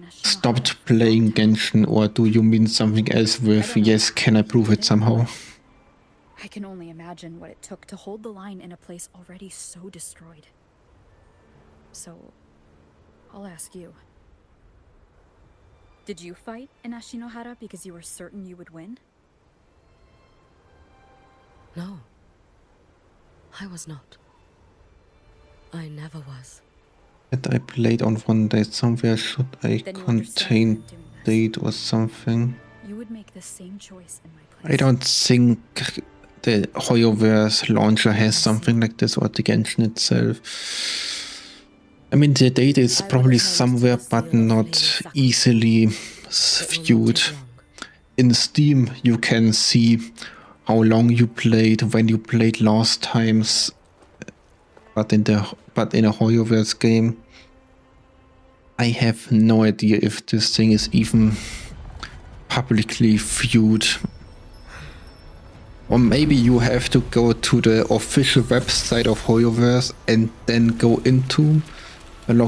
stopped playing Genshin, or do you mean something else with, yes, can I prove it somehow? I can only imagine what it took to hold the line in a place already so destroyed. So, I'll ask you. Did you fight in Ashinohara because you were certain you would win? No. I was not. I never was. That I played on one day somewhere. Should I contain date or something? You would make the same choice in my place. I don't think the HoYoverse launcher has something like this, or the Genshin itself. I mean, the data is probably somewhere, but not easily viewed. In Steam, you can see how long you played, when you played last times. But in a HoYoverse game, I have no idea if this thing is even publicly viewed. Or maybe you have to go to the official website of HoYoverse and then log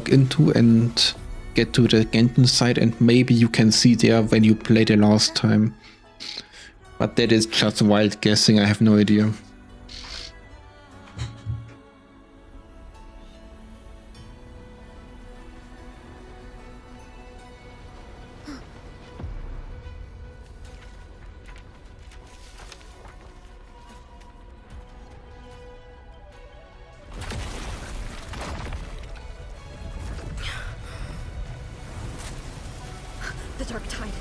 into and get to the Genten site, and maybe you can see there when you played the last time. But that is just wild guessing, I have no idea. The dark tide.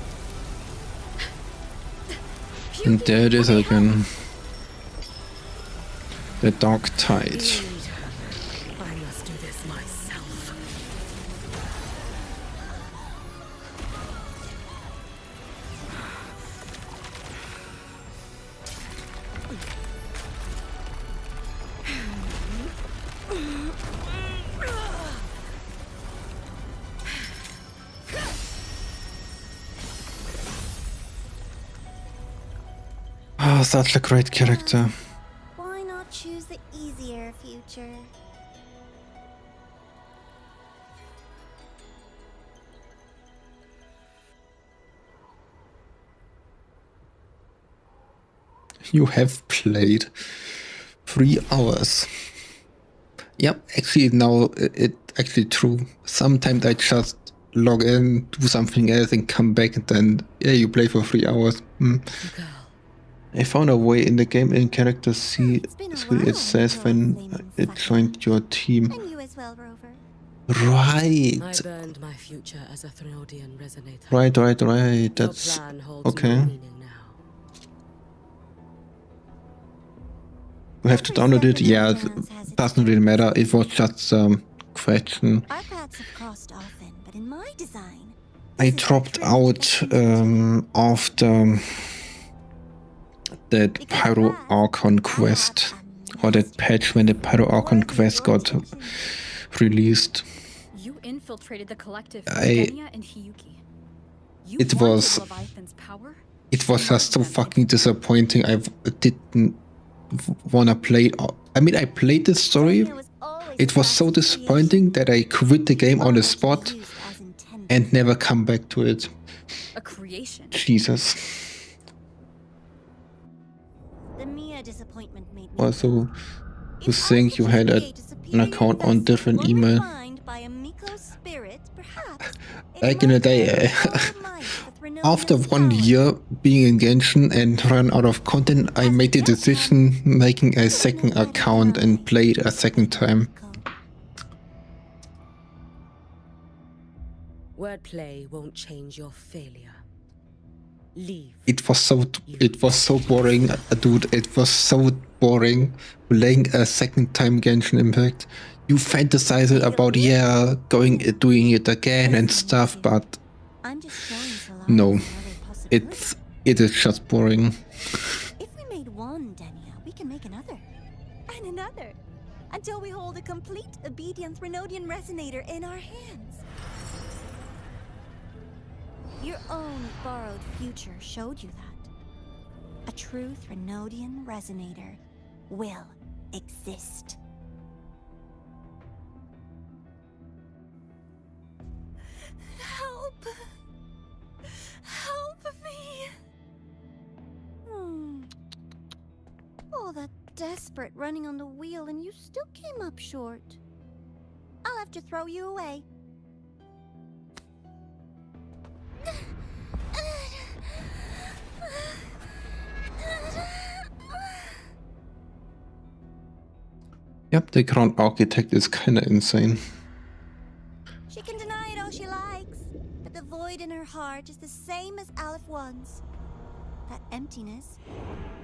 And there it is again. The dark tide. I must do this myself. Ah, such a great character. Why not choose the easier future? You have played 3 hours. Yep, actually now it's actually true. Sometimes I just log in, do something else and come back, and then yeah, you play for 3 hours. I found a way in the game in character C. It says when it joined your team. And you as well, Rover. Right. I burned my future as a Threnodian resonator. Right. That's Your plan holds okay. no meaning now. You have to download it. Yeah, it doesn't really matter. It was just question. Our paths have crossed often, but in my design, I dropped out after that Pyro Archon quest, or that patch when the Pyro Archon quest got released. You infiltrated the collective I- Genya and Hiyuki. You It wanted was- Leviathan's power? It was just so fucking disappointing. I didn't wanna play. I mean, I played the story. It was so disappointing that I quit the game on the spot and never come back to it. A creation. Jesus. the Mia disappointment made me Also, to think you had an account on different email. by a Miko spirit, perhaps. Back in the day, after 1 year being in Genshin and run out of content, I made the decision making a second account and played a second time. Wordplay won't change your failure. Leave. It was so boring, dude. It was so boring playing a second time Genshin Impact. You fantasize it about doing it again and stuff, but no, it is just boring. If we made one, Denia, we can make another. And another. Until we hold a complete obedient Threnodian resonator in our hands. Your own borrowed future showed you that. A true Threnodian resonator will exist. Help! Help me! All that desperate running on the wheel and you still came up short. I'll have to throw you away. Yep, the Crown Architect is kinda insane. She can deny it all she likes, but the void in her heart is the same as Aleph One's. That emptiness,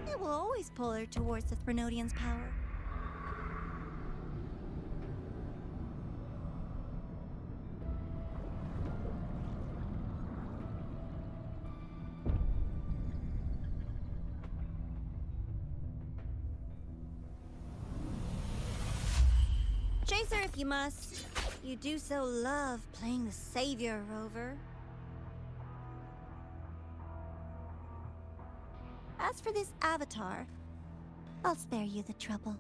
it will always pull her towards the Threnodian's power. Chase her if you must. You do so love playing the savior, Rover. As for this avatar, I'll spare you the trouble.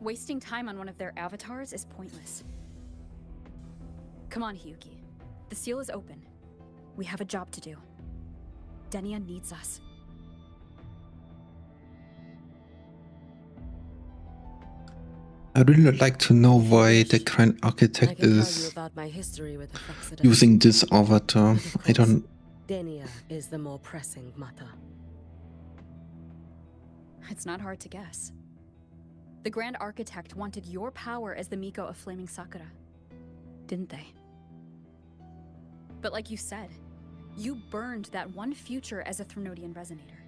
Wasting time on one of their avatars is pointless. Come on, Hiyuki. The seal is open. We have a job to do. Denia needs us. I really like to know why the Grand Architect is about my history with the Frexidus. using this avatar. I don't... Denia is the more pressing matter. It's not hard to guess. The Grand Architect wanted your power as the Miko of Flaming Sakura, didn't they? But like you said, you burned that one future as a Threnodian Resonator.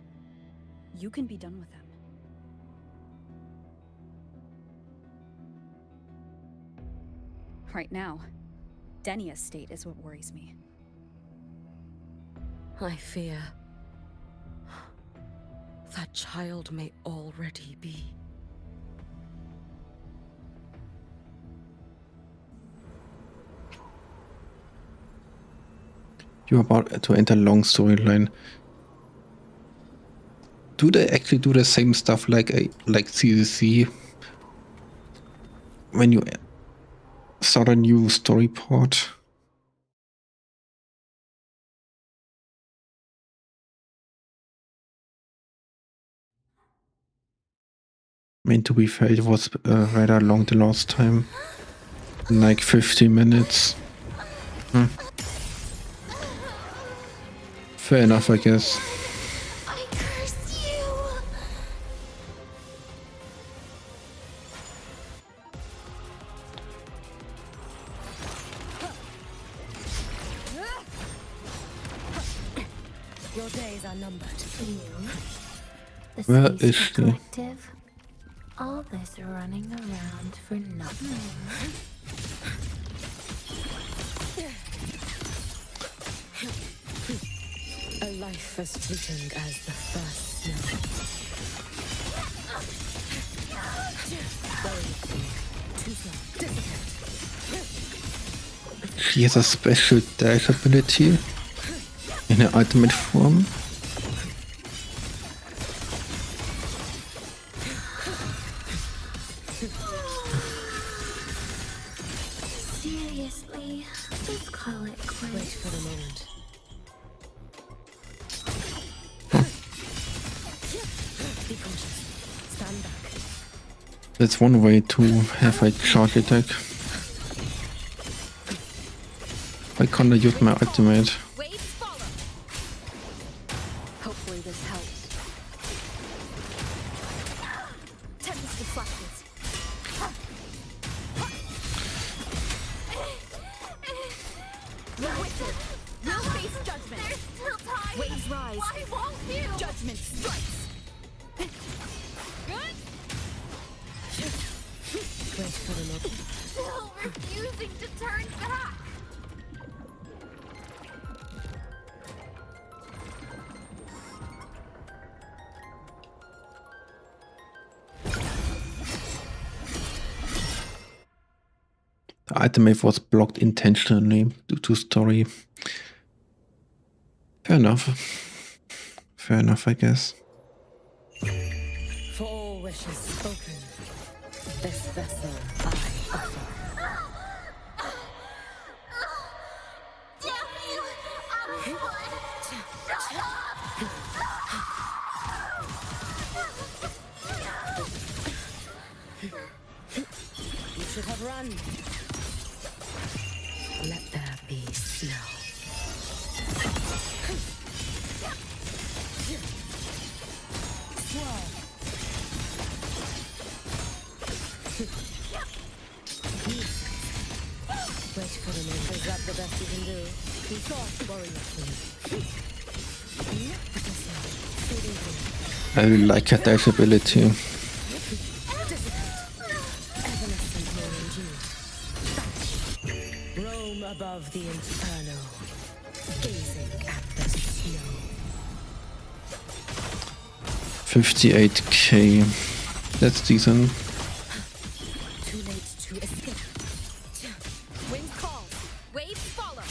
You can be done with them. Right now, Denia's state is what worries me. I fear that child may already be. You're about to enter long storyline. Do they actually do the same stuff like CCC when you start a new story part? I mean, to be fair, it was rather long the last time, like 50 minutes. Fair enough, I guess. I curse you! Your days are numbered. Where is she? Collective. All this running around for nothing. A life as fleeting as the first snow. Too slow. Dissipate. She has a special dash ability in her ultimate form. Seriously, let's call it quits. Wait for the moment. Be cautious. Stand back. That's one way to have a charge attack. Why can't I use my ultimate? Waves follow. Hopefully this helps. Tempest deflected. Wicked. We'll face judgment. There's still time! Waves rise. Why won't you? Judgment strikes. Good. Wait for the moment. Still refusing to turn back! The ultimate was blocked intentionally due to story. Fair enough. Fair enough, I guess. For all wishes spoken, this vessel I offer. Damn you! Shut up! You should have run. Let there be snow. Swirl. Wait for the moment. Is that the best you can do? Be soft, warrior queen. I really like her dash ability. Roam above the inferno, gazing at the snow. 58k. That's decent. Too late to escape. Wings call. Waves follow.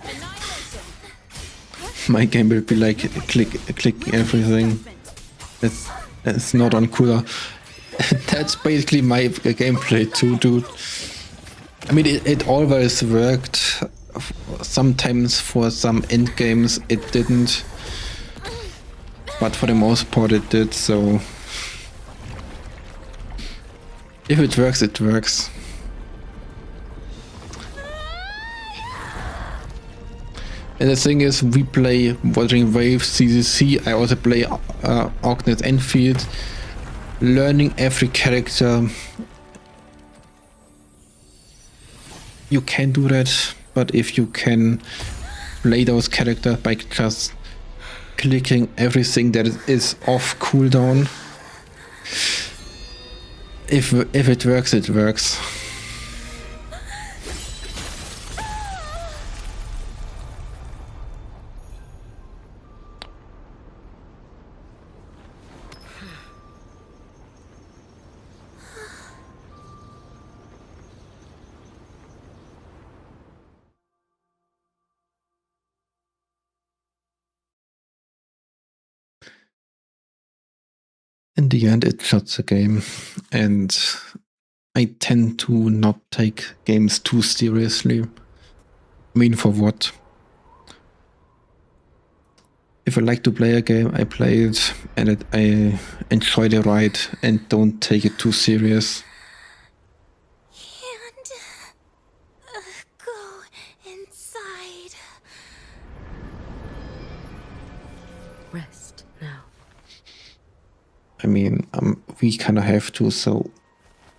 Annihilation. My game will be like click everything. It's not on cooler. That's basically my gameplay too, dude. I mean, it always worked. Sometimes for some end games it didn't, but for the most part it did, so if it works, it works. And the thing is, we play Wuthering Waves, CCC, I also play Ognet Enfield, learning every character. You can do that, but if you can play those characters by just clicking everything that is off cooldown, if it works, it works. In the end, it's just a game, and I tend to not take games too seriously. I mean, for what? If I like to play a game, I play it, and I enjoy the ride and don't take it too serious. Go inside. Rest now. I mean, we kind of have to, so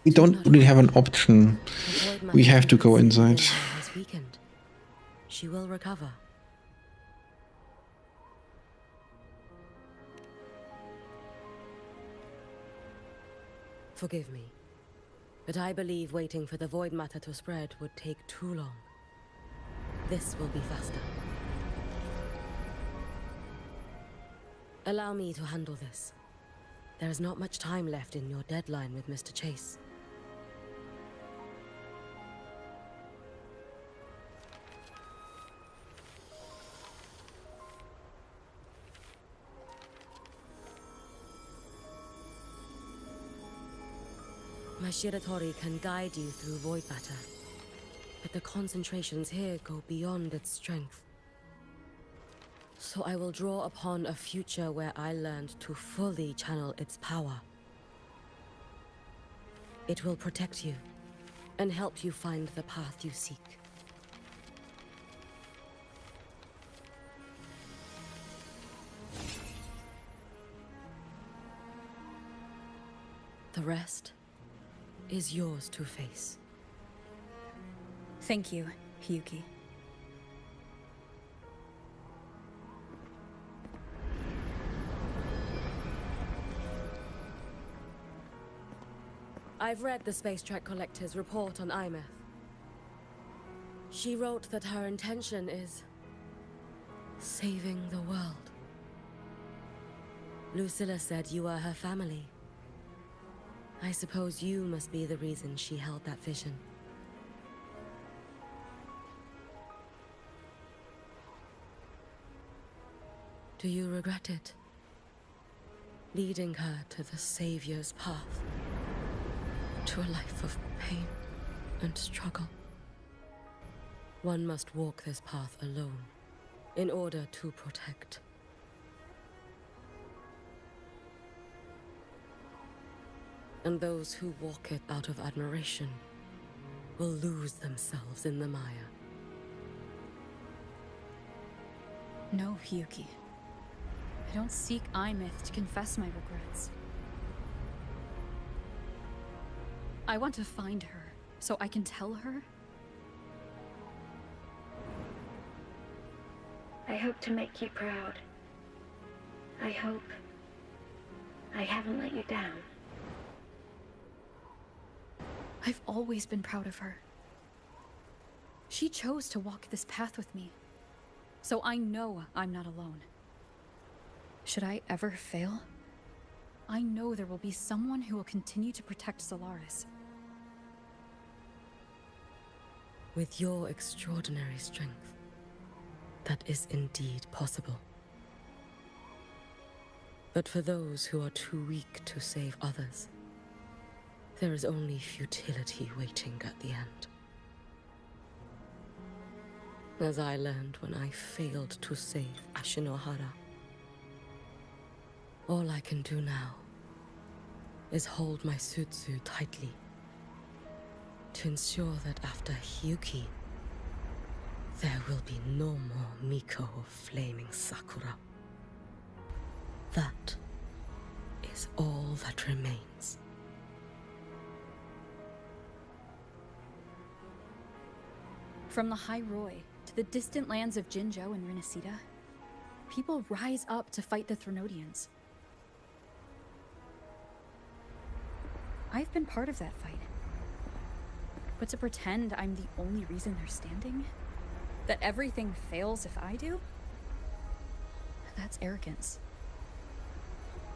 we don't really have an option. We have to go inside. Has weakened. She will recover. Forgive me, but I believe waiting for the void matter to spread would take too long. This will be faster. Allow me to handle this. There is not much time left in your deadline with Mr. Chase. My Shiratori can guide you through void matter, but the concentrations here go beyond its strength. So I will draw upon a future where I learned to fully channel its power. It will protect you and help you find the path you seek. The rest is yours to face. Thank you, Hiyuki. I've read the Space Trek Collector's report on Imeth. She wrote that her intention is saving the world. Lucilla said you are her family. I suppose you must be the reason she held that vision. Do you regret it? Leading her to the Savior's path? To a life of pain and struggle? One must walk this path alone in order to protect. And those who walk it out of admiration will lose themselves in the mire. No, Hiyuki. I don't seek Imeth to confess my regrets. I want to find her, so I can tell her. I hope to make you proud. I hope I haven't let you down. I've always been proud of her. She chose to walk this path with me, so I know I'm not alone. Should I ever fail, I know there will be someone who will continue to protect Solaris. With your extraordinary strength, that is indeed possible. But for those who are too weak to save others, There is only futility waiting at the end. As I learned when I failed to save Ashinohara. All I can do now is hold my Sutsu tightly to ensure that after Hyuki, there will be no more Miko of Flaming Sakura. That is all that remains. From the High Roy to the distant lands of Jinzhou and Rinasida, people rise up to fight the Threnodians. I've been part of that fight. But to pretend I'm the only reason they're standing? That everything fails if I do? That's arrogance.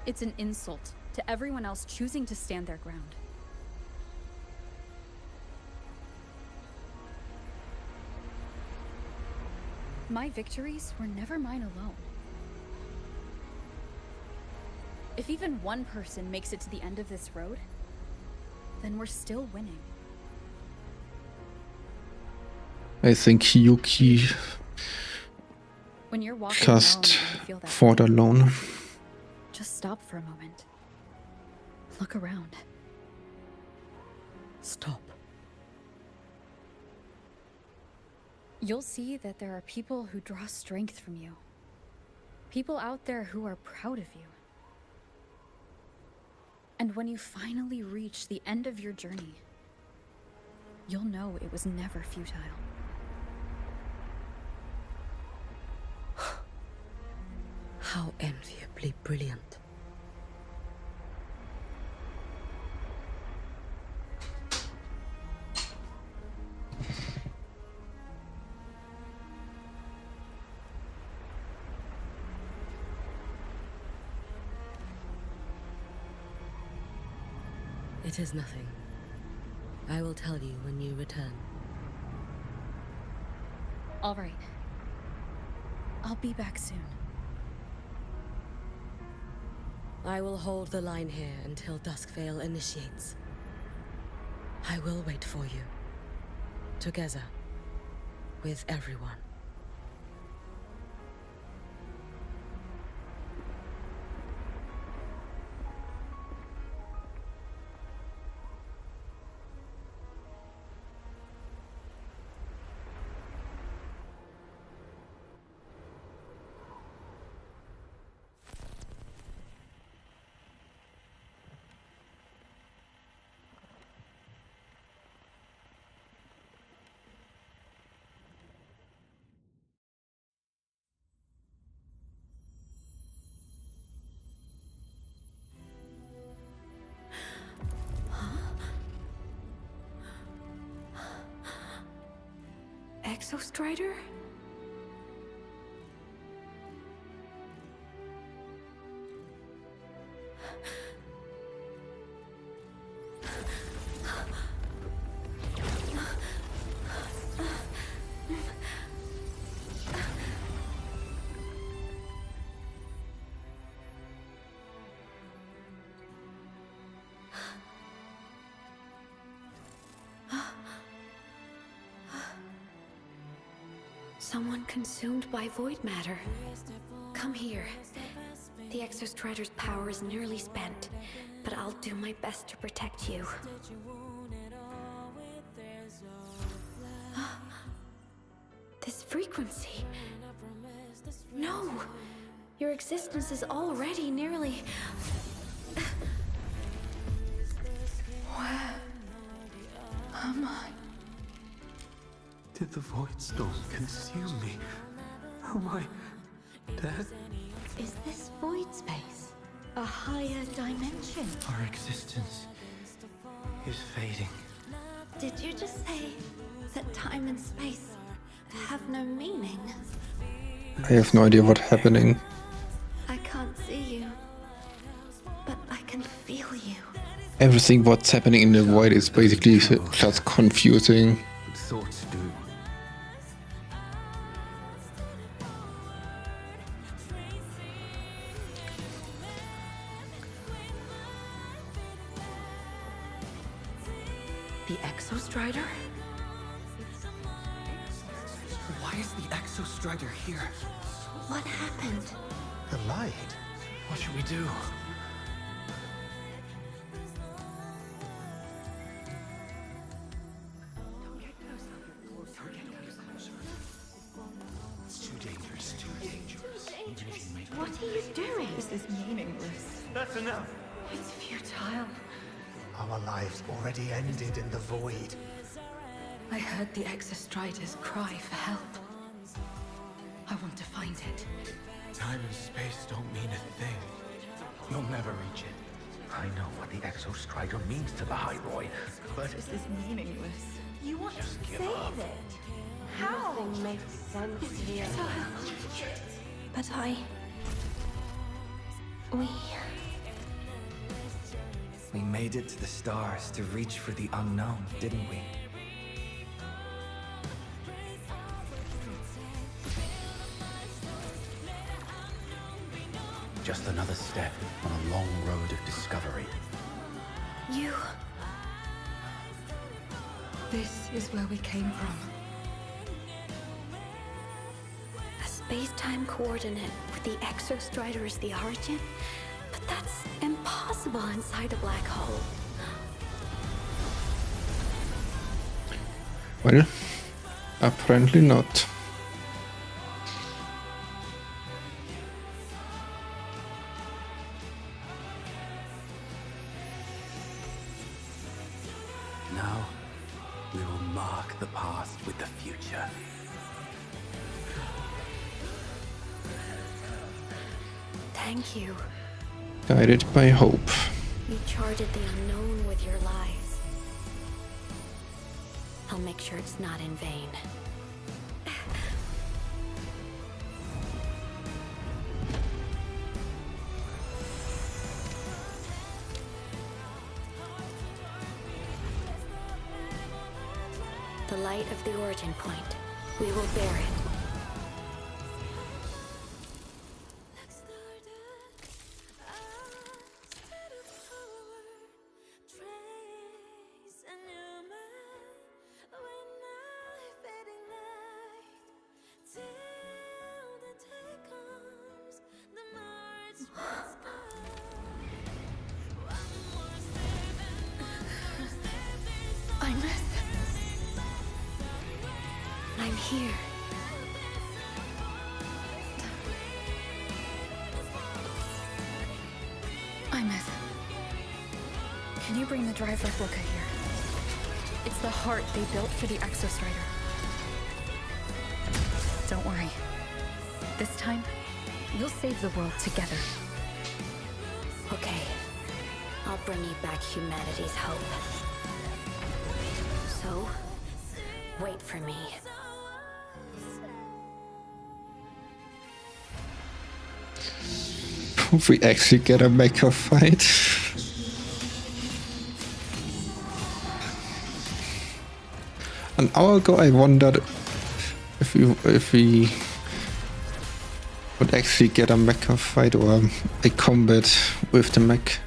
It's an insult to everyone else choosing to stand their ground. My victories were never mine alone. If even one person makes it to the end of this road, then we're still winning. I think Hyuki When you're walking just alone and you feel that fought pain, alone. just stop for a moment. Look around. Stop. You'll see that there are people who draw strength from you. People out there who are proud of you. And when you finally reach the end of your journey, you'll know it was never futile. How enviably brilliant. It is nothing. I will tell you when you return. All right. I'll be back soon. I will hold the line here until Duskvale initiates. I will wait for you. Together. With everyone. Exostrider? Someone consumed by void matter. Come here. The Exostrider's power is nearly spent, but I'll do my best to protect you. This frequency. No! Your existence is already nearly... Where am I? Did the Void Storm consume me? Am I dead? Is this void space a higher dimension? Our existence is fading. Did you just say that time and space have no meaning? I have no idea what's happening. I can't see you, but I can feel you. Everything what's happening in the void is basically just confusing. Thoughts do. The Exostrider? Why is the Exostrider here? What happened? The light? What should we do? It's too dangerous, Even if you make What are you doing? This is meaningless. That's enough. It's futile. Our lives already ended in the void. I heard the Exostriders cry for help. I want to find it. Time and space don't mean a thing. You'll never reach it. I know what the Exostrider means to the High-Roy, but This is meaningless. You want Just to give save up. it? How? Nothing makes sense here. But We made it to the stars to reach for the unknown, didn't we? just another step on a long road of discovery. You... This is where we came from. A space-time coordinate with the Exostrider as the origin? But that's impossible inside a black hole. Well, apparently not. Now, we will mark the past with the future. Thank you. Guided by hope. You charted the unknown with your lies. I'll make sure it's not in vain. The light of the origin point. We will bear it. I'm here. Imeth, can you bring the drive replica here? It's the heart they built for the Exostrider. Don't worry. This time, we'll save the world together. Okay. I'll bring you back humanity's hope. So, wait for me. We actually get a mecha fight. An hour ago I wondered if we would actually get a mecha fight or a combat with the mech.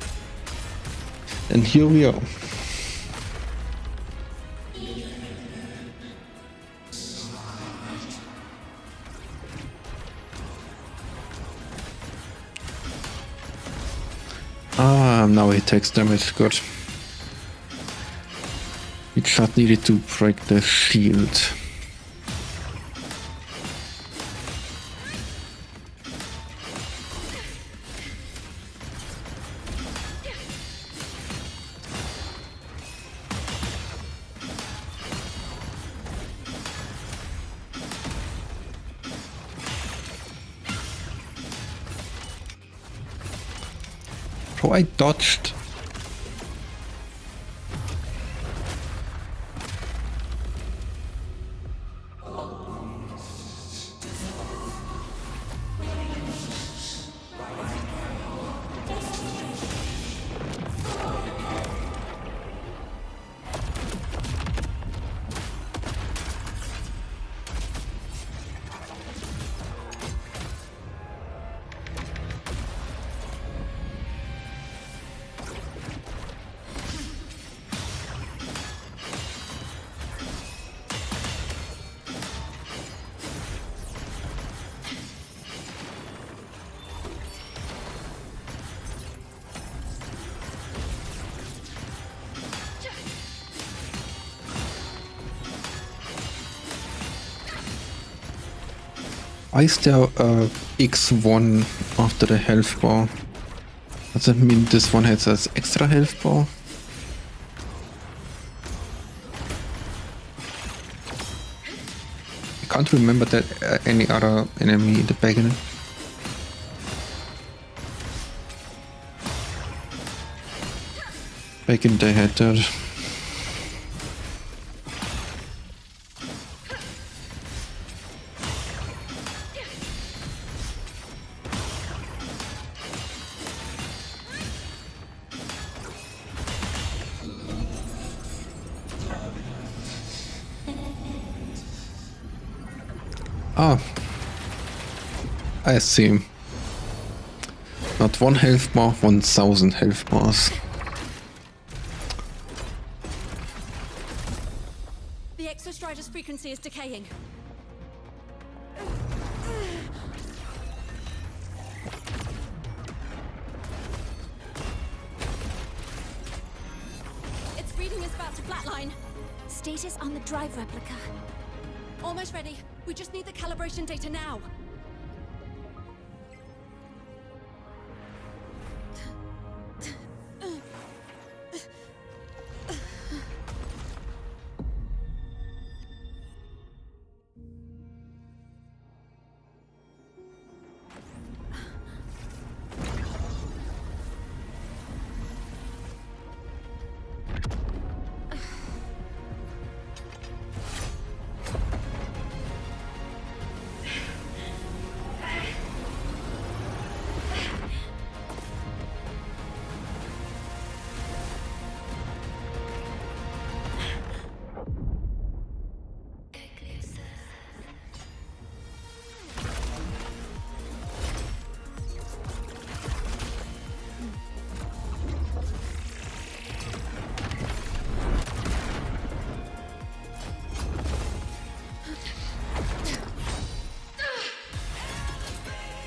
And here we are. Now he takes damage, good. We just needed to break the shield. Oh, I dodged. Why is there X1 after the health bar? Does that mean this one has an extra health bar? I can't remember that any other enemy in the beginning. Back in the had that. Ah, I see. Not 1 health bar, 1000 health bars. The Exostrider's frequency is decaying. Its reading is about to flatline. Status on the drive replica. Almost ready. We just need the calibration data now.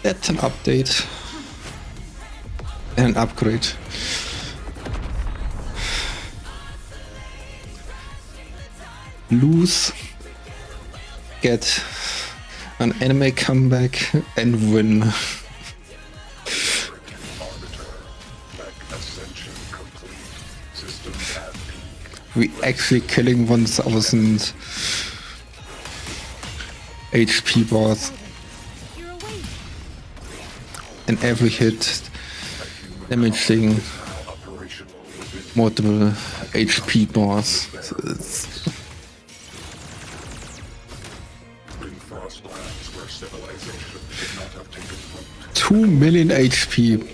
That's an update. An upgrade. Lose, get an anime comeback, and win. We actually killing 1000 HP bars. And every hit damaging multiple HP bars. 2 million HP.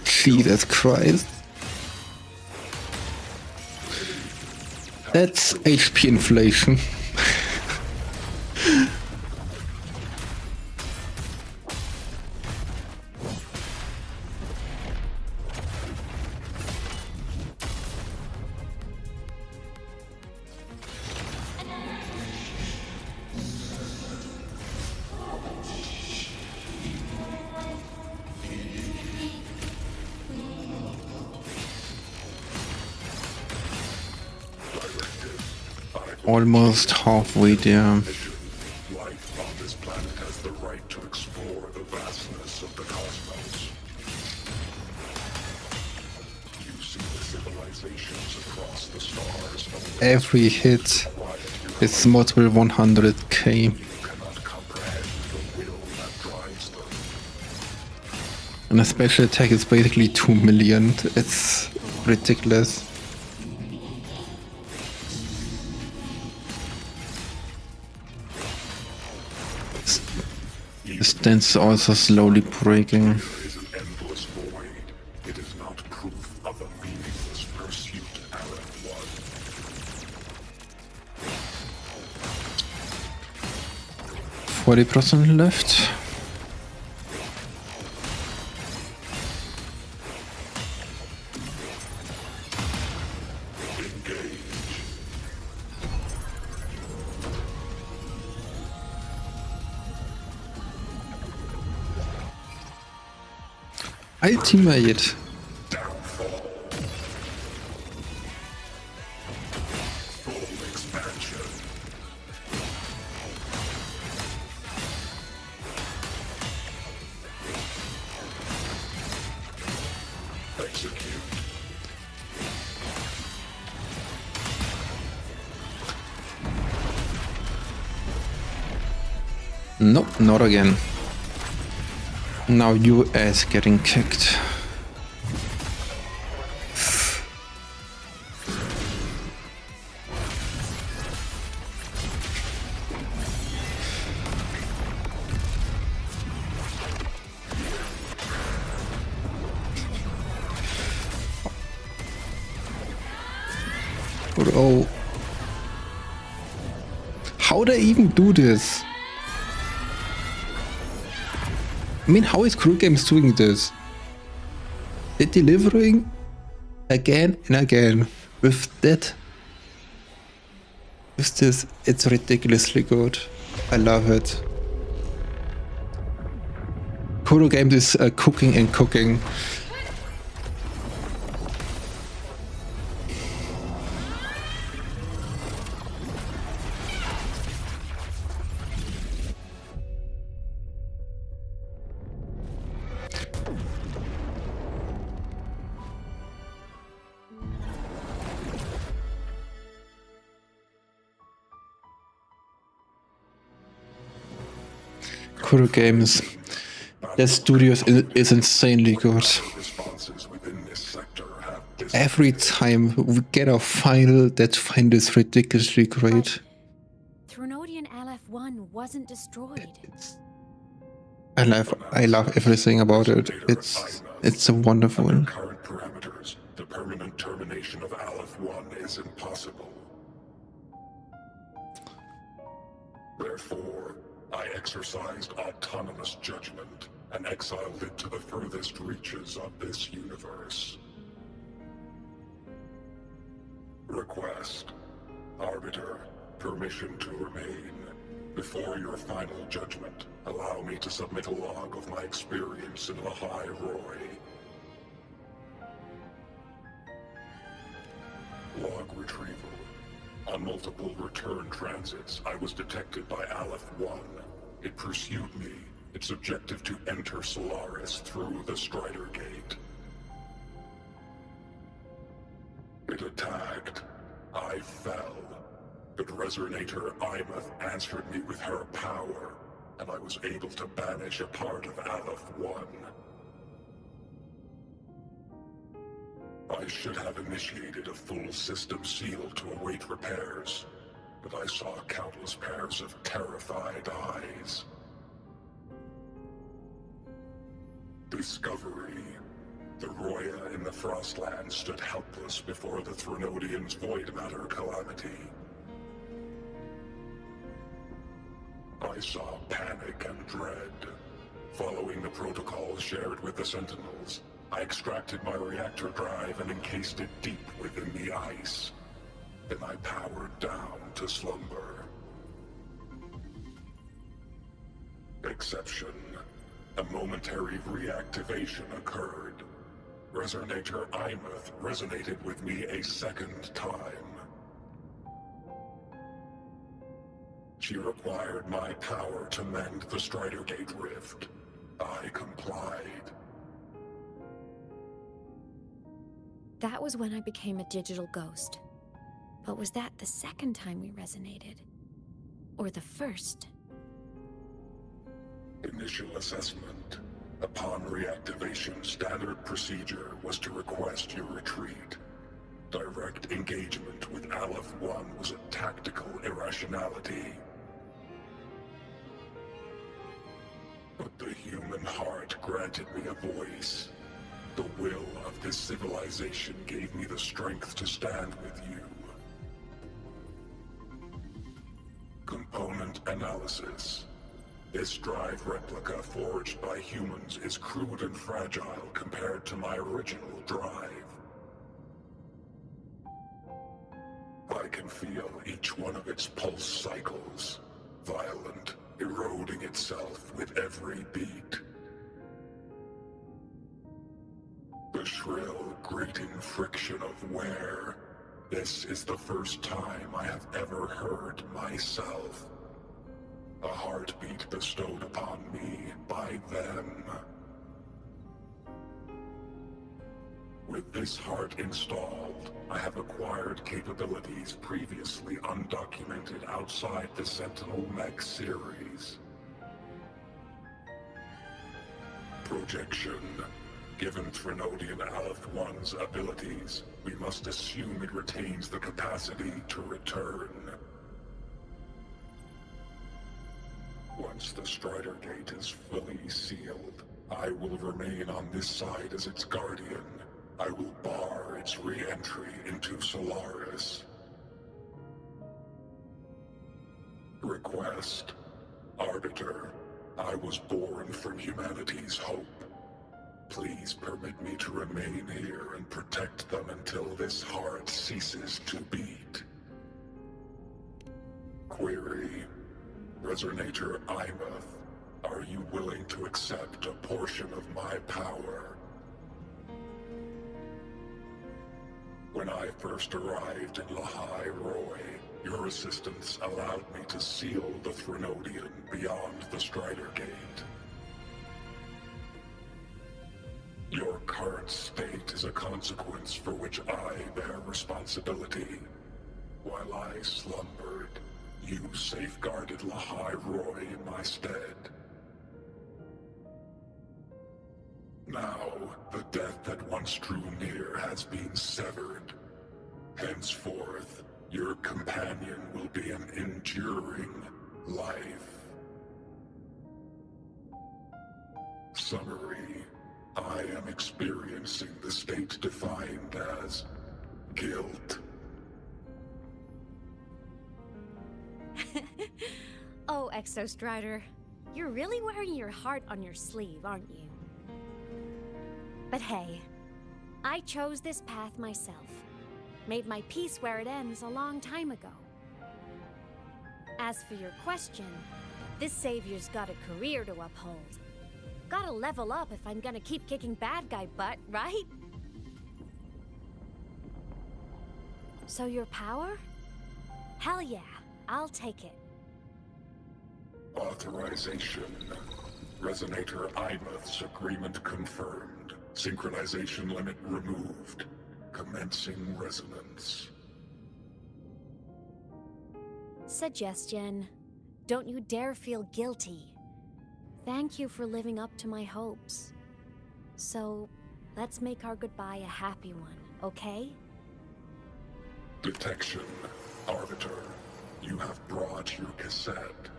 Jesus Christ. That's HP inflation. Almost halfway there. Life on this planet has the right to explore the vastness of the cosmos. You see the civilizations across the stars. Every hit is multiple 100k. And a special attack is basically 2 million. It's ridiculous. The stance also slowly breaking. There is an endless void. It is not proof of a meaningless pursuit, Alan 40% left. Ultimate. Nope, not again. Now you ass getting kicked. Bro. How they even do this? I mean, how is Crew Games doing this? They're delivering again and again with that. With this, it's ridiculously good. I love it. Crew Games is cooking and cooking. Kuro Games, their studios is insanely good. Every time we get a final, that final is ridiculously great. Threnodian LF1 wasn't destroyed. I love everything about it. It's so wonderful. Under current parameters, the permanent termination of LF1 is impossible. Therefore, I exercised autonomous judgment and exiled it to the furthest reaches of this universe. Request. Arbiter, permission to remain. Before your final judgment, allow me to submit a log of my experience in the High Roy. Log retrieval. On multiple return transits, I was detected by Aleph-1. It pursued me, its objective to enter Solaris through the Strider Gate. It attacked. I fell. But Resonator Imeth answered me with her power, and I was able to banish a part of Aleph-1. I should have initiated a full system seal to await repairs, but I saw countless pairs of terrified eyes. Discovery. The Roya in the Frostland stood helpless before the Threnodians' void matter calamity. I saw panic and dread. Following the protocols shared with the Sentinels, I extracted my reactor drive and encased it deep within the ice. Then I powered down to slumber. Exception. A momentary reactivation occurred. Resonator Imeth resonated with me a second time. She required my power to mend the Strider Gate rift. I complied. That was when I became a digital ghost. But was that the second time we resonated? Or the first? Initial assessment. Upon reactivation, standard procedure was to request your retreat. Direct engagement with Aleph-1 was a tactical irrationality. But the human heart granted me a voice. The will of this civilization gave me the strength to stand with you. Component analysis. This drive replica forged by humans is crude and fragile compared to my original drive. I can feel each one of its pulse cycles, violent, eroding itself with every beat. The shrill, grating friction of wear. This is the first time I have ever heard myself. A heartbeat bestowed upon me by them. With this heart installed, I have acquired capabilities previously undocumented outside the Sentinel Mech series. Projection. Given Trinodian Aleph 1's abilities, we must assume it retains the capacity to return. Once the Strider Gate is fully sealed, I will remain on this side as its guardian. I will bar its re-entry into Solaris. Request. Arbiter, I was born from humanity's hope. Please permit me to remain here and protect them until this heart ceases to beat. Query. Resonator Imath, are you willing to accept a portion of my power? When I first arrived in Lahai Roy, your assistance allowed me to seal the Threnodian beyond the Strider Gate. Your current state is a consequence for which I bear responsibility. While I slumbered, you safeguarded Lahai Roy in my stead. Now, the death that once drew near has been severed. Henceforth, your companion will be an enduring life. Summary. I am experiencing the state defined as guilt. Oh, Exostrider, you're really wearing your heart on your sleeve, aren't you? But hey, I chose this path myself. Made my peace where it ends a long time ago. As for your question, this savior's got a career to uphold. Gotta level up if I'm gonna keep kicking bad guy butt, right? So your power? Hell yeah, I'll take it. Authorization. Resonator Imath's agreement confirmed. Synchronization limit removed. Commencing resonance. Suggestion. Don't you dare feel guilty. Thank you for living up to my hopes. So, let's make our goodbye a happy one, okay? Detection. Arbiter, you have brought your cassette.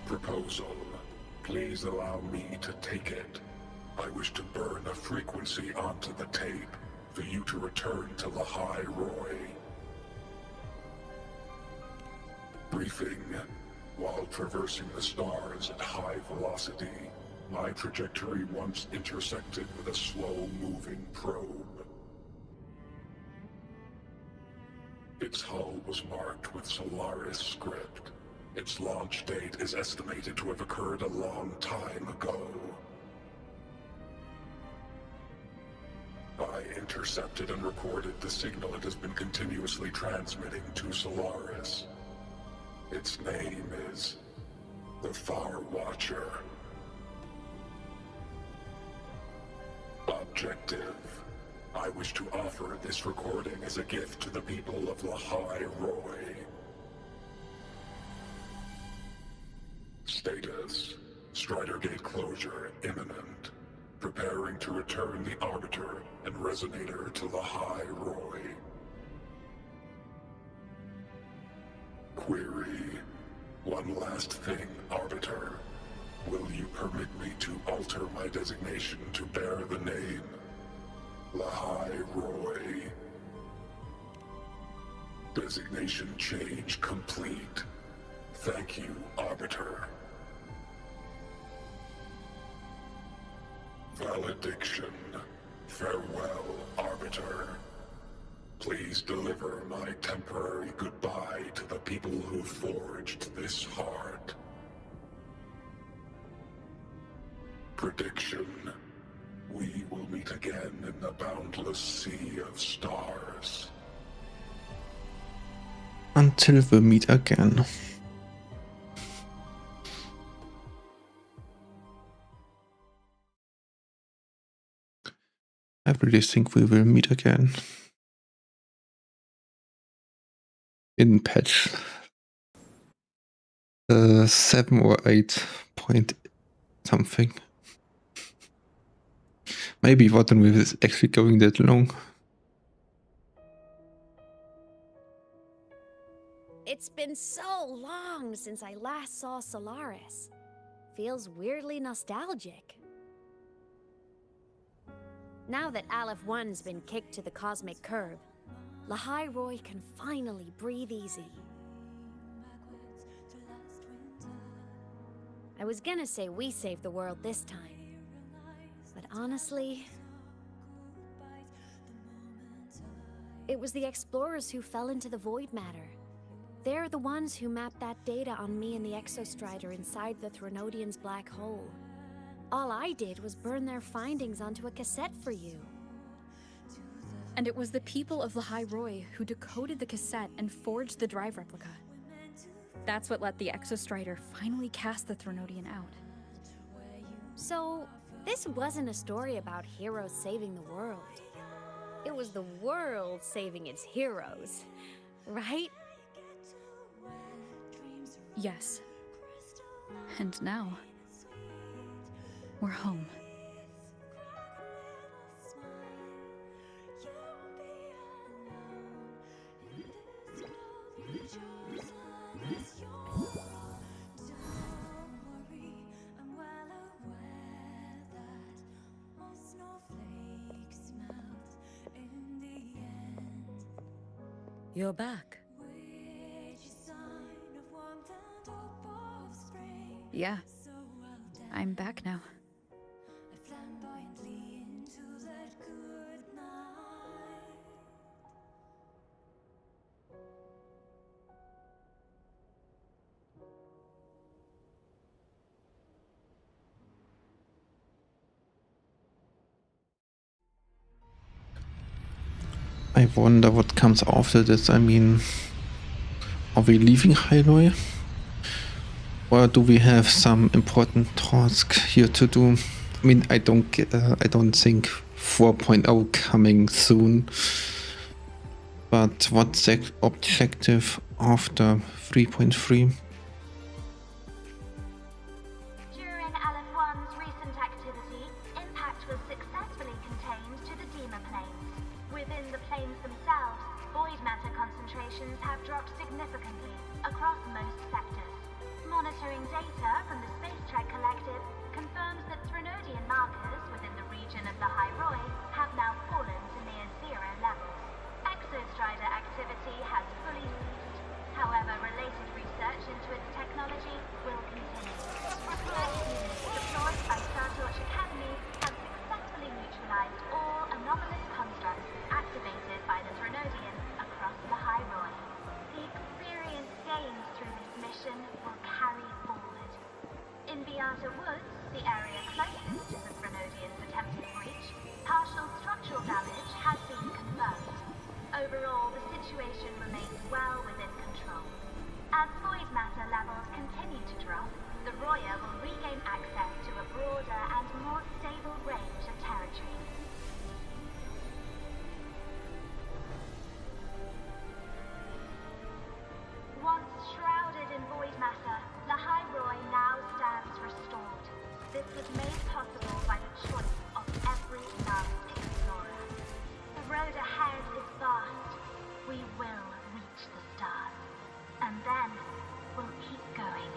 Proposal. Please allow me to take it. I wish to burn a frequency onto the tape for you to return to Lahai Roy. Briefing. While traversing the stars at high velocity, my trajectory once intersected with a slow-moving probe. Its hull was marked with Solaris script. Its launch date is estimated to have occurred a long time ago. I intercepted and recorded the signal it has been continuously transmitting to Solaris. Its name is the Far Watcher. Objective. I wish to offer this recording as a gift to the people of Lahai Roy. Status. Strider Gate closure imminent. Preparing to return the Arbiter and Resonator to Lahai Roy. Query. One last thing, Arbiter. Will you permit me to alter my designation to bear the name Lahai Roy? Designation change complete. Thank you, Arbiter. Valediction. Farewell, Arbiter. Please deliver my temporary goodbye to the people who forged this heart. Prediction. We will meet again in the boundless sea of stars. Until we meet again. I really think we will meet again. In patch 7 or 8.0. point something. Maybe Water Wave is actually going that long. It's been so long since I last saw Solaris. Feels weirdly nostalgic. Now that Aleph 1's been kicked to the cosmic curb, Lahai Roy can finally breathe easy. I was gonna say we saved the world this time, but honestly, it was the explorers who fell into the void matter. They're the ones who mapped that data on me and the Exostrider inside the Threnodian's black hole. All I did was burn their findings onto a cassette for you. And it was the people of Lahai Roy who decoded the cassette and forged the drive replica. That's what let the Exostrider finally cast the Threnodian out. So, this wasn't a story about heroes saving the world. It was the world saving its heroes, right? Yes. And now, we're home. You're back. Yeah. I'm back now. I wonder what comes after this. I mean, are we leaving Hyrule? Or do we have some important task here to do? I mean, I don't think 4.0 coming soon. But what's the objective after 3.3? During Aleph 1's recent activity, impact was successfully contained to the Dema planes. Within the planes themselves, void matter concentrations have dropped significantly across most sectors. Monitoring data from the Space Trek Collective confirms that Threnodian markers within the region of Lahai Roy have now fallen to near zero levels. Exostrider activity has fully ceased. However, related research into its technology will continue. Research units deployed by Star Torch Academy have successfully neutralized all anomalous constructs activated by the Threnodian across Lahai Roy. The experience gained through this mission will carry forward. In Beata Woods, the area closest to the Threnodian's attempted breach, partial structural damage has been confirmed. Overall, the situation remains well within control. As void matter levels continue to drop, the Roya will regain access to a broader and more stable range of territory. Once shrouded in void matter, Lahai Roy now stands restored. This was made possible by the choice of every last explorer. The road ahead is vast. We will reach the stars. And then we'll keep going.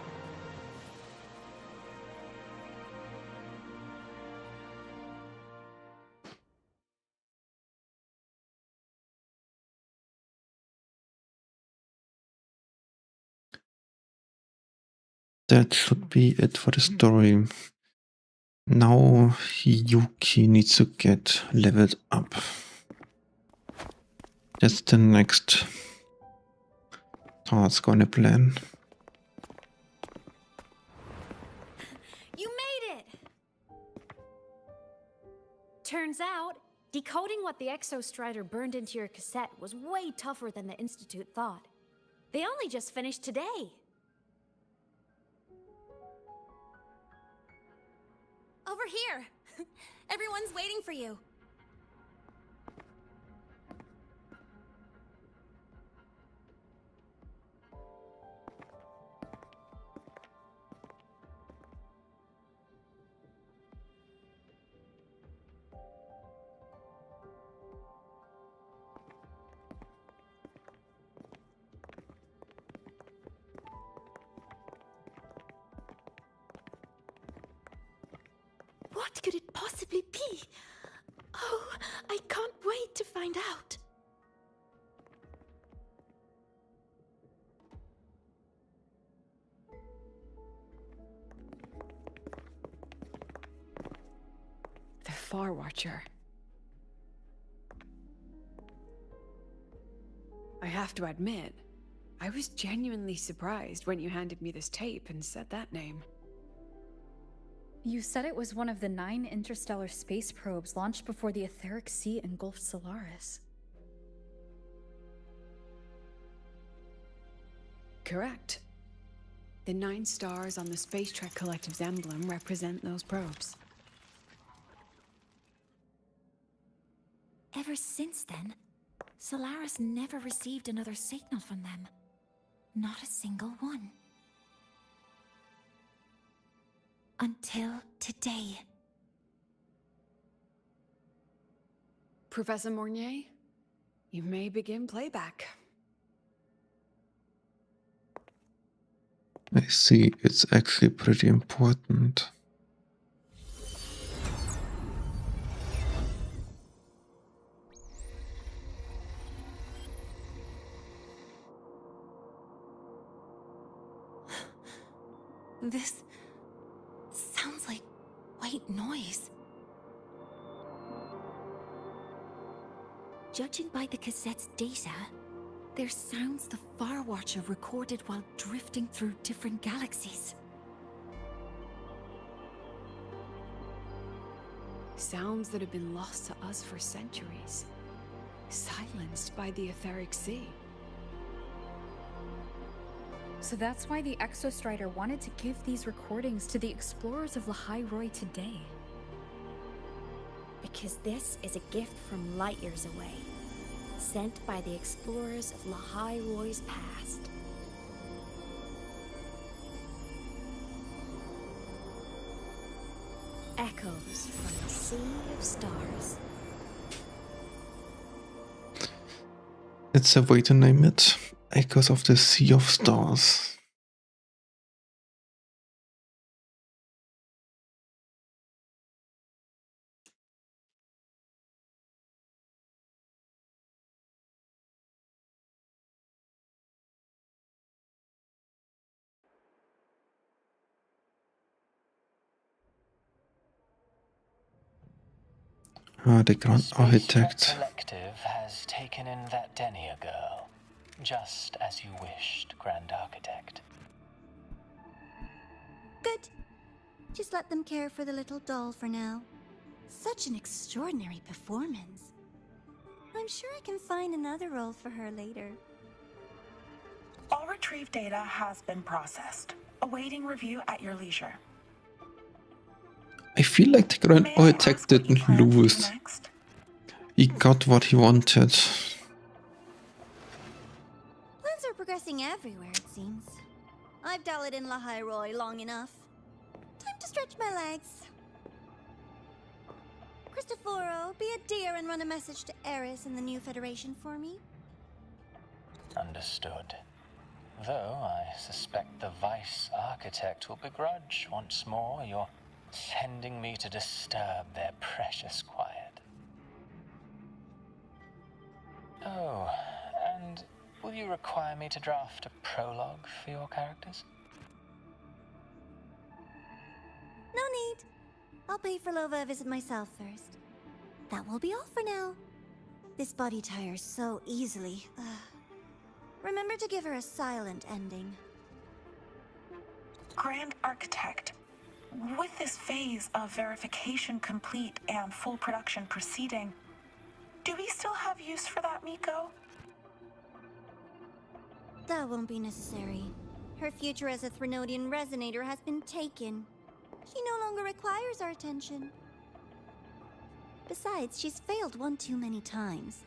That should be it for the story. Now Yuki needs to get leveled up. That's the next task on the plan. You made it! Turns out, decoding what the Exostrider burned into your cassette was way tougher than the Institute thought. They only just finished today. Over here! Everyone's waiting for you. What could it possibly be? Oh, I can't wait to find out. The Far Watcher. I have to admit, I was genuinely surprised when you handed me this tape and said that name. You said it was one of the 9 interstellar space probes launched before the etheric sea engulfed Solaris. Correct. The 9 stars on the Space Trek Collective's emblem represent those probes. Ever since then, Solaris never received another signal from them. Not a single one. Until today. Professor Mornier, you may begin playback. I see, it's actually pretty important. This sounds like white noise. Judging by the cassette's data, they're sounds the Far Watcher recorded while drifting through different galaxies. Sounds that have been lost to us for centuries. Silenced by the etheric sea. So that's why the Exostrider wanted to give these recordings to the explorers of Lahai-Roi today. Because this is a gift from light years away, sent by the explorers of Lahai-Roi's past. Echoes from the sea of stars. It's a way to name it. Echoes of the Sea of Stars. The Grand Architect. Collective has taken in that Denia girl, just as you wished, Grand Architect. Good. Just let them care for the little doll for now. Such an extraordinary performance. I'm sure I can find another role for her later. All retrieved data has been processed, awaiting review at your leisure. I feel like the Grand Architect didn't lose. He got what he wanted. Plans are progressing everywhere, it seems. I've dallied in Lahai-Roi long enough. Time to stretch my legs. Cristoforo, be a dear and run a message to Eris and the new Federation for me. Understood. Though I suspect the Vice Architect will begrudge once more your sending me to disturb their precious quiet. Oh, and will you require me to draft a prologue for your characters? No need. I'll pay for Lova a visit myself first. That will be all for now. This body tires so easily. Remember to give her a silent ending. Grand Architect, with this phase of verification complete and full production proceeding, do we still have use for that Miko? That won't be necessary. Her future as a Threnodian resonator has been taken. She no longer requires our attention. Besides, she's failed one too many times.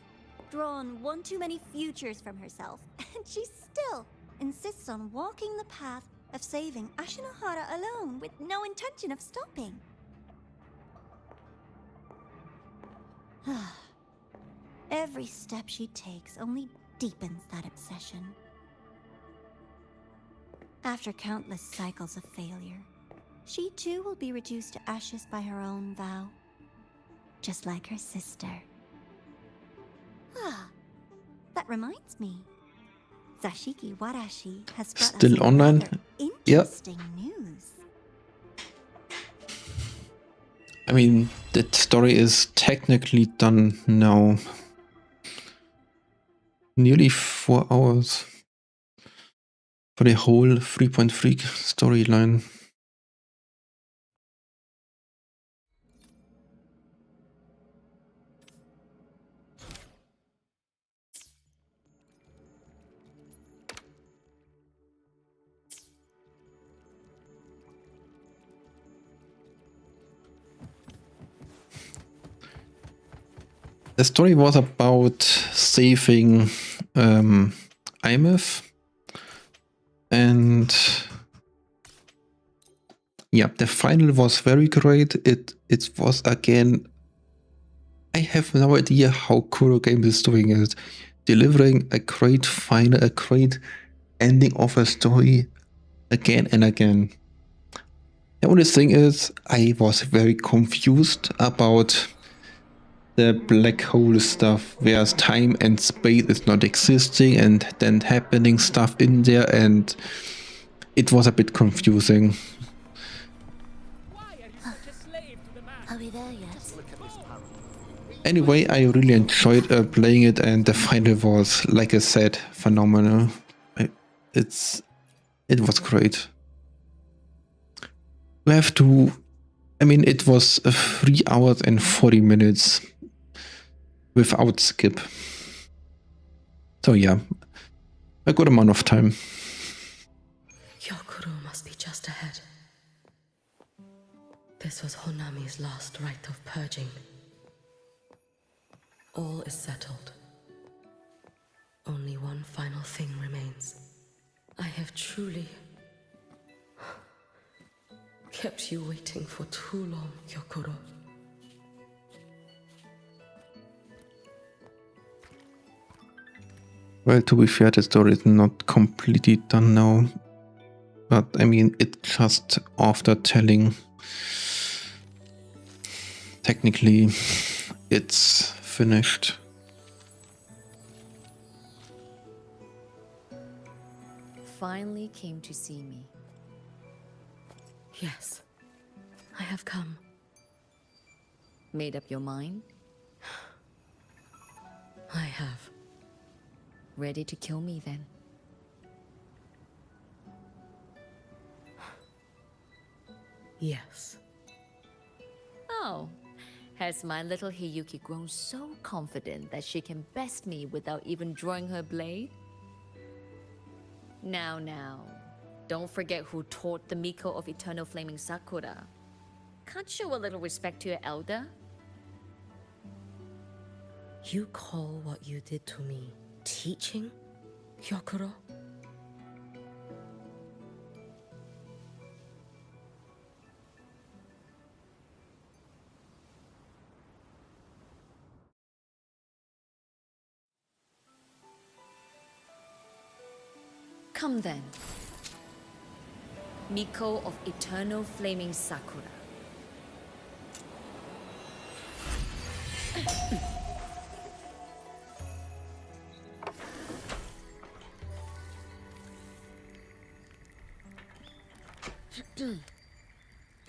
Drawn one too many futures from herself, and she still insists on walking the path of saving Ashinohara alone with no intention of stopping. Every step she takes only deepens that obsession. After countless cycles of failure, She too will be reduced to ashes by her own vow. Just like her sister. Ah, that reminds me. Zashiki Warashi has brought us Still some online? rather Yep. interesting news. I mean, that story is technically done now. Nearly 4 hours for the whole 3.3 storyline. The story was about saving IMF, and yeah, the final was very great. It was again. I have no idea how Kuro Games is doing it, delivering a great final, a great ending of a story again and again. The only thing is, I was very confused about the black hole stuff, where time and space is not existing and then happening stuff in there, and it was a bit confusing. Are we there yet? Anyway, I really enjoyed playing it, and the final was, like I said, phenomenal. It was great. We have to, I mean, it was 3 hours and 40 minutes without skip. So yeah, a good amount of time. Hyokuro must be just ahead. This was Honami's last rite of purging. All is settled. Only one final thing remains. I have truly kept you waiting for too long, Hyokuro. Well, to be fair, the story is not completely done now. But I mean, it's just after telling. Technically, it's finished. Finally came to see me. Yes, I have come. Made up your mind? I have. Ready to kill me then? Yes. Oh, has my little Hiyuki grown so confident that she can best me without even drawing her blade? Now, don't forget who taught the Miko of Eternal Flaming Sakura. Can't show a little respect to your elder? You call what you did to me teaching, Hyokuro? Come then. Miko of Eternal Flaming Sakura.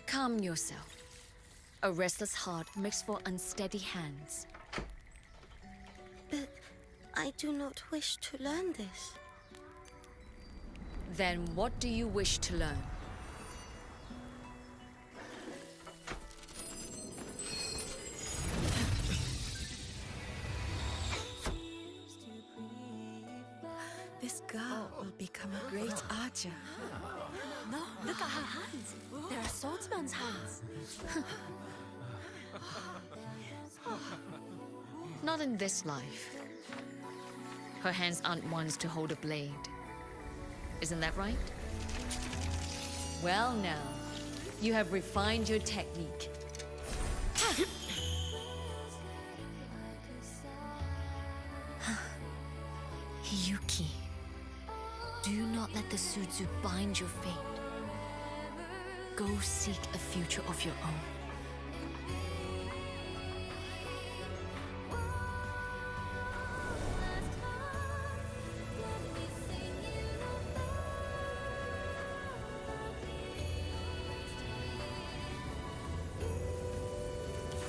Calm yourself. A restless heart makes for unsteady hands. But I do not wish to learn this. Then what do you wish to learn? This girl will become a great archer. No, look at her hands. There are swordsman's hands. Not in this life. Her hands aren't ones to hold a blade. Isn't that right? Well now, you have refined your technique. Hiyuki, 'Do not let the Suzu bind your fate. 「 Do not let the Suzu bind your fate. 「 Do not let the Suzu bind your fate. 」 Do not let the Suzu bind your fate. 」 Do not let the Suzu bind your fate. 」 Do not let the Suzu bind your fate. 」 Do not let the Suzu bind your fate. go seek a future of your own.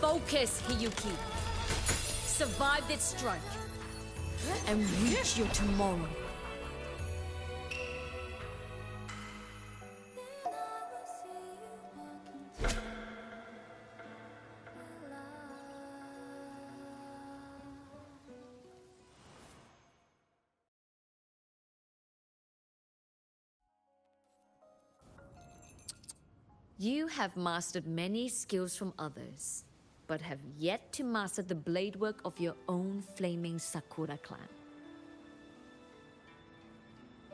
Focus, Hiyuki. Survive this strike. And reach your tomorrow. You have mastered many skills from others, but have yet to master the blade work of your own flaming Sakura clan.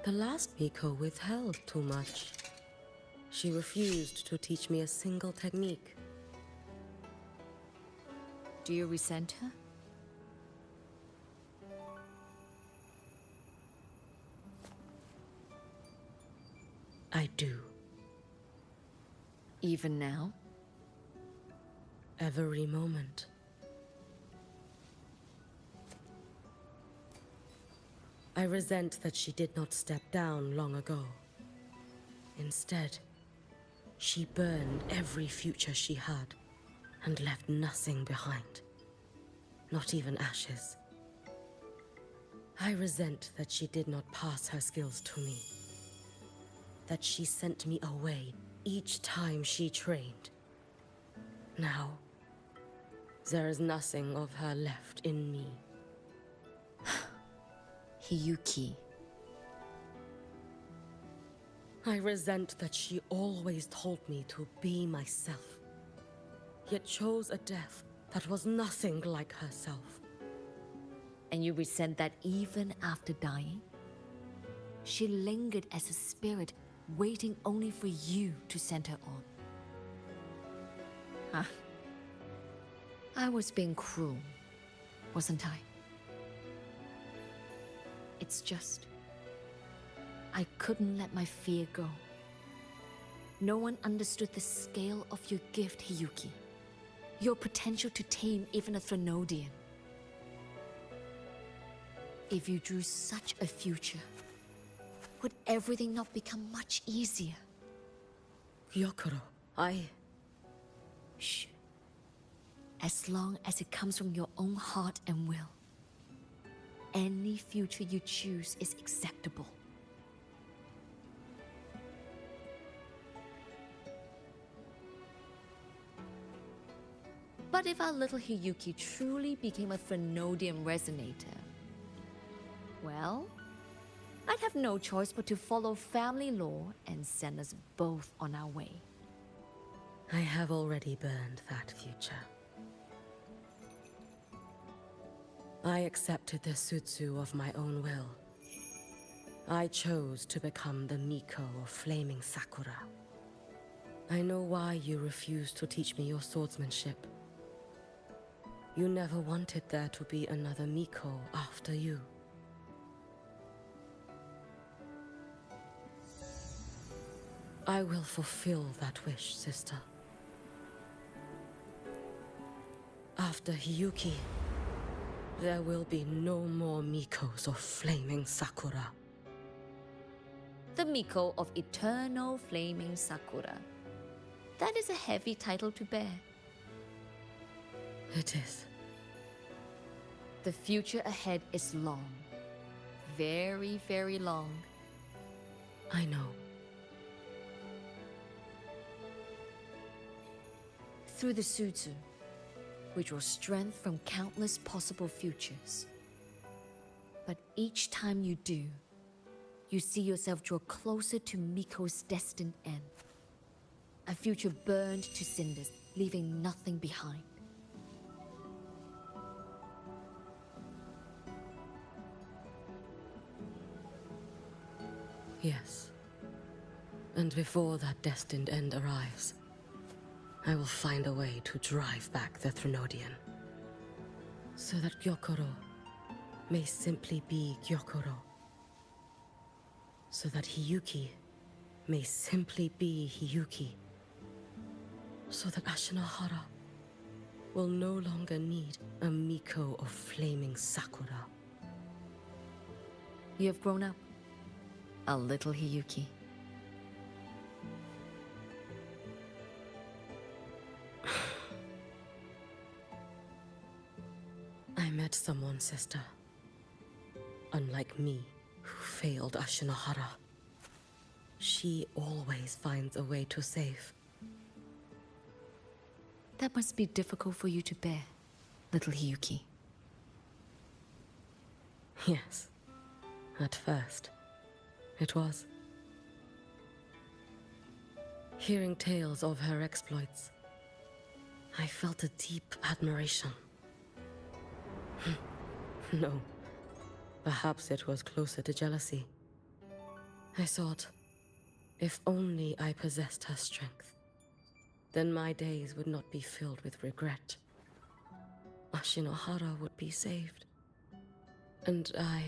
The last Miko withheld too much. She refused to teach me a single technique. Do you resent her? I do. Even now? Every moment. I resent that she did not step down long ago. Instead, she burned every future she had and left nothing behind. Not even ashes. I resent that she did not pass her skills to me. That she sent me away each time she trained. Now, there is nothing of her left in me. Hiyuki. I resent that she always told me to be myself, yet chose a death that was nothing like herself. And you resent that even after dying? She lingered as a spirit, waiting only for you to send her on. Huh. I was being cruel, wasn't I? It's just... I couldn't let my fear go. No one understood the scale of your gift, Hiyuki. Your potential to tame even a Threnodian. If you drew such a future, would everything not become much easier? Gyokuro, Shh. As long as it comes from your own heart and will, any future you choose is acceptable. But if our little Hiyuki truly became a Threnodian resonator, well, I'd have no choice but to follow family law and send us both on our way. I have already burned that future. I accepted the Sutsu of my own will. I chose to become the Miko of Flaming Sakura. I know why you refused to teach me your swordsmanship. You never wanted there to be another Miko after you. I will fulfill that wish, sister. After Hiyuki, there will be no more Mikos of Flaming Sakura. The Miko of Eternal Flaming Sakura. That is a heavy title to bear. It is. The future ahead is long. Very, very long. I know. Through the Sutsu, we draw strength from countless possible futures. But each time you do, you see yourself draw closer to Miko's destined end. A future burned to cinders, leaving nothing behind. Yes. And before that destined end arrives, I will find a way to drive back the Threnodian. So that Gyokuro may simply be Gyokuro. So that Hiyuki may simply be Hiyuki. so that Ashinahara will no longer need a Miko of flaming Sakura. You have grown up, a little Hiyuki. I met someone, sister. Unlike me, who failed Ashinahara. She always finds a way to save. That must be difficult for you to bear, little Hiyuki. Yes. At first, it was. Hearing tales of her exploits, I felt a deep admiration. No, perhaps it was closer to jealousy. I thought, if only I possessed her strength, then my days would not be filled with regret. Ashinahara would be saved. And I,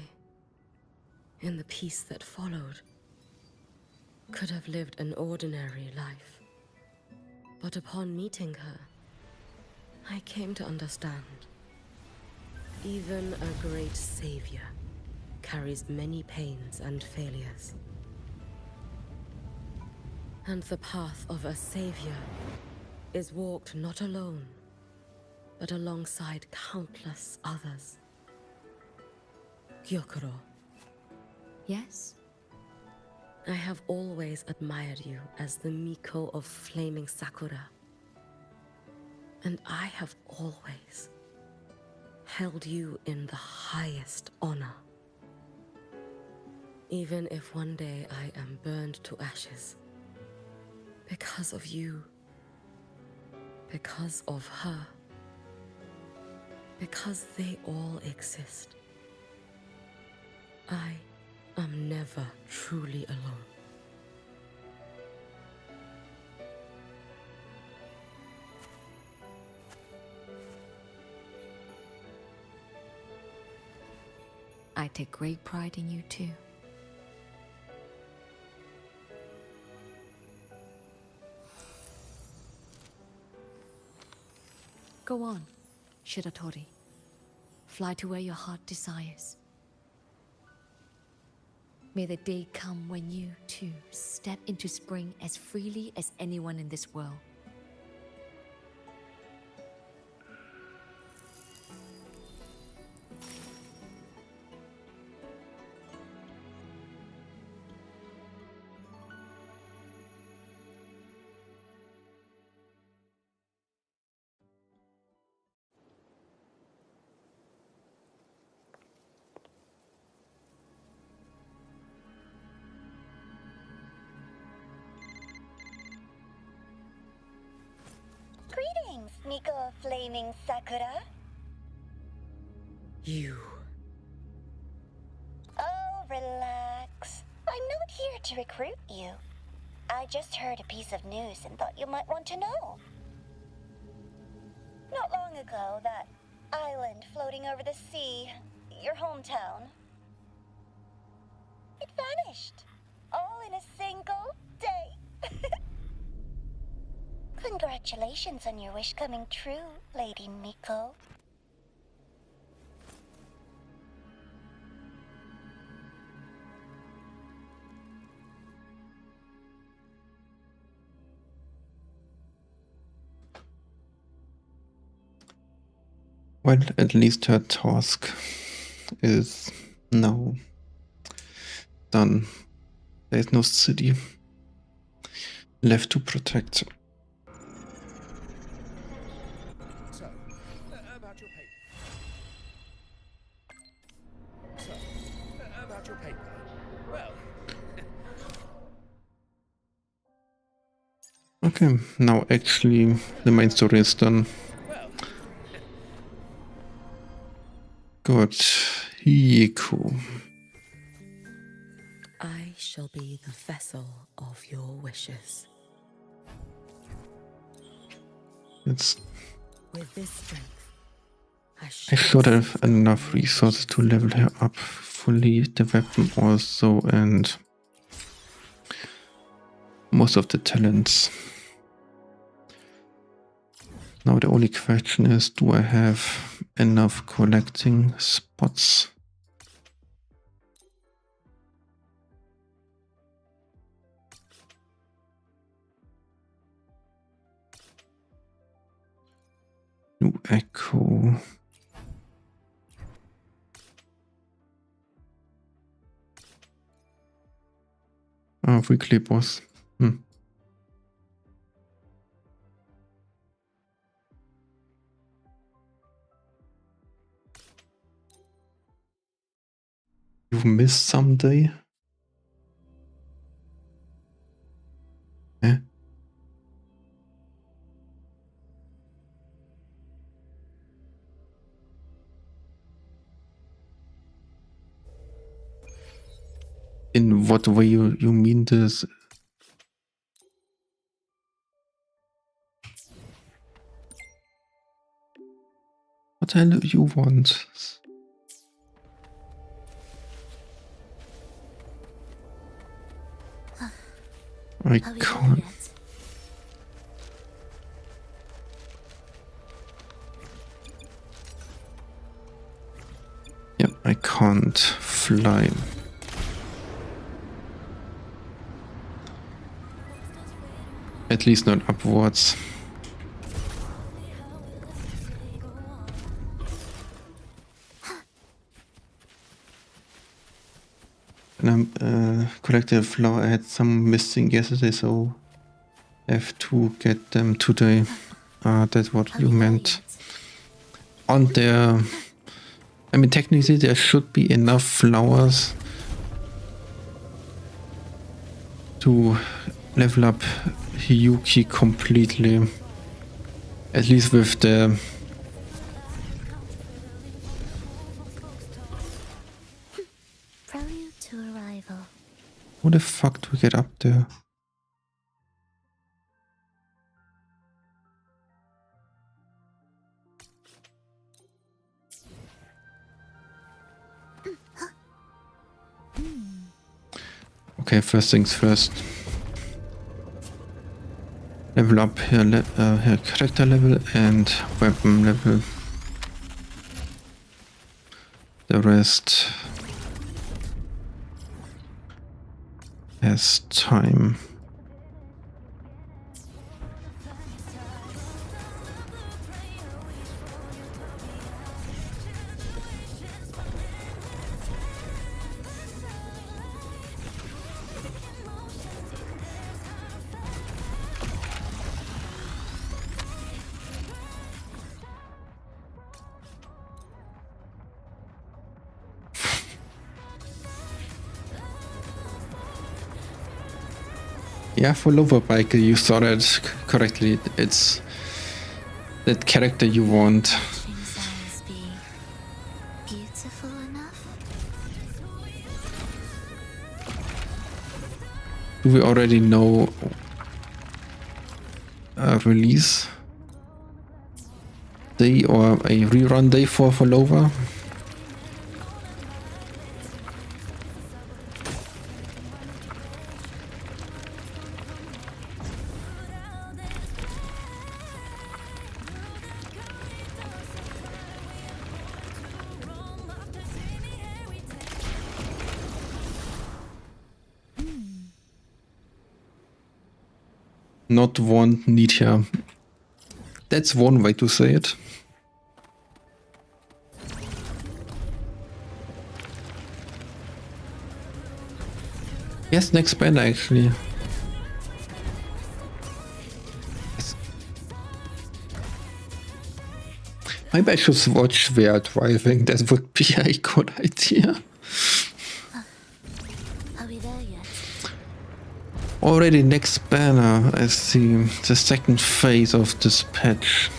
in the peace that followed, could have lived an ordinary life. But upon meeting her, I came to understand. Even a great savior carries many pains and failures. And the path of a savior is walked not alone, but alongside countless others. Gyokuro. Yes? I have always admired you as the Miko of flaming Sakura. And I have always held you in the highest honor. Even if one day I am burned to ashes, because of you, because of her, because they all exist, I am never truly alone. I take great pride in you too. Go on, Shiratori. Fly to where your heart desires. May the day come when you, too, step into spring as freely as anyone in this world. Greetings, Miko of Flaming Sakura. You. Oh, relax. I'm not here to recruit you. I just heard a piece of news and thought you might want to know. Not long ago, that island floating over the sea, your hometown, it vanished. All in a single day. Congratulations on your wish coming true, Lady Miko. Well, at least her task is now done. There's no city left to protect. So, about your paper. So, about your paper. Well... Okay, now actually the main story is done. Good. Hiko. I shall be the vessel of your wishes. It's... With this strength, I should have enough resources to level her up fully, the weapon also, and most of the talents. Now the only question is, do I have enough collecting spots? New echo. Weekly boss. You missed someday? Eh? In what way you mean this? What the hell do you want? I can't. Yep, I can't fly. At least not upwards. And I'm collected a flower. I had some missing yesterday, so I have to get them today. That's what you meant. On there, I mean, technically there should be enough flowers to level up Hiyuki completely. At least with the Prelude to arrival. How the fuck do we get up there? Okay, first things first. Level up here, here character level and weapon level. The rest has time. Yeah, for Loverbike, you saw that correctly. It's that character you want. Beautiful enough? Do we already know a release day or a rerun day for Lover? Not one need here. That's one way to say it. Yes, next band actually. Yes. Maybe I should watch Where Driving. That would be a good idea. Are we there yet? Already next banner, I see the second phase of this patch.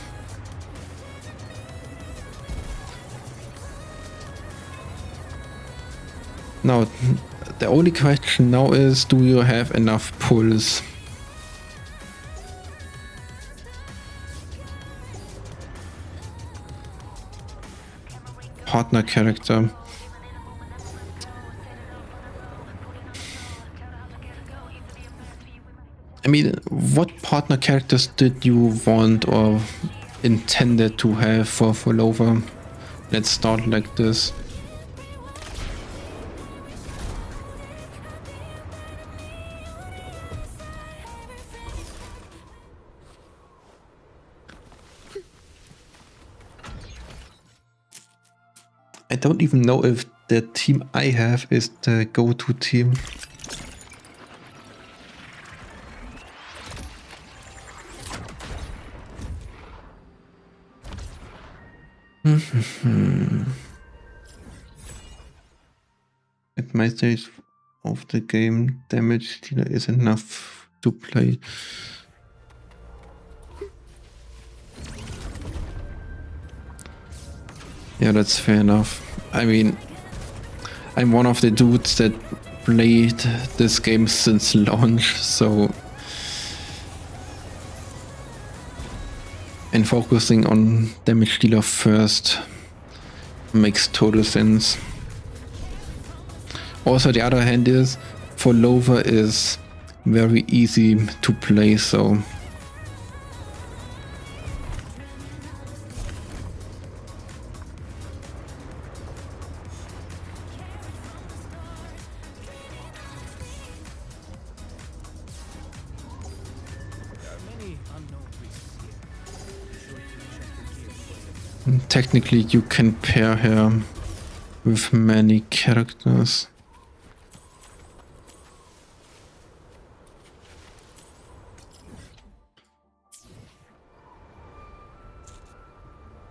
Now, the only question now is, do you have enough pulls? Partner character. I mean, what partner characters did you want, or intended to have for Follower. Let's start like this. I don't even know if the team I have is the go-to team. At my stage of the game, damage dealer is enough to play. Yeah, that's fair enough. I mean, I'm one of the dudes that played this game since launch, so... And focusing on damage dealer first makes total sense. Also, the other hand is, Follower is very easy to play, so... Technically, you can pair her with many characters.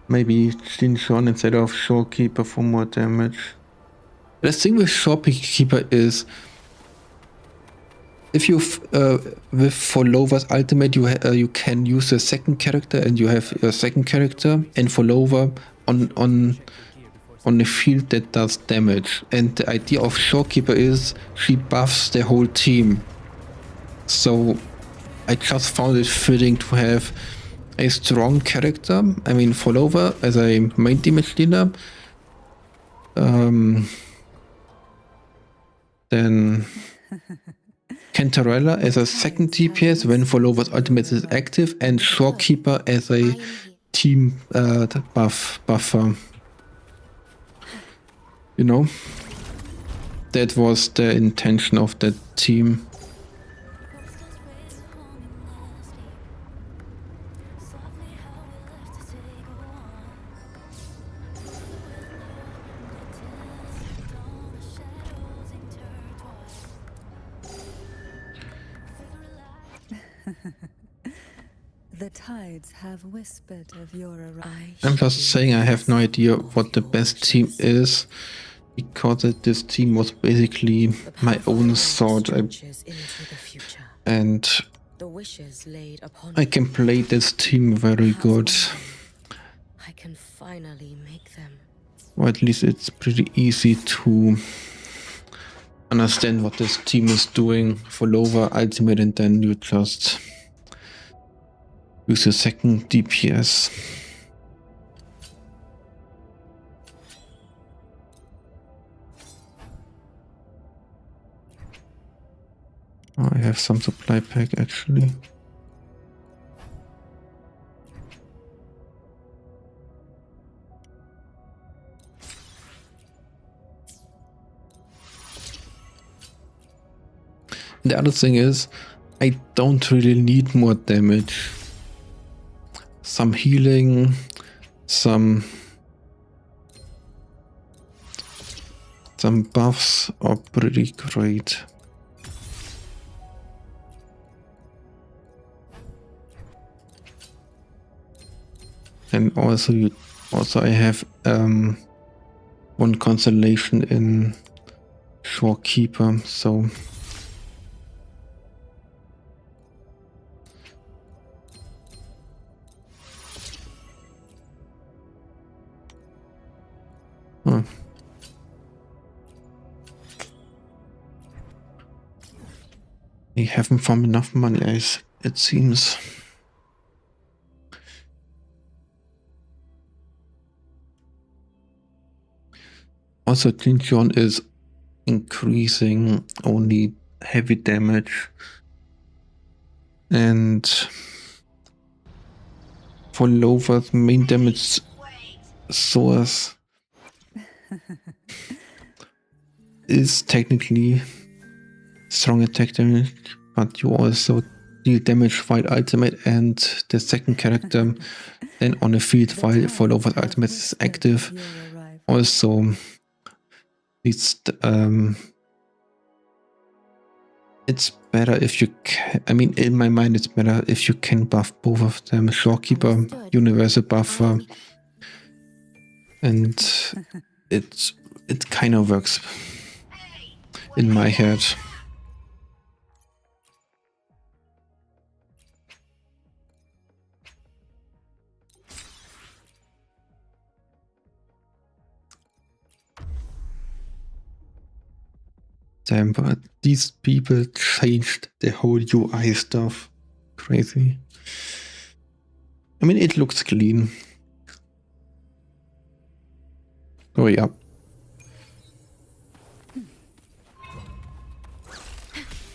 Maybe Shin-Shon instead of Shorekeeper for more damage. The thing with Shorekeeper is, if you with Follower's ultimate, you can use a second character, and you have a second character and Follower on a field that does damage. And the idea of Shorekeeper is she buffs the whole team. So I just found it fitting to have a strong character. I mean, Follower as a main damage dealer. Then Cantarella as a second DPS when Follower's ultimate is active, and Shorekeeper as a team buffer. You know? That was the intention of that team. The tides have whispered of your arrival. I'm just saying I have no idea what the best team is, because this team was basically my own thought. And I can play this team very good. I can finally make them. Or at least it's pretty easy to understand what this team is doing. Follower, ultimate, and then you just use a second DPS. Oh, I have some supply pack actually. The other thing is, I don't really need more damage. Some healing, some buffs are pretty great. And also I have one constellation in Shorekeeper, so I haven't found enough money, as it seems. Also, Shin-Shon is increasing only heavy damage, and for lowered main damage source is technically strong attack damage, but you also deal damage while ultimate and the second character then on the field while for lowered ultimate is active. Also, it's better if you can, I mean, in my mind, it's better if you can buff both of them. Shorekeeper, Universal Buffer, and it kind of works in my head. Damn, but these people changed the whole UI stuff. Crazy. I mean, it looks clean. Oh yeah.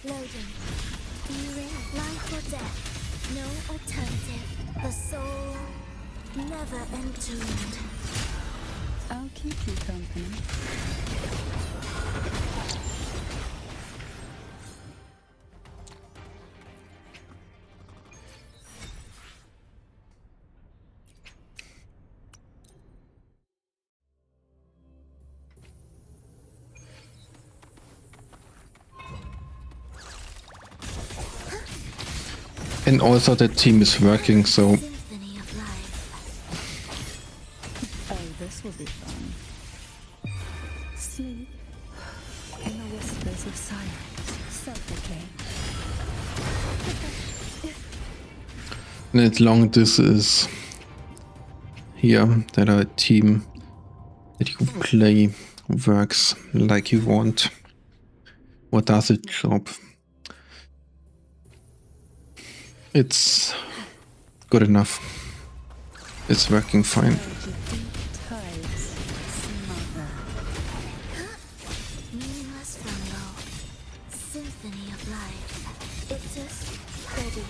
Loading. Beware, life or death. No alternative. The soul never entombed. I'll keep you company. And also the team is working, so Oh, this will be fun. Sleep in the whispers of silence. Suffocate. and as long as this is here, that a team that you play works like you want, or does its job, it's good enough. It's working fine. Meaningless fungo. Symphony of life. It's just ready.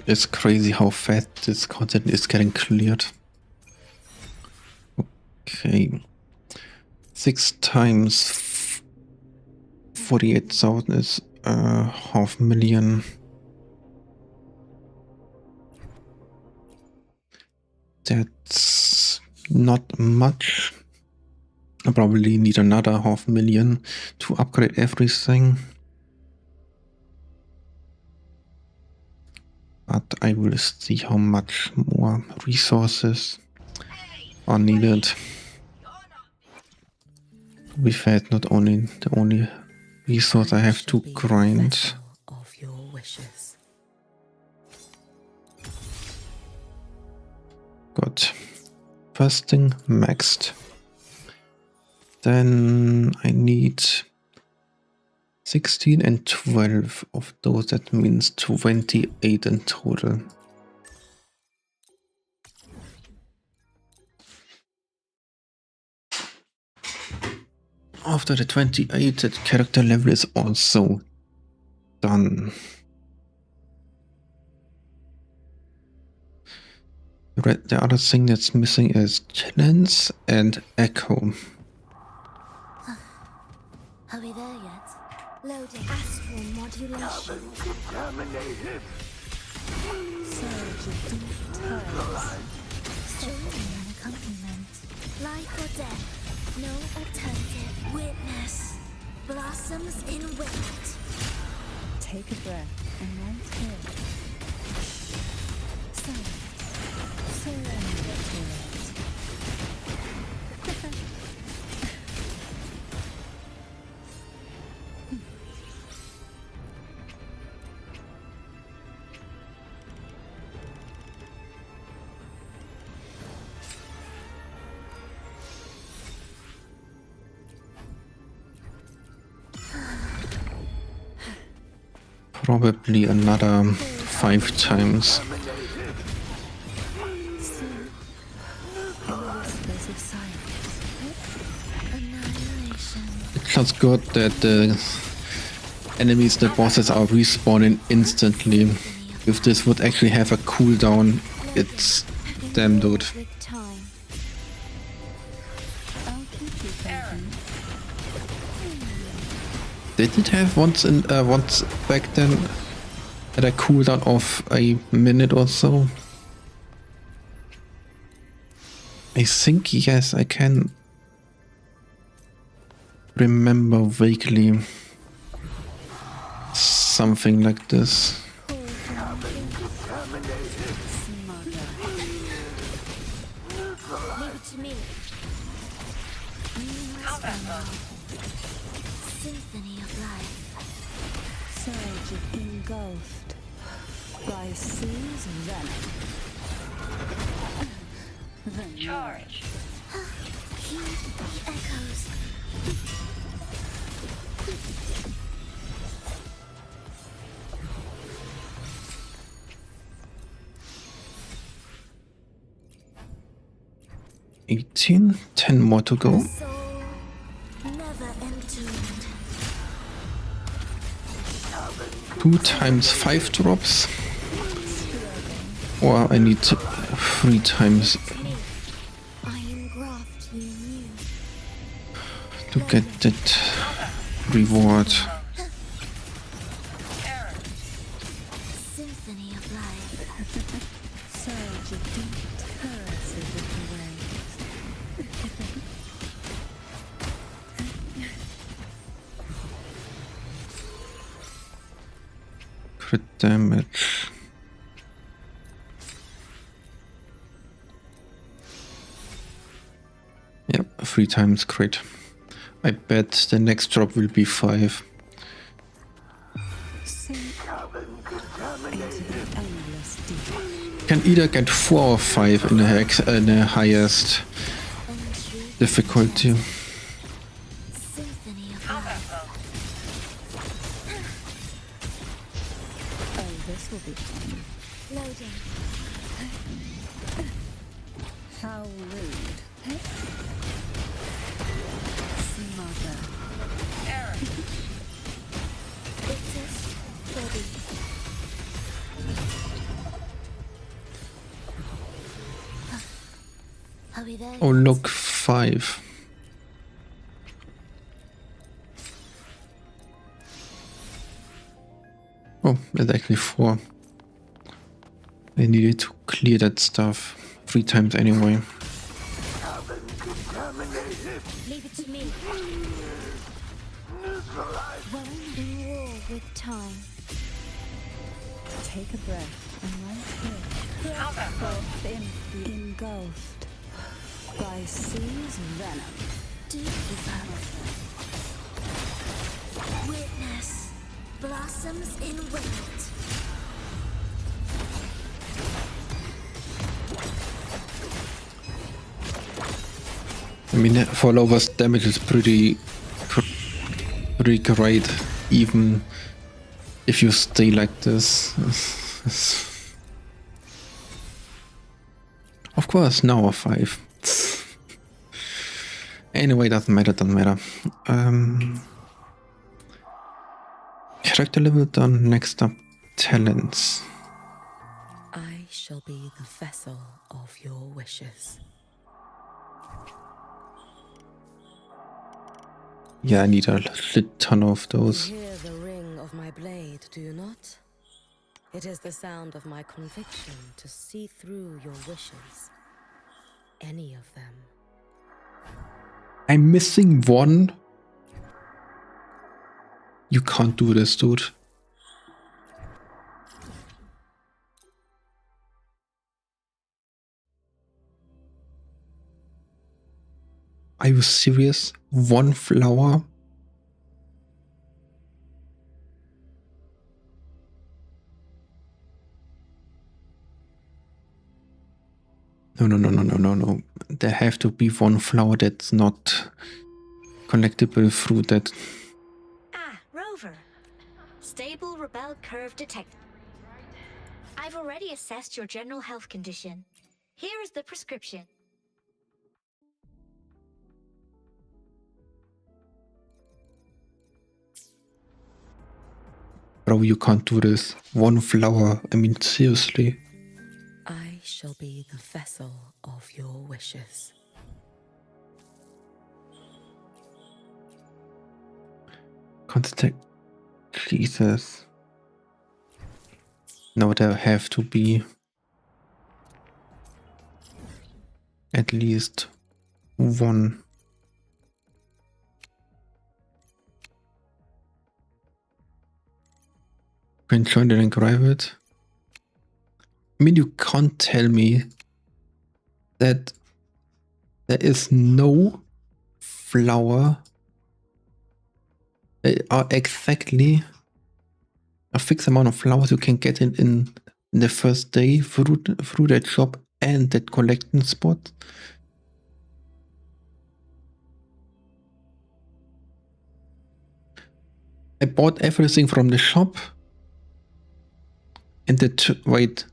It's crazy how fast this content is getting cleared. Okay. 6 times 48,000 is 500,000. That's not much. I probably need another 500,000 to upgrade everything. But I will see how much more resources are needed. With that, not only the only resource I have to grind. Of your wishes. Good. First thing maxed. Then I need 16 and 12 of those. That means 28 in total. After the 28, that character level is also done. The other thing that's missing is Challenge and Echo. Are we there yet? Loading. Astral modulation. Surge of deep tides. Children an accompaniment. Life or death. No alternative. Witness. Blossoms in wind. Take a breath and right here. Silence. Surrender to it. Probably another 5 times. It's just good that the enemies, the bosses are respawning instantly. If this would actually have a cooldown, it's damn good. Did it have once back then at a cooldown of a minute or so? I think yes, I can remember vaguely something like this. Symphony of life. Surge engulfed by seas venom. Charge. Heed the echoes. 18, 10 more to go. Never entombed. 2 times 5 drops. Or I need 3 times to get that reward. Symphony of life. Surge of deep currents of the Crit damage. Yep, 3 times crit. I bet the next drop will be 5. Can either get 4 or 5 in the highest difficulty. symphony of life. Oh, this will be fun. Loading. How rude. Smother. Victus, body. Are we there? Oh look, 5. Oh, it's actually 4. I needed to clear that stuff 3 times anyway. Leave it to me. Won't be war with time. Take a breath and right here. Both in engulfed by seas venom. Deep witness blossoms in wind. I mean, for lowers damage is pretty great, even if you stay like this. Of course, now a 5. Anyway, doesn't matter. Character level done. Next up, talents. I shall be the vessel of your wishes. Yeah, I need a shit ton of those. You hear the ring of my blade, do you not? It is the sound of my conviction to see through your wishes. Any of them. I'm missing 1. You can't do this, dude. Are you serious? 1 flower? No. There have to be 1 flower that's not collectible through that. Ah, Rover. Stable rebel curve detected. I've already assessed your general health condition. Here is the prescription. Bro, you can't do this. One flower. I mean, seriously. I shall be the vessel of your wishes. Contact. Jesus. Now there have to be at least one. Can join it and grab it. I mean, you can't tell me that there is no flower that are exactly a fixed amount of flowers you can get in the first day through that shop and that collecting spot. I bought everything from the shop. And wait,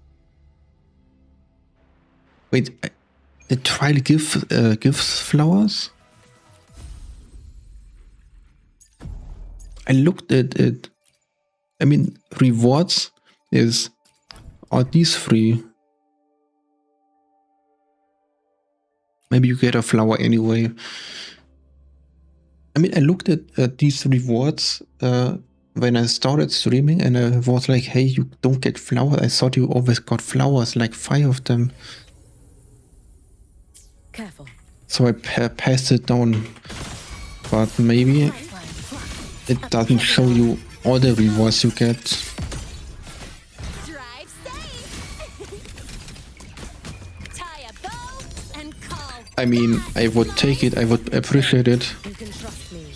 the trial gives flowers. I looked at it. I mean, rewards are these free? Maybe you get a flower anyway. I mean, I looked at these rewards when I started streaming, and I was like, hey, you don't get flowers. I thought you always got flowers, like 5 of them. Careful. So I passed it down. But maybe it doesn't show you all the rewards you get. Drive safe. Tie a bow and call. I mean, I would take it. I would appreciate it. You can trust me.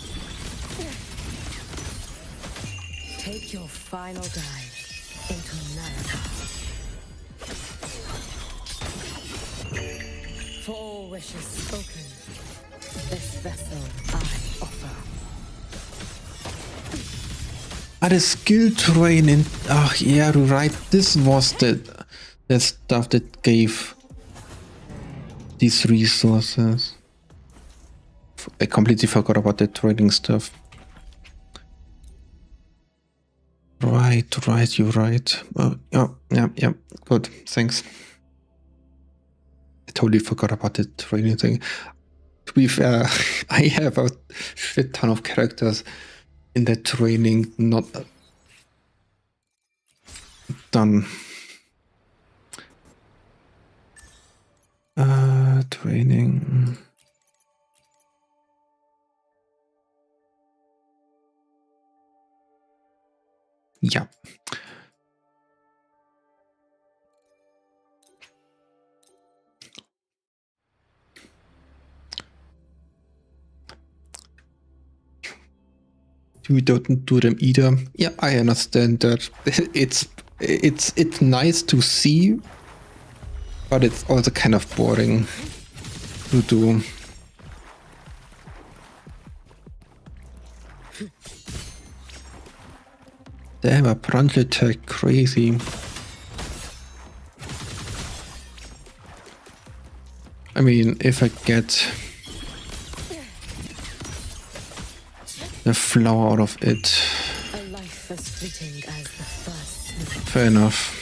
Take your final dive into Naraka. For all wishes spoken, this vessel I offer. The skill training. Ah, yeah, right. This was the stuff that gave these resources. I completely forgot about the trading stuff. Right, you're right. Yeah, good, thanks. I totally forgot about the trading thing. To be fair, I have a shit ton of characters in that training not done. Training. Yeah. We don't do them either. Yeah, I understand that. It's nice to see, but it's also kind of boring to do. Damn, a branch attack, crazy. I mean, if I get the flower out of it, A life as fleeting as the first. fair enough.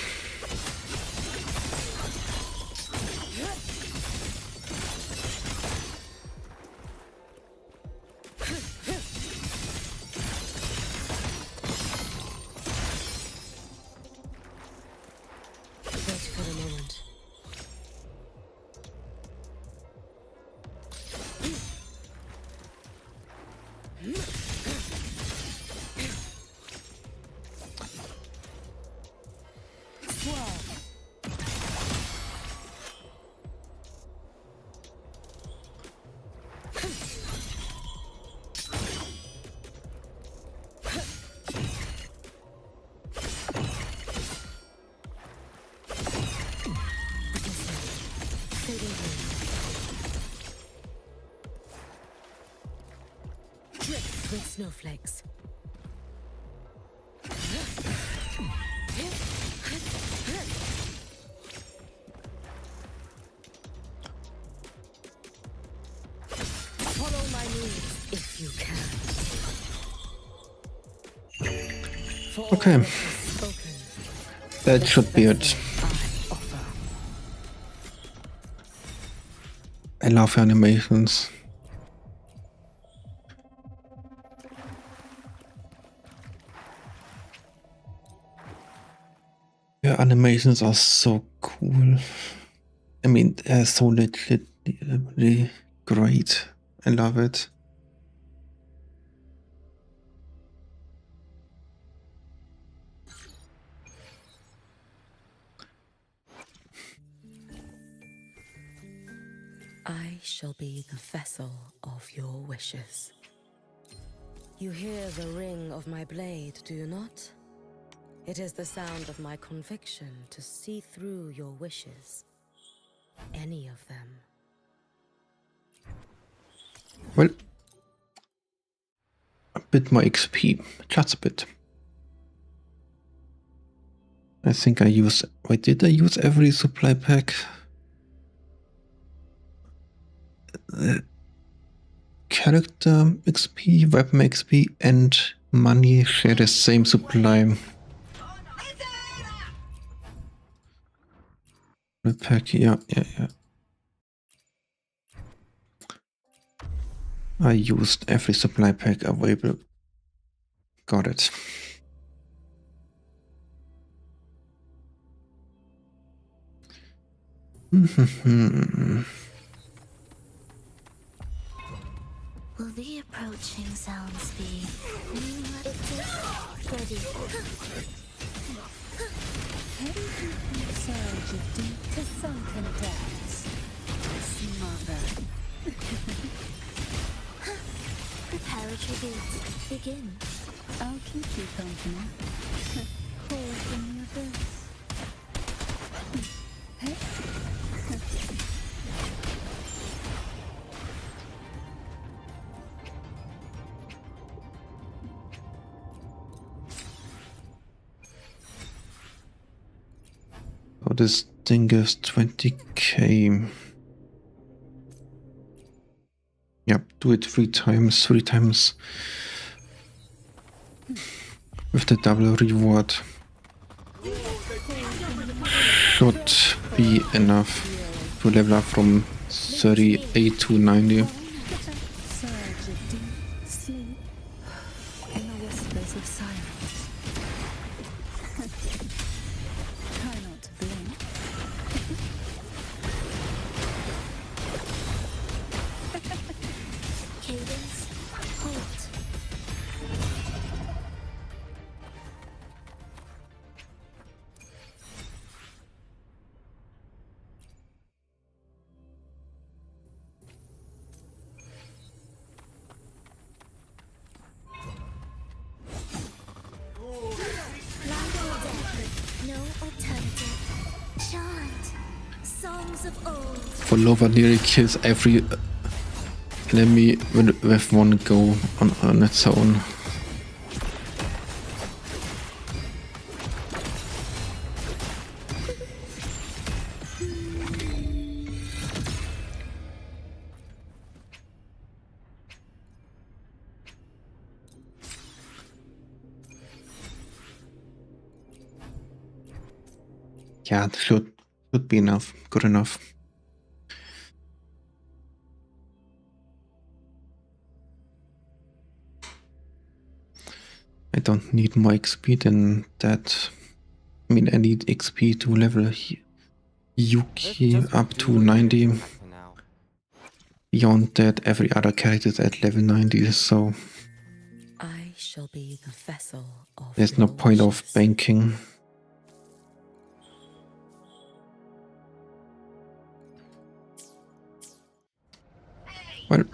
Wait for a moment. Drift with snowflakes. Follow my moves if you can. Okay. That should be it. I love animations. Yeah, animations are so cool. I mean, they're so legitimately great. I love it. I shall be the vessel of your wishes. You hear the ring of my blade, do you not? It is the sound of my conviction to see through your wishes. Any of them. Well, a bit more XP, just a bit. I think I use... Wait, did I use every supply pack? Character XP, weapon XP, and money share the same supply. Pack, yeah. I used every supply pack available. Got it. Will the approaching sounds be ready? Surge of deep to sunken depths. Smother. Prepare a tribute. Begin. I'll keep you company. Hold in your boots. So this thing is 20k. Yep, do it 3 times with the double reward. Should be enough to level up from 38 to 90. For lower nearly kills every enemy with one go on its own. Yeah, it should be enough. Good enough. I don't need more XP than that. I mean, I need XP to level Yuki up to 90. Beyond that, every other character is at level 90, so I shall be the vessel of there's no point of banking. Well,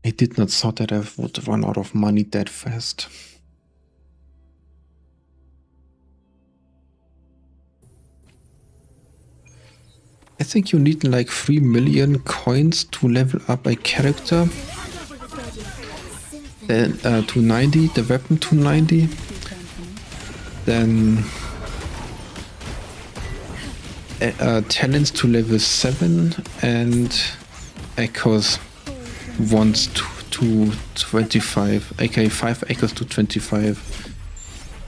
I did not thought that I would run out of money that fast. I think you need like 3 million coins to level up a character. Then to 90, the weapon to 90. Then talents to level 7 and echoes once to to 25, aka 5 acres to 25.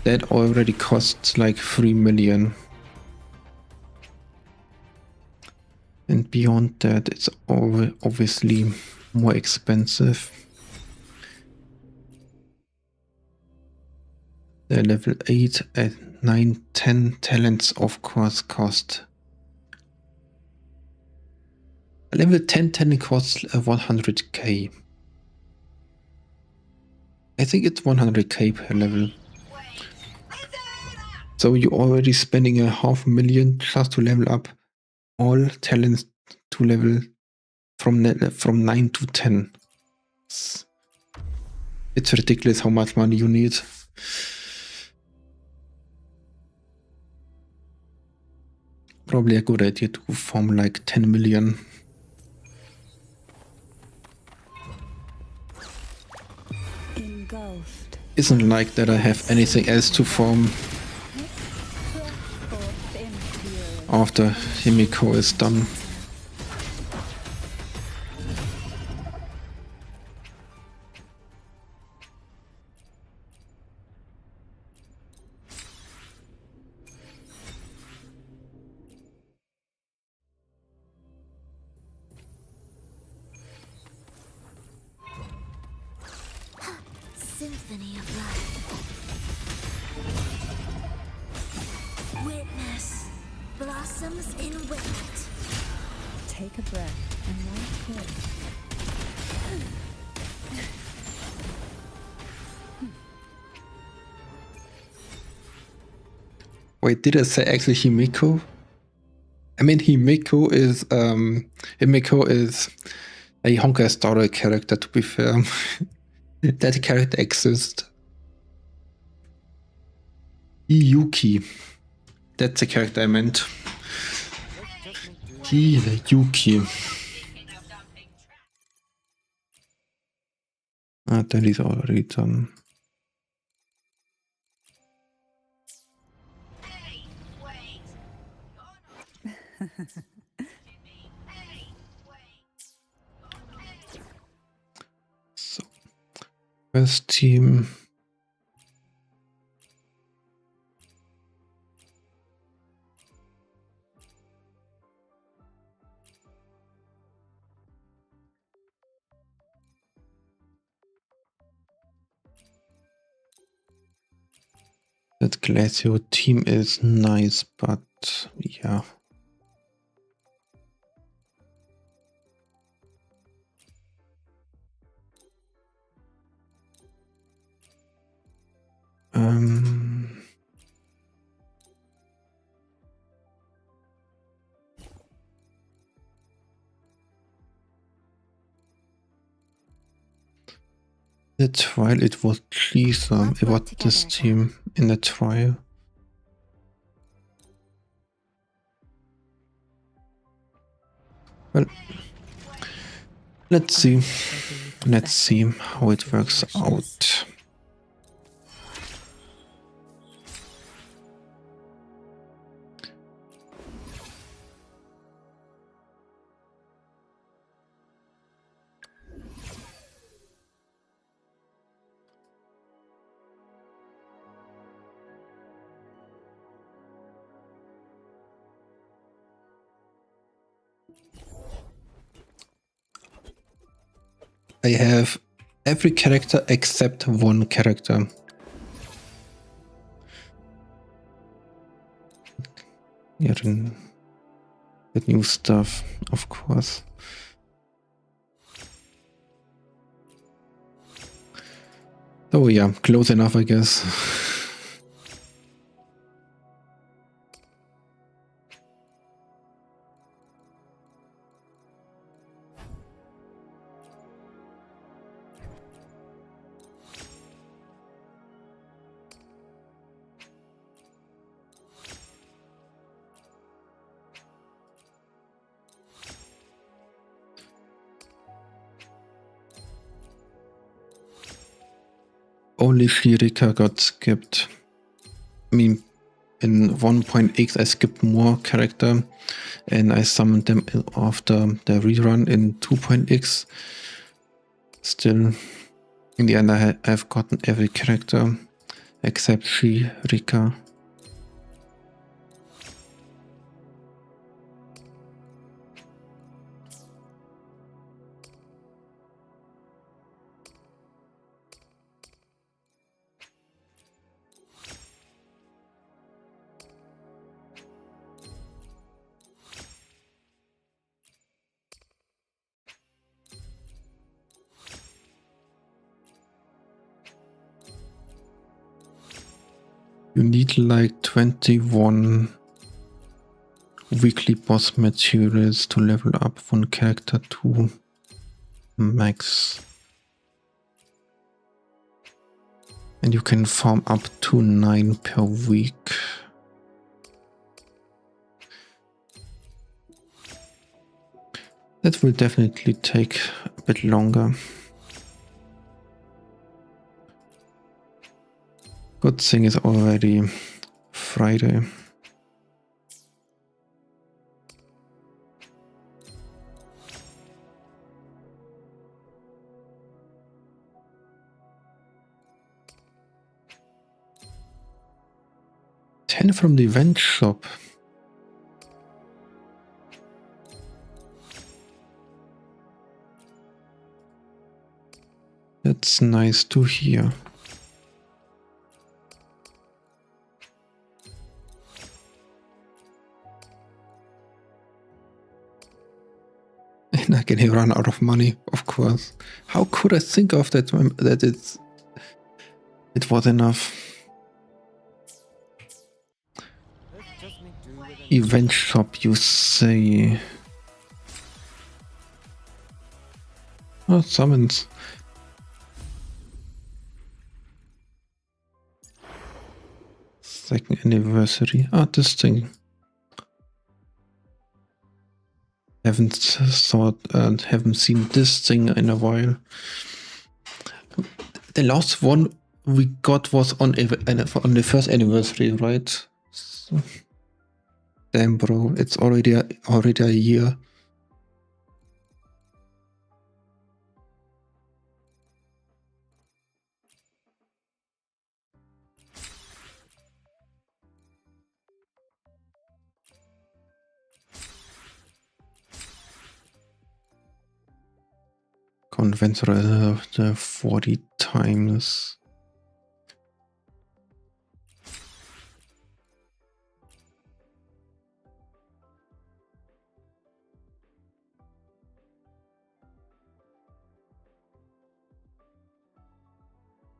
That already costs like 3 million. And beyond that, it's obviously more expensive. The level 8 and 9, 10 talents, of course, cost. A level 10 talent costs 100k. I think it's 100k per level. So you're already spending 500,000 plus to level up all talents to level from 9 to 10. It's ridiculous how much money you need. Probably a good idea to farm like 10 million. Engulfed. Isn't like that I have anything else to farm after Himiko is done. Symphony of life. Witness blossoms in wind. Take a breath and walk clear. Wait, did I say actually Himiko? I mean Himiko is a Honkai Star Rail character, to be fair. That character exists. Yuki. That's the character I meant. Yuki. Ah, that is already done. So, first team. That Glacio team is nice, but yeah. The trial, it was Lisa, it was this team in the trial. Well, let's see how it works out. I have every character except one character. Yeah, the new stuff, of course. Oh yeah, close enough, I guess. Only Shirika got skipped. I mean, in 1.x I skipped more character and I summoned them after the rerun in 2.x. still, in the end, I've gotten every character except she, Rika. You need like 21 weekly boss materials to level up one character to max. And you can farm up to 9 per week. That will definitely take a bit longer. Good thing is already Friday. $10 from the event shop. That's nice to hear. And again, he ran out of money, of course. How could I think of that? That it was enough. Event shop, you say? Oh, summons. Second anniversary. Ah, this thing. Haven't seen this thing in a while. The last one we got was on the first anniversary, right? So, damn, bro, it's already a year. Conventional the 40 times.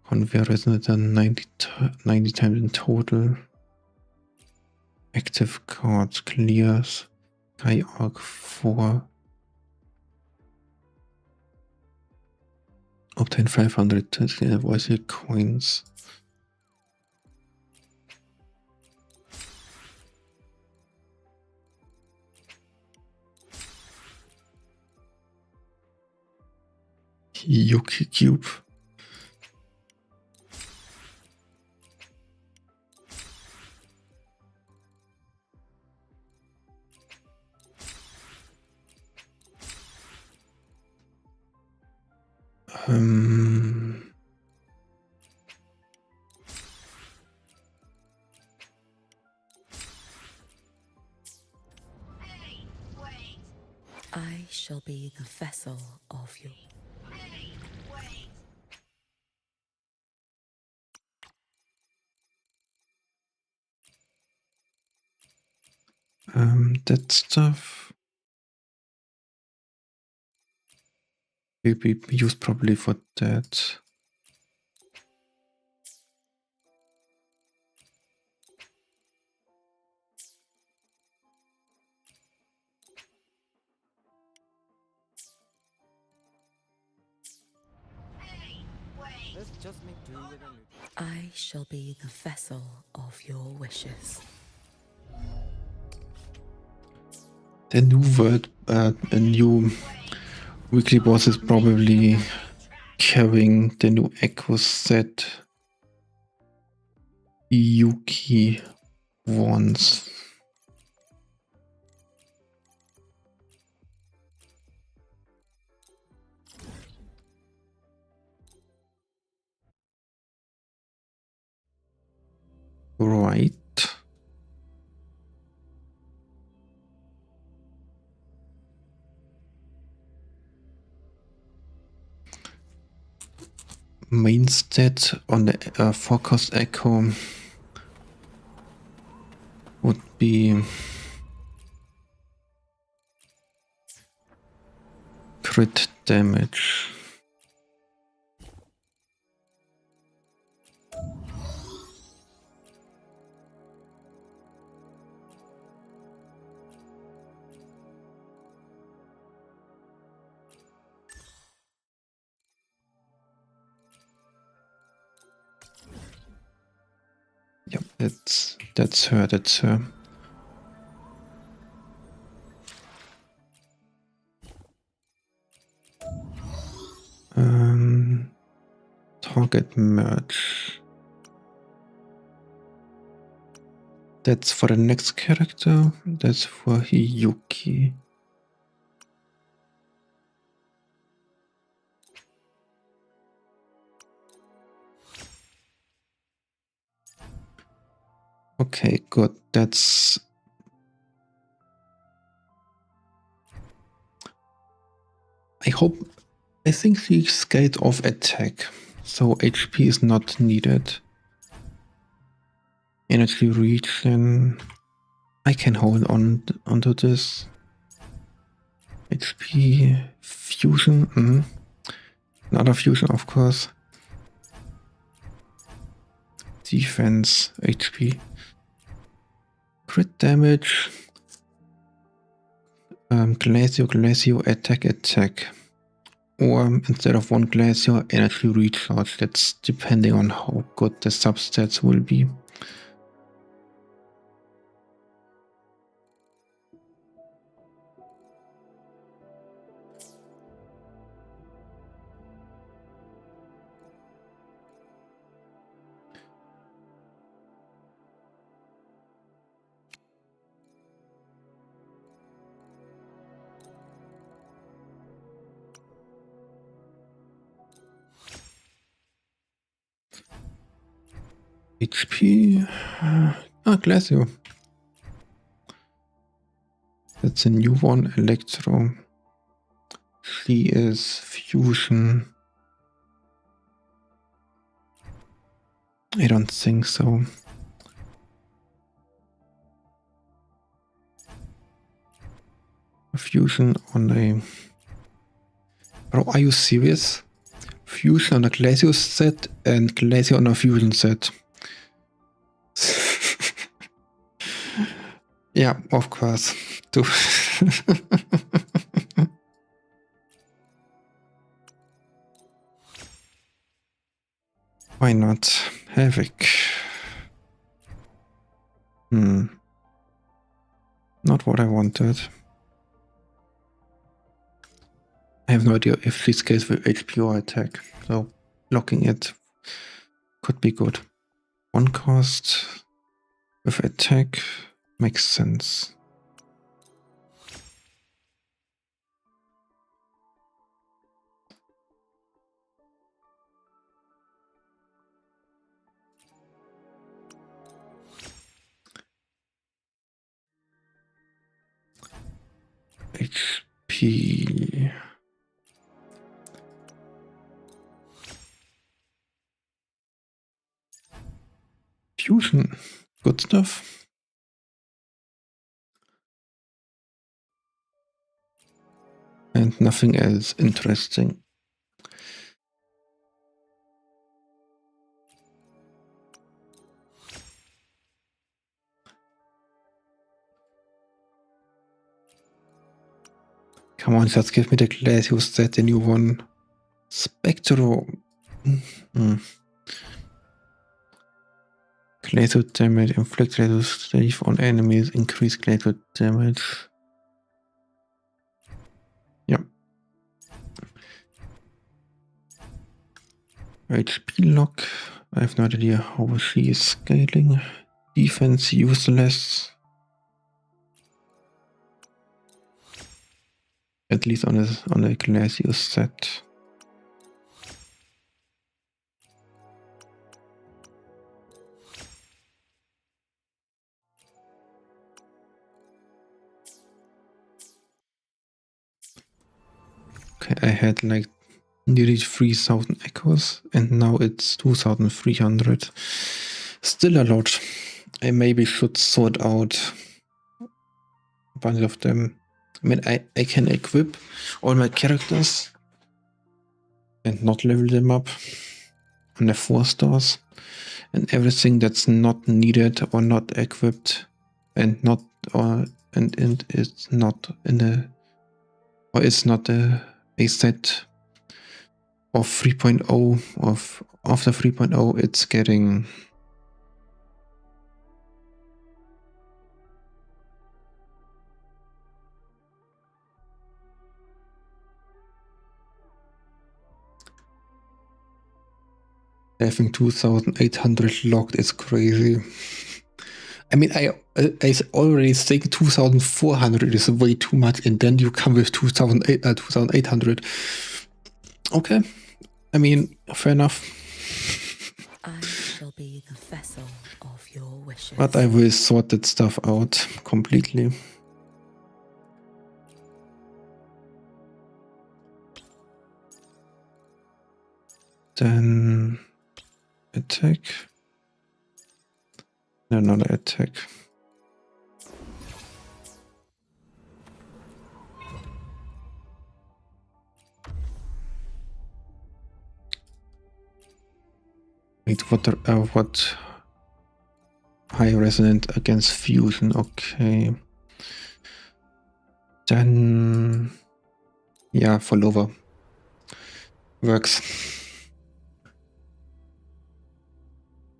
Conveyor isn't it 90 times in total? Active cards clears. Sky Arc 4. Obtain 500 voice coins. Yuki Cube. I shall be the vessel of you. That stuff will be used probably for that. I shall be the vessel of your wishes. The new word, a new weekly boss is probably carrying the new Echo set Yuki wants. Right. Main stat on the forecast echo would be crit damage. Yep, that's her. Target merge. That's for the next character. That's for Hiyuki. Okay, good. That's... I think she scaled off attack, so HP is not needed. Energy regen. I can hold on onto this. HP fusion. Another fusion, of course. Defense, HP. Crit damage. Glacio, attack. Or instead of one Glacio, energy recharge. That's depending on how good the substats will be. HP. Glacio. That's a new one. Electro. She is fusion. I don't think so. Fusion on a... Bro, are you serious? Fusion on a Glacio set and Glacio on a fusion set. Yeah, of course. Why not? Havoc. Not what I wanted. I have no idea if she scales with HP or attack, so blocking it could be good. One cost with attack makes sense. HP. Fusion. Good stuff. And nothing else interesting. Come on, just give me the Glacio set, the new one. Spectro. Glacio damage, inflict Glacio save on enemies, increase Glacio damage. Yep. HP lock. I have no idea how she is scaling. Defense useless. At least on a Glacio set. Okay, I had like nearly 3,000 echoes and now it's 2,300. Still a lot. I maybe should sort out a bunch of them. I mean, I can equip all my characters and not level them up on the 4 stars, and everything that's not needed or not equipped and not and it's not in a, or it's not a set of 3.0 of after 3.0 it's getting having 2,800 locked is crazy. I mean, I already think 2,400 is way too much, and then you come with 2,800. Okay, I mean, fair enough. I shall be the vessel of your wishes. But I will sort that stuff out completely. Then attack. No, not attack. Wait, what? High resonant against fusion. Okay. Then, yeah, for lower works.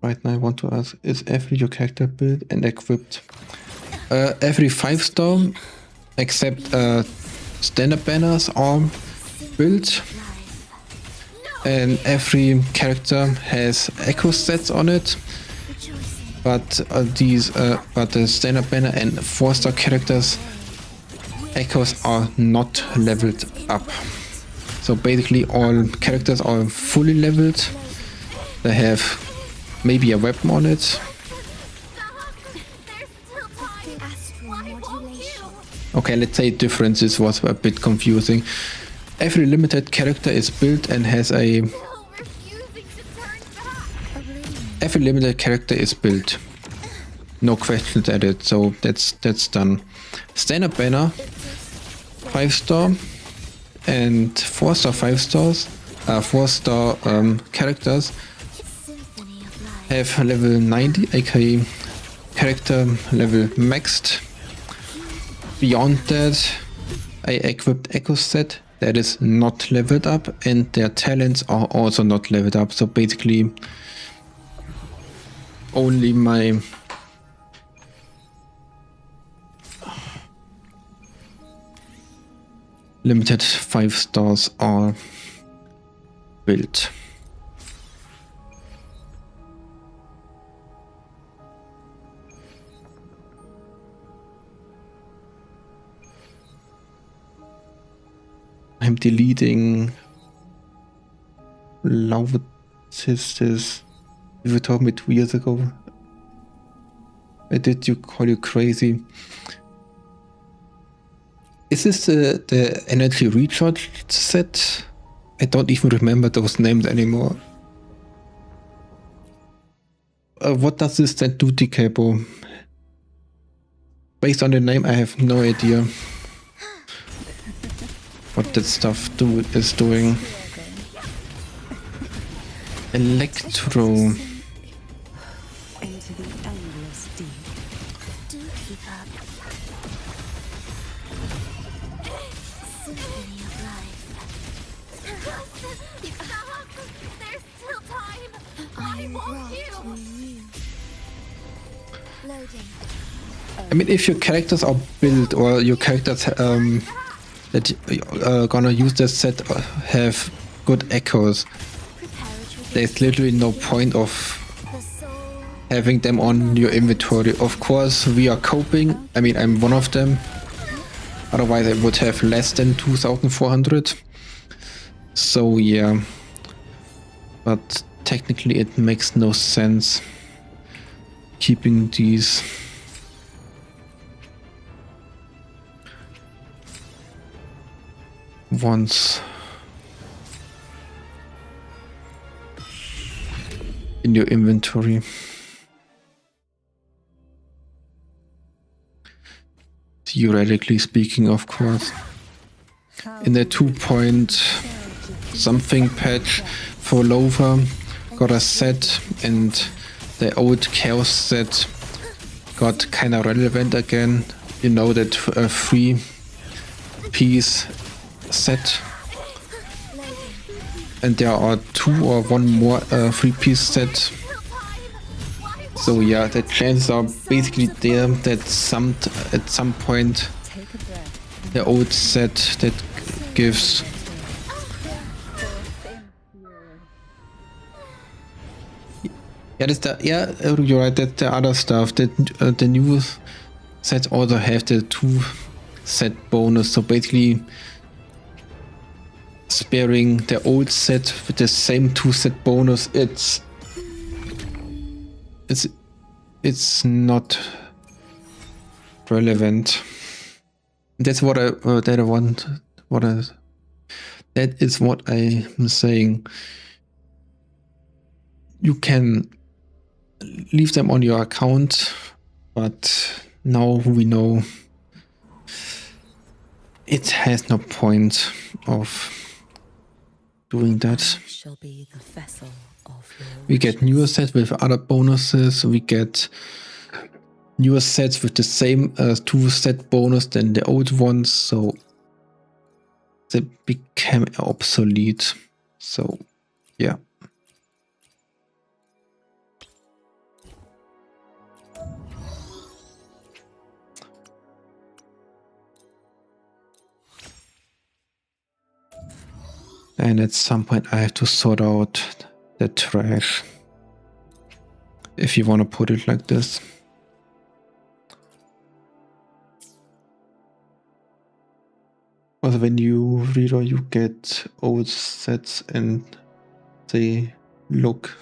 Right now I want to ask, is every your character built and equipped? Every 5-star except standard banners are built, and every character has echo sets on it, but the standard banner and 4-star characters echoes are not leveled up. So basically all characters are fully leveled. They have maybe a weapon on it. Okay, let's say differences was a bit confusing. Every limited character is built and has a... Every limited character is built. No questions added, so that's done. Standard banner, 5-star and 4-star 5-stars, 4-star characters have level 90, aka character level maxed. Beyond that, I equipped echo set that is not leveled up, and their talents are also not leveled up. So basically only my limited 5-stars are built. I'm deleting Love Sisters. You told me 2 years ago. I did you call you crazy. Is this the energy recharge set? I don't even remember those names anymore. What does this set do, Capo? Based on the name, I have no idea what that stuff is doing. Electro. Into the endless deep. Do keep up. Symphony of life. There's still time. I won't you? Loading. I mean, if your characters are built, or your characters that gonna use that set have good echoes, there's literally no point of having them on your inventory. Of course, we are coping. I mean, I'm one of them. Otherwise, I would have less than 2,400. So yeah, but technically it makes no sense keeping these. Once in your inventory. Theoretically speaking, of course. In the 2 something patch for Lover got a set, and the old Chaos set got kinda relevant again. You know, that 3-piece set. And there are 2 or 1 more 3-piece set. So yeah, the chances are basically there that at some point the old set that gives you're right, that the other stuff that the new sets also have the 2 set bonus, so basically sparing the old set with the same 2 set bonus, it's not relevant. That's what that is what I'm saying. You can leave them on your account, but now we know it has no point of doing that. We get newer sets with other bonuses. We get newer sets with the same 2 set bonus than the old ones, so they became obsolete. So yeah. And at some point I have to sort out the trash, if you want to put it like this. Because when you reroll, you get old sets and they look.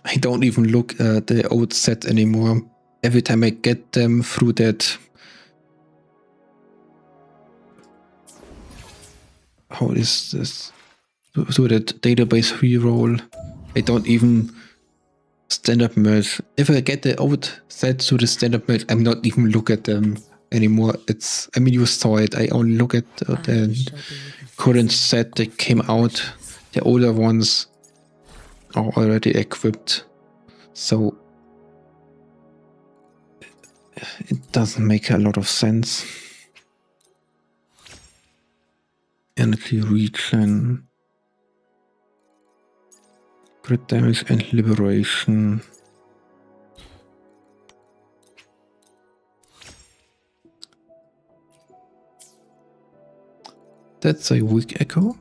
I don't even look at the old set anymore. Every time I get them through that. How is this? So that database reroll, I don't even standard merge. If I get the old set to the standard merge, I'm not even look at them anymore. I mean, you saw it. I only look at the current set that came out. The older ones are already equipped. So it doesn't make a lot of sense. Energy regen, crit damage and liberation. That's a weak echo.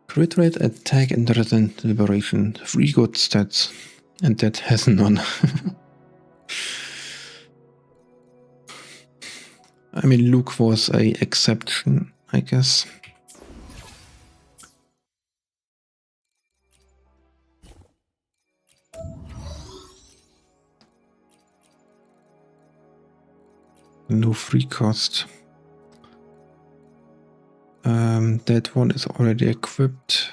Crit rate, attack, and resistant liberation. 3 good stats, and that has none. I mean, Luke was an exception, I guess. No free cost. That one is already equipped.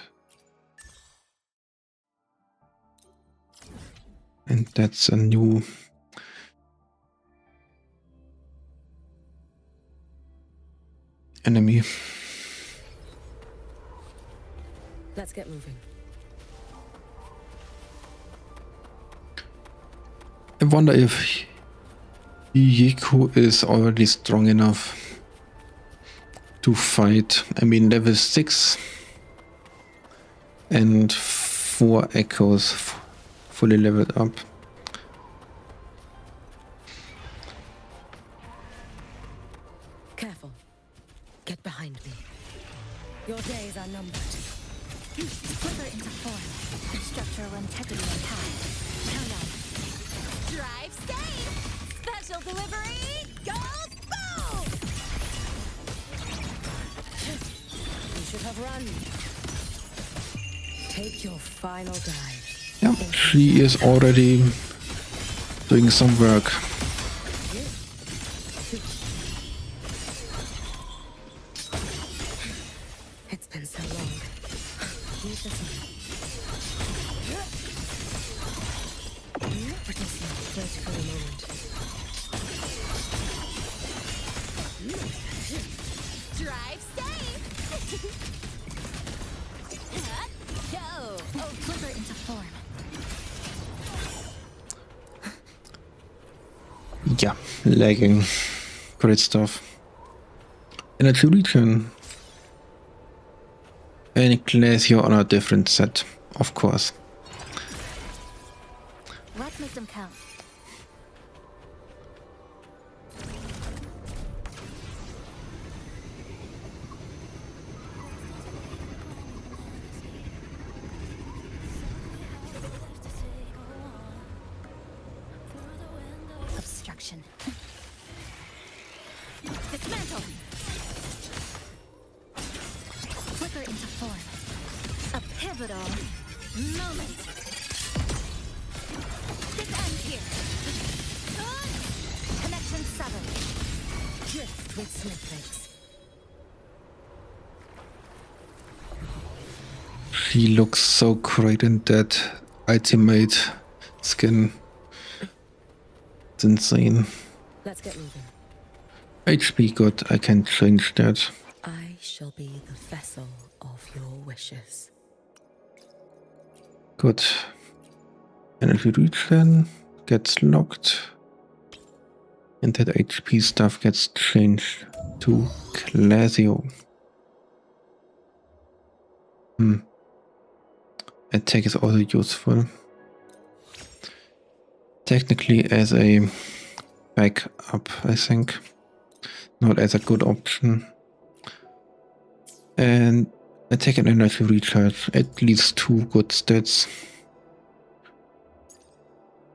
And that's a new enemy. Let's get moving. I wonder if Yiku is already strong enough to fight. I mean, level 6 and 4 echoes fully leveled up. Careful. Get behind me. Your days are numbered. Flicker into form. Structural integrity intact. Count on. Drive safe! Special delivery! Goes boom! You should have run. Take your final dive. Yeah, she is already doing some work. Yeah, lagging. Great stuff. Energy regen. And Glacier on a different set, of course. Let's make them count. Obstruction. Dismantle. Flicker into form. A pivotal moment. This ends here. Connection severed. Drift with snowflakes. She looks so great in that ultimate skin. It's insane. Let's get moving. HP good, I can change that. I shall be the vessel of your wishes. Good. Energy regen gets locked. And that HP stuff gets changed to Glacio. Attack is also useful. Technically as a backup, I think. Not as a good option. And attack and energy recharge, at least 2 good stats.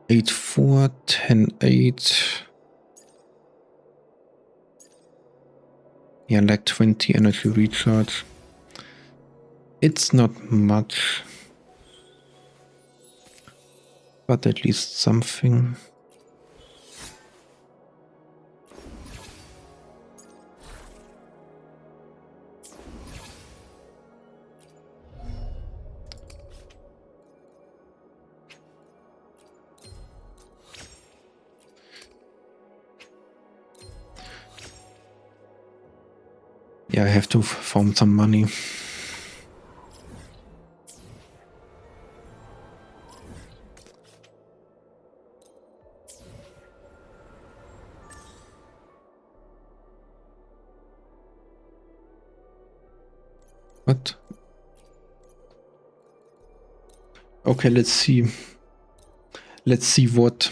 8-4, 10-8. Yeah, like 20 energy recharge. It's not much. But at least something. Yeah, I have to farm some money. What? Okay, let's see. Let's see what.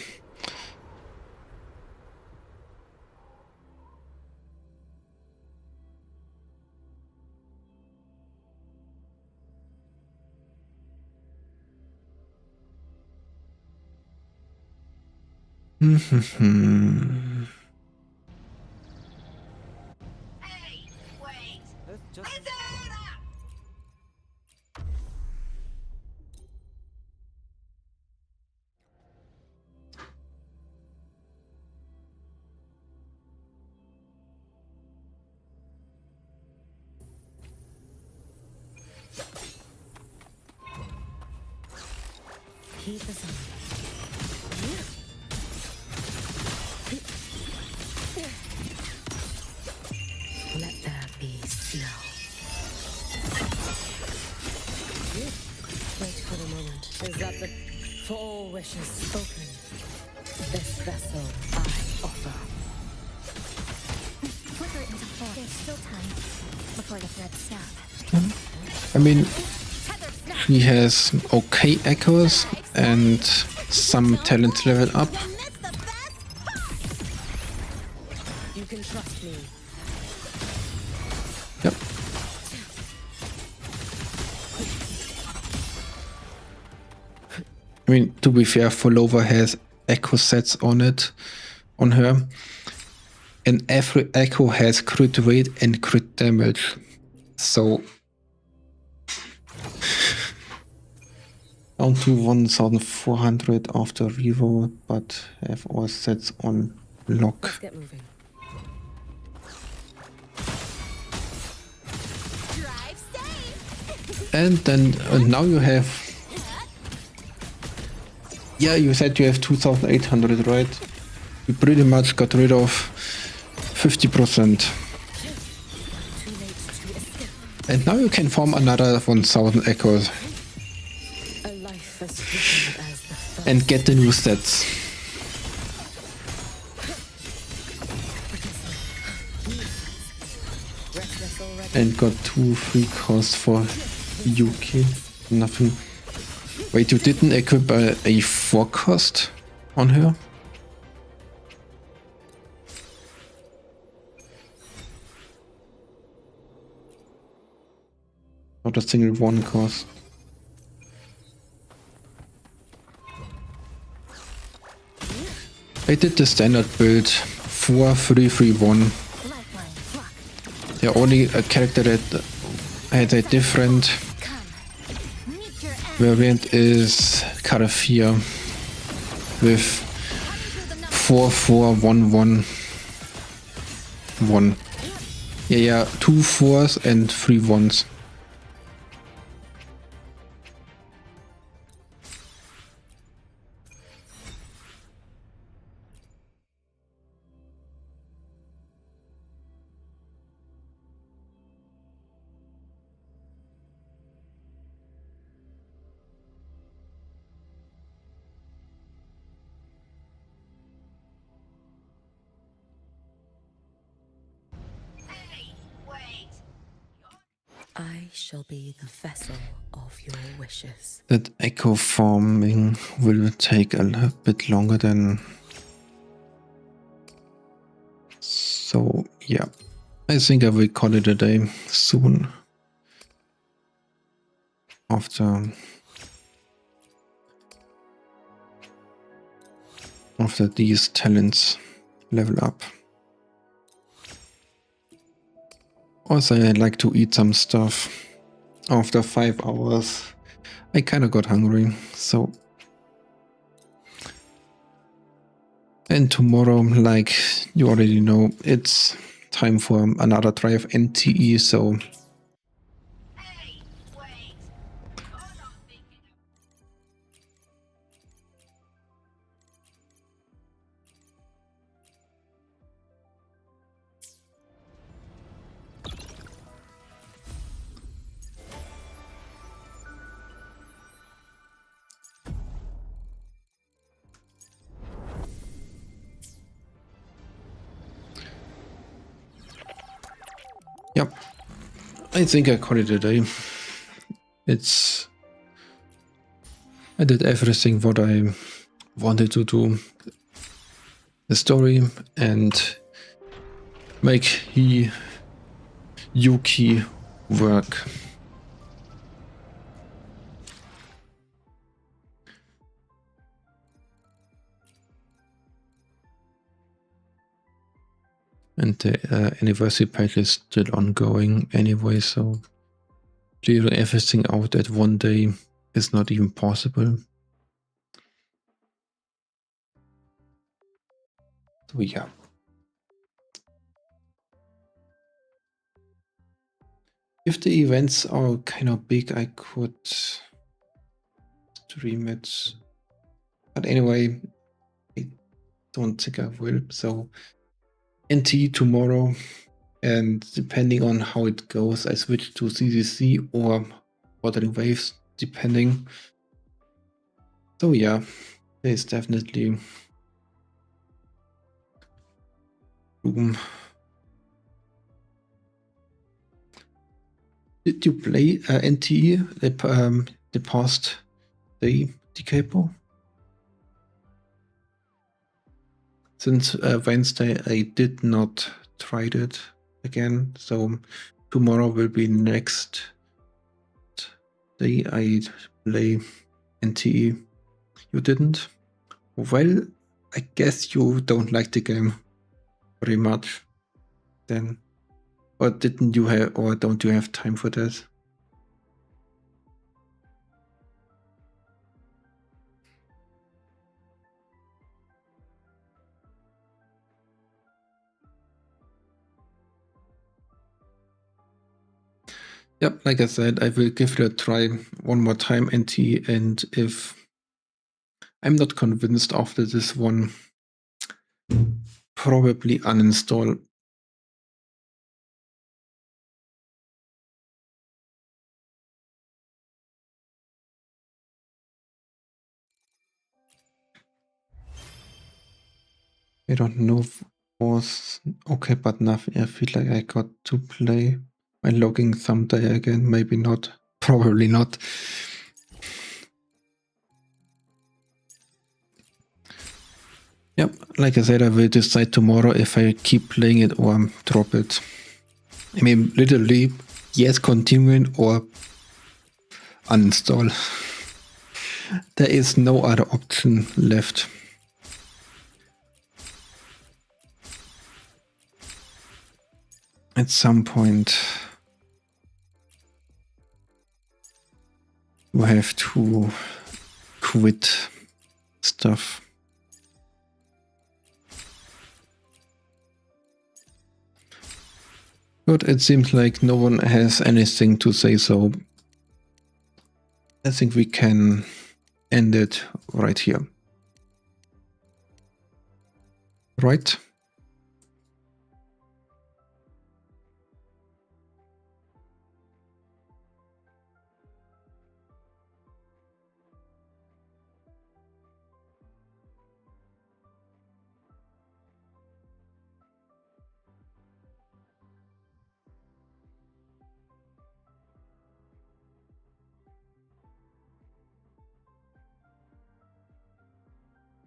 Keep us on. Let there be snow. Wait for the moment. Is that the... For all wishes spoken, this vessel I offer. Flicker into form. There's still time before the threads snap. I mean, she has okay echoes and some talent level up. You can trust me. Yep. I mean, to be fair, Follover has echo sets on it, on her. And every echo has crit rate and crit damage. So down to 1400 after reroll, but have all sets on lock. Let's get moving. And then now you have... Yeah, you said you have 2800, right? You pretty much got rid of 50%. And now you can form another 1000 echoes. And get the new stats. and got 2 free costs for Yuki. Nothing. Wait, you didn't equip a 4 cost on her? Not a single 1 cost. I did the standard build 4-3-3-1. The only character that had a different variant is Karafia with 4-4-1-1-1. Yeah, 2 4s and 3 1s. I shall be the vessel of your wishes. That echo farming will take a little bit longer than... So, yeah. I think I will call it a day soon. After these talents level up. Also, I like to eat some stuff. After 5 hours, I kind of got hungry, so... And tomorrow, like you already know, it's time for another drive NTE, so... Yep, I think I call it a day. I did everything what I wanted to do. The story and make Yuki work. And the anniversary pack is still ongoing anyway, so clearing everything out at one day is not even possible. So yeah. If the events are kind of big, I could stream it. But anyway, I don't think I will. So NT tomorrow, and depending on how it goes, I switch to CCC or Wuthering Waves, depending. So yeah, there's definitely room. Did you play NT the past day, Decapo? Since Wednesday, I did not try it again, so tomorrow will be next day I play NTE. You didn't? Well, I guess you don't like the game very much then. Or didn't you have, or don't you have time for that? Yep, like I said, I will give it a try one more time, NT, and if I'm not convinced after this one, probably uninstall. I don't know if it was okay, but nothing. I feel like I got to play. By logging someday again, maybe not. Probably not. Yep, like I said, I will decide tomorrow if I keep playing it or drop it. I mean, literally, yes, continuing or uninstall. There is no other option left. At some point, you have to quit stuff. But it seems like no one has anything to say, so I think we can end it right here. Right?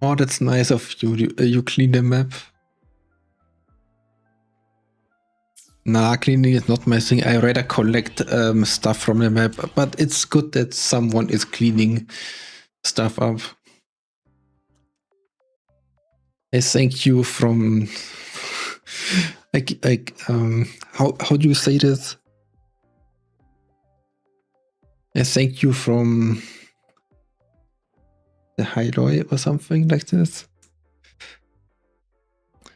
Oh, that's nice of you. You clean the map. Nah, cleaning is not my thing. I rather collect stuff from the map, but it's good that someone is cleaning stuff up. I thank you from how do you say this? I thank you from the High Roy or something like this.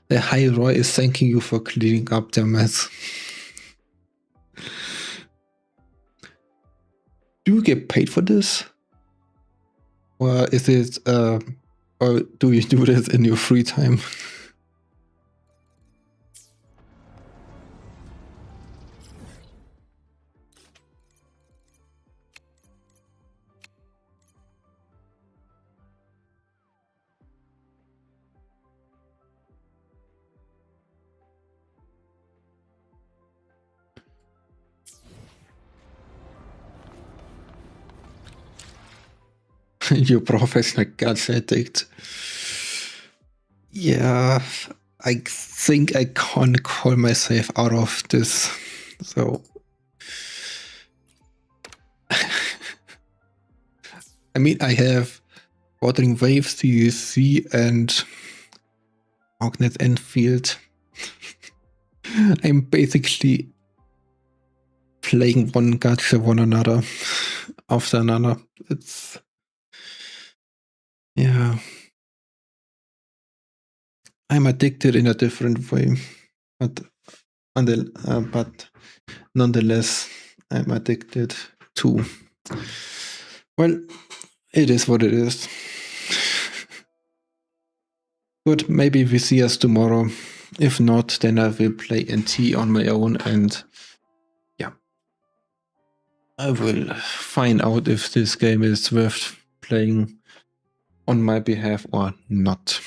The High Roy is thanking you for cleaning up their mess. Do you get paid for this? Or is it or do you do this in your free time? You're professional guts addict. Yeah, I think I can't call myself out of this. So I mean, I have Wuthering Waves, CDC, and Magnet Enfield. I'm basically playing one gacha one another after another. It's yeah. I'm addicted in a different way, but nonetheless, I'm addicted too. Well, it is what it is. Good, maybe we see us tomorrow. If not, then I will play NT on my own, and yeah, I will find out if this game is worth playing on my behalf or not.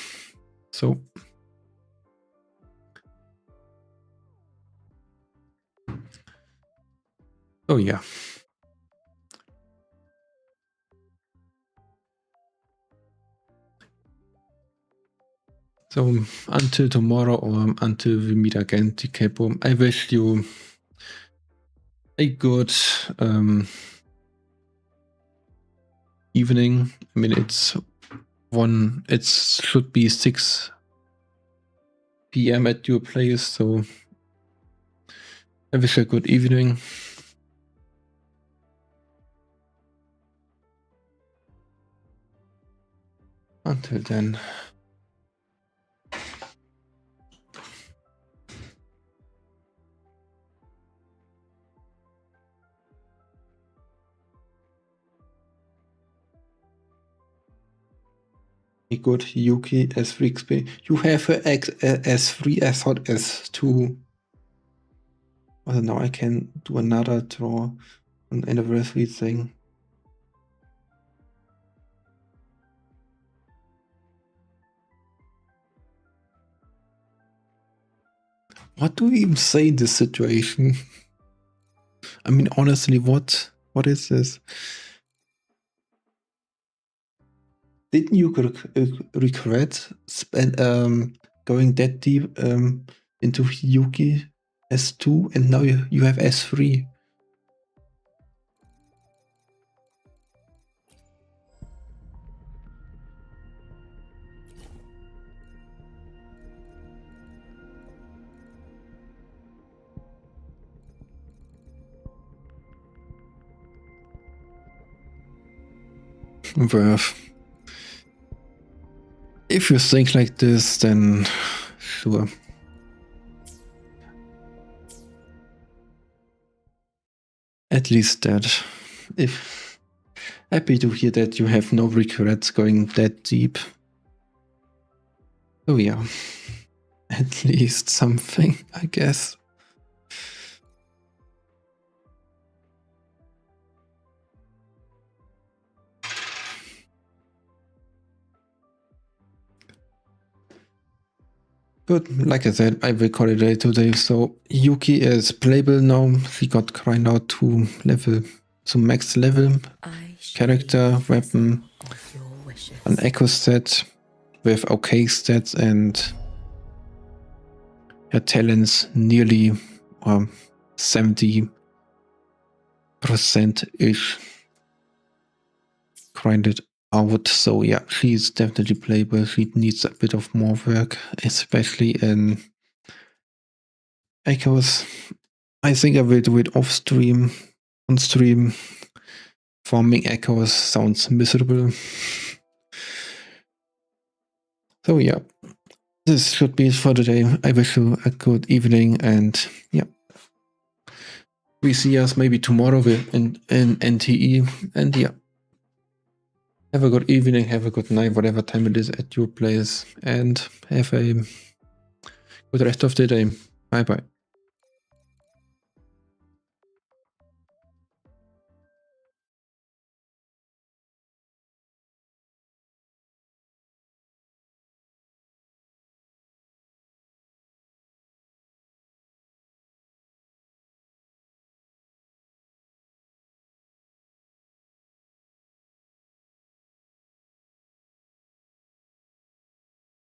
So oh yeah. So until tomorrow or until we meet again, TK, I wish you a good evening. I mean, it should be 6 p.m. at your place, so I wish you a good evening. Until then. Good, Yuki, S3 XP. You have a S3, I thought S2. Well, now I can do another draw, an anniversary thing. What do we even say in this situation? I mean, honestly, what is this? Didn't you regret going that deep into Yuki S2 and now you have S3? Worth. If you think like this, then sure. At least that. If happy to hear that you have no regrets going that deep. Oh yeah. At least something, I guess. Good, like I said, I recorded it today, so Yuki is playable now. He got grind out to level, to max level. Character, weapon, an echo set with okay stats, and her talents nearly 70% ish grinded out. So yeah, she's definitely playable. She needs a bit of more work, especially in echoes. I think I will do it off stream. On stream, farming echoes sounds miserable. So yeah, this should be it for today. I wish you a good evening, and yeah, we see us maybe tomorrow in NTE, and yeah. Have a good evening, have a good night, whatever time it is at your place, and have a good rest of the day. Bye bye.